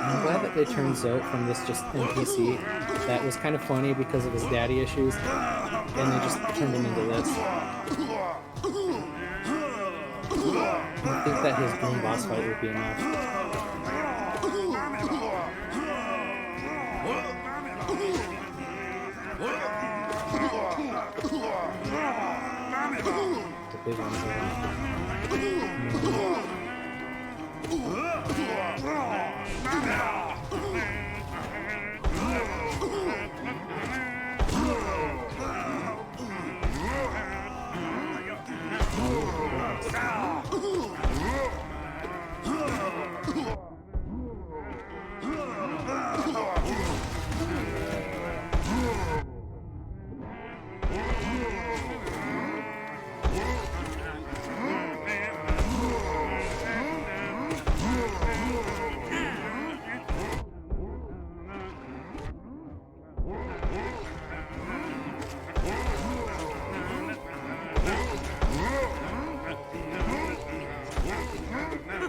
I'm glad that they turned Zote from this just NPC that was kind of funny because of his daddy issues, and they just turned him into this. I think that his dream boss fight would be enough. The big ones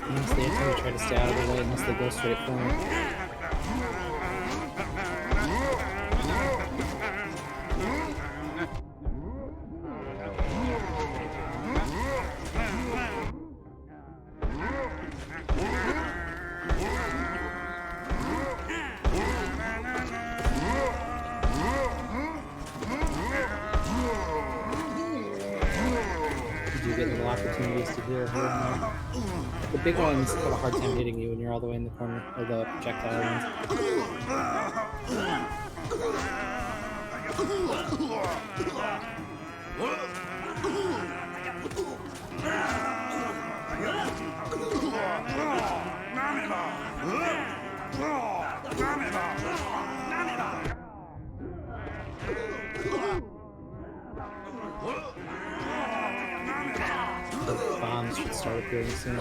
Honestly, I kind of try to stay out of the way unless they go straight for me. You do get little opportunities to heal here and there. The big ones have a hard time hitting you when you're all the way in the corner, or the projectile The bombs should start appearing soon.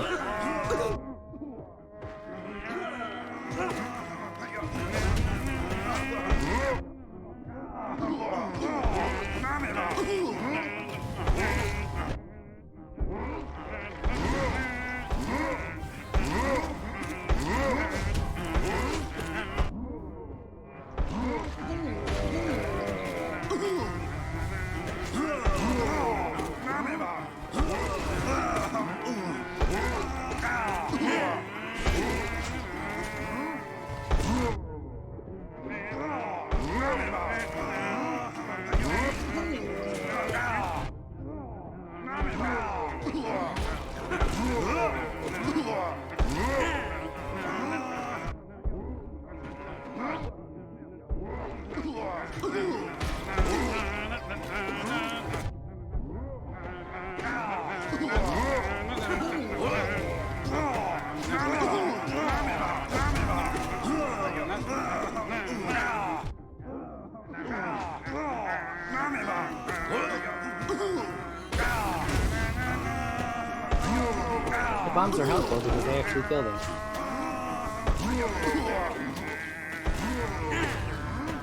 The bombs are helpful because they actually kill them.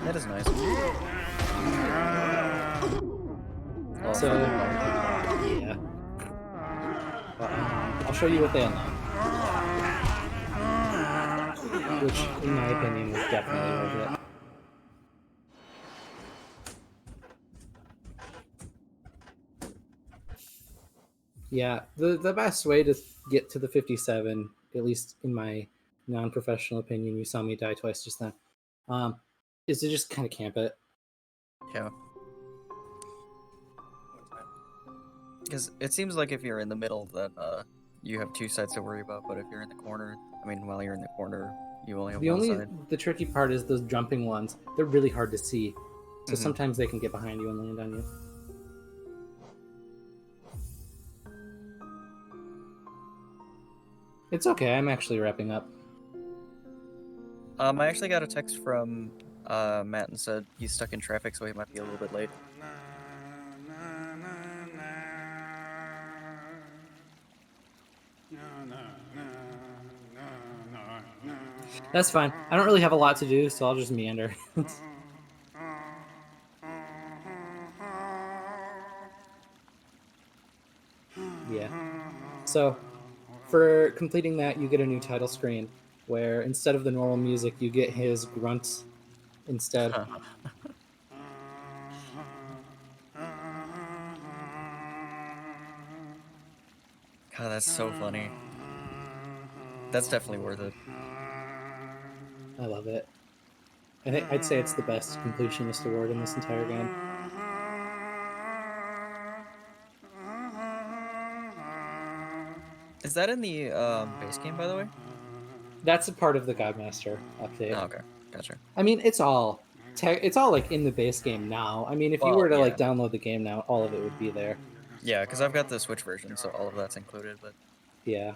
That is nice. So, yeah. I'll show you what they unlock. Which, in my opinion, is definitely worth it. Yeah, the best way to get to the 57, at least in my non-professional opinion, you saw me die twice just then, is to just kind of camp it. Yeah. Because it seems like if you're in the middle, then you have two sides to worry about. But if you're in the corner, I mean, while you're in the corner, you only have one side. The tricky part is those jumping ones. They're really hard to see, so Mhm. sometimes they can get behind you and land on you. It's okay. I'm actually wrapping up. I actually got a text from Matt and said he's stuck in traffic, so he might be a little bit late. That's fine. I don't really have a lot to do, so I'll just meander. Yeah. So, for completing that, you get a new title screen where instead of the normal music, you get his grunts instead. God, that's so funny. That's definitely worth it. I love it. I'd say it's the best completionist award in this entire game. Is that in the base game, by the way? That's a part of the Godmaster update. Oh, okay, gotcha. I mean, it's all like in the base game now. I mean, if you Well, were to yeah. like download the game now, all of it would be there. Yeah, because I've got the Switch version, so all of that's included. But Yeah.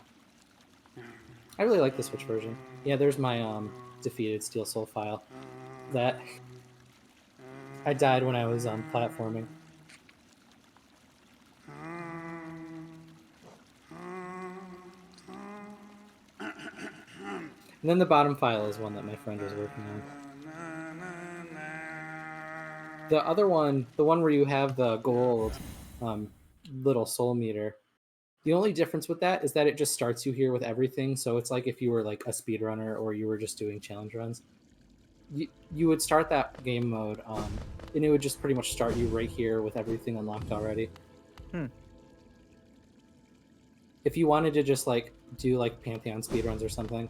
I really like the Switch version. Yeah, there's my defeated Steel Soul file. That I died when I was platforming. And then the bottom file is one that my friend was working on. The other one, the one where you have the gold little soul meter, the only difference with that is that it just starts you here with everything. So it's like if you were like a speedrunner or you were just doing challenge runs. You would start that game mode, and it would just pretty much start you right here with everything unlocked already. If you wanted to just like do like Pantheon speedruns or something.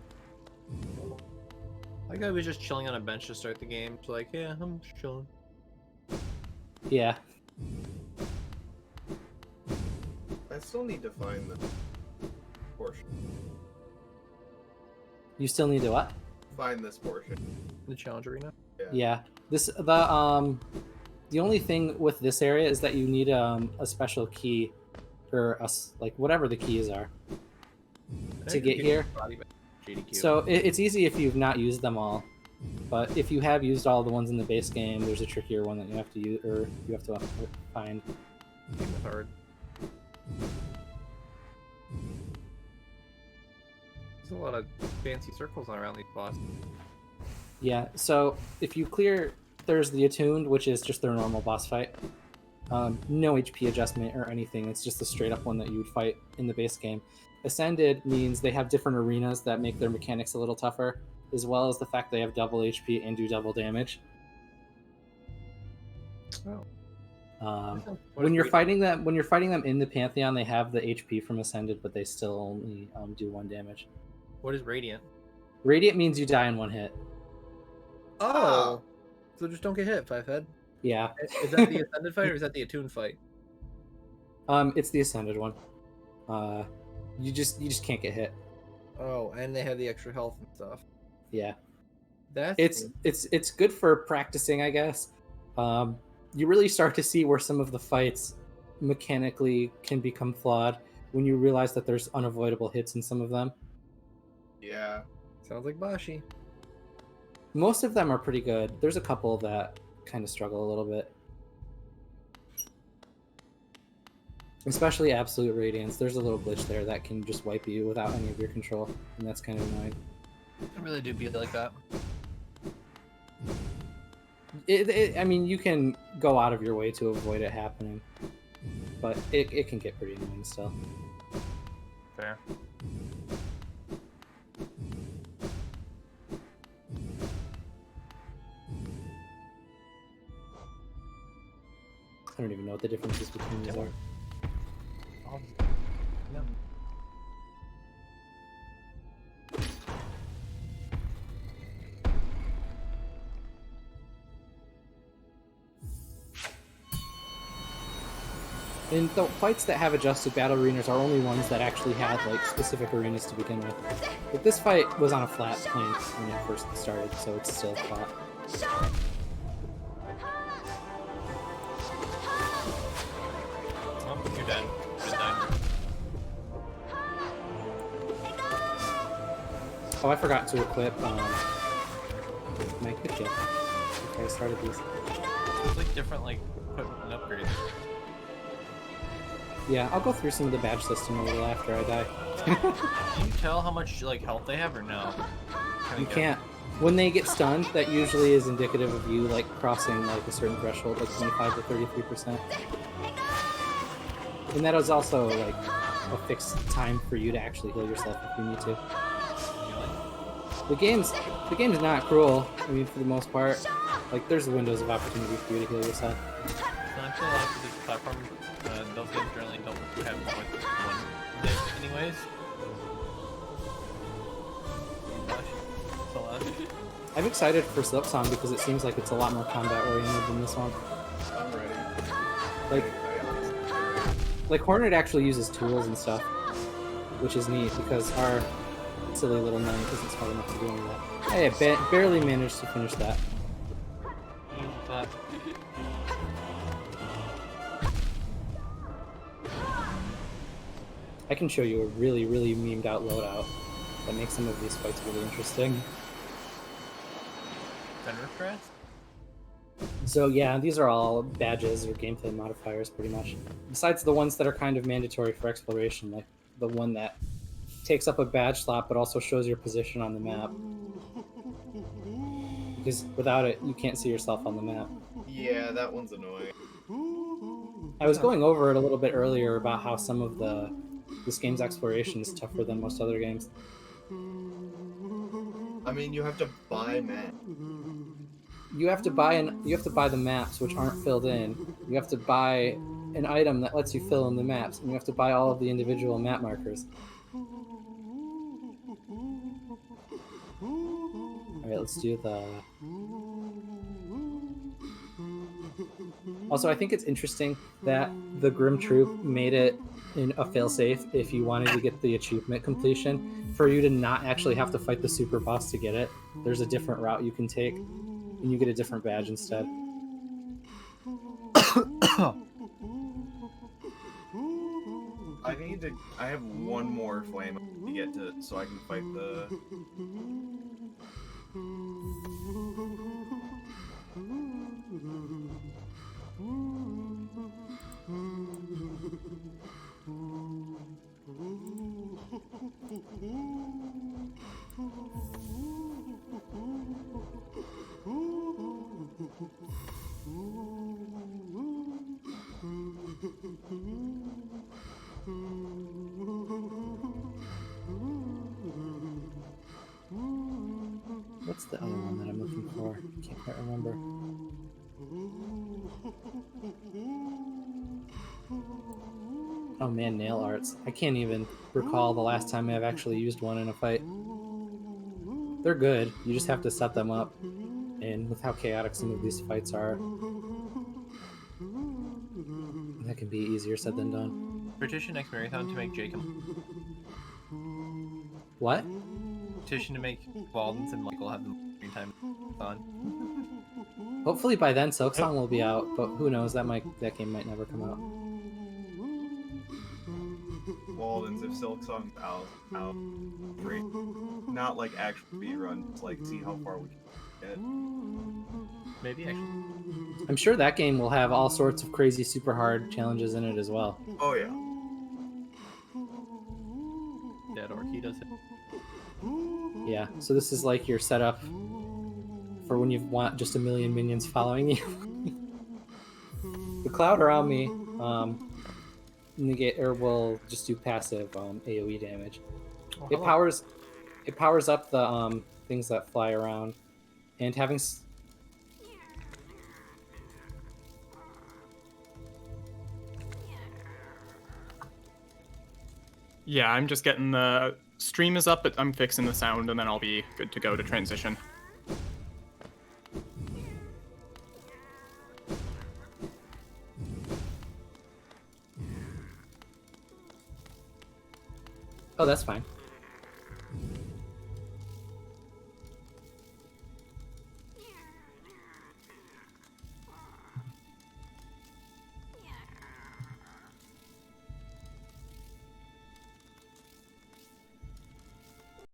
That guy was just chilling on a bench to start the game. It's like, yeah, I'm just chilling. Yeah. I still need to find the portion. You still need to what? Find this portion. The challenge arena. Yeah. The only thing with this area is that you need a special key, or like whatever the keys are, to get here. So it's easy if you've not used them all, but if you have used all the ones in the base game, there's a trickier one that you have to use, or you have to find. Game is hard. There's a lot of fancy circles around these bosses. Yeah, so if you clear, there's the Attuned, which is just their normal boss fight. No HP adjustment or anything, it's just a straight up one that you would fight in the base game. Ascended means they have different arenas that make their mechanics a little tougher, as well as the fact they have double HP and do double damage. Oh. When you're fighting them in the Pantheon, they have the HP from Ascended, but they still only do 1 damage. What is Radiant? Radiant means you die in 1 hit. Oh! So just don't get hit, Five Head. Yeah. Is that the Ascended fight or is that the Attuned fight? It's the Ascended one. You just can't get hit. Oh, and they have the extra health and stuff. Yeah. That's It's good for practicing, I guess. You really start to see where some of the fights mechanically can become flawed when you realize that there's unavoidable hits in some of them. Yeah. sounds like Bashi. Most of them are pretty good. There's a couple that kind of struggle a little bit. Especially Absolute Radiance. There's a little glitch there that can just wipe you without any of your control, and that's kind of annoying. I really do be like that. I mean, you can go out of your way to avoid it happening, but it can get pretty annoying still. Fair. I don't even know what the differences between these are. No. And the fights that have adjusted battle arenas are only ones that actually had like specific arenas to begin with. But this fight was on a flat plane when it first started, so it's still flat. Oh, you're dead. Just died. Oh, I forgot to equip my quick kill before I started these. It's like different like equipment and upgrades. Yeah, I'll go through some of the badge system a little after I die. Can you tell how much like health they have or no? You can't. When they get stunned, that usually is indicative of you like crossing like a certain threshold, like 25 to 33%. And that is also like a fixed time for you to actually heal yourself if you need to. The game's not cruel. I mean, for the most part, like there's windows of opportunity for you to heal yourself. So I feel like for this platform, those games generally don't have more than one lift anyways. So loud. I'm excited for Silksong because it seems like it's a lot more combat oriented than this one. I'm ready. Like Hornet actually uses tools and stuff, which is neat because our silly little nun isn't smart enough to do any of that. Hey, I barely managed to finish that. I can show you a really, really memed out loadout that makes some of these fights really interesting. Thunder Crest? So yeah, these are all badges or gameplay modifiers pretty much. Besides the ones that are kind of mandatory for exploration, like the one that takes up a badge slot but also shows your position on the map. Because without it, you can't see yourself on the map. Yeah, that one's annoying. I was going over it a little bit earlier about how some of this game's exploration is tougher than most other games. I mean, you have to buy map. You have to buy the maps which aren't filled in. You have to buy an item that lets you fill in the maps, and you have to buy all of the individual map markers. Alright, let's do the... Also, I think it's interesting that the Grim Troop made it in a failsafe if you wanted to get the achievement completion, for you to not actually have to fight the super boss to get it. There's a different route you can take, and you get a different badge instead. I have one more flame to get to, so I can fight the... What's the other one that I'm looking for? I can't quite remember. Oh man, nail arts. I can't even recall the last time I've actually used one in a fight. They're good, you just have to set them up. And with how chaotic some of these fights are, that can be easier said than done. Petition next Myriathon to make Jacob. What? Petition to make Waldens and Michael have the screen time on. Hopefully by then Silksong will be out, but who knows, that game might never come out. Waldens, if Silksong's out, great. Not like actual speedruns, like see how far we can get. Maybe actually. I'm sure that game will have all sorts of crazy super hard challenges in it as well. Oh yeah. Dead or he does it. Yeah, so this is like your setup for when you want just a million minions following you. The cloud around me negate or will just do passive AoE damage. Oh, It hello. powers up the things that fly around, and having Yeah, I'm just getting the stream is up, but I'm fixing the sound, and then I'll be good to go to transition. oh, that's fine.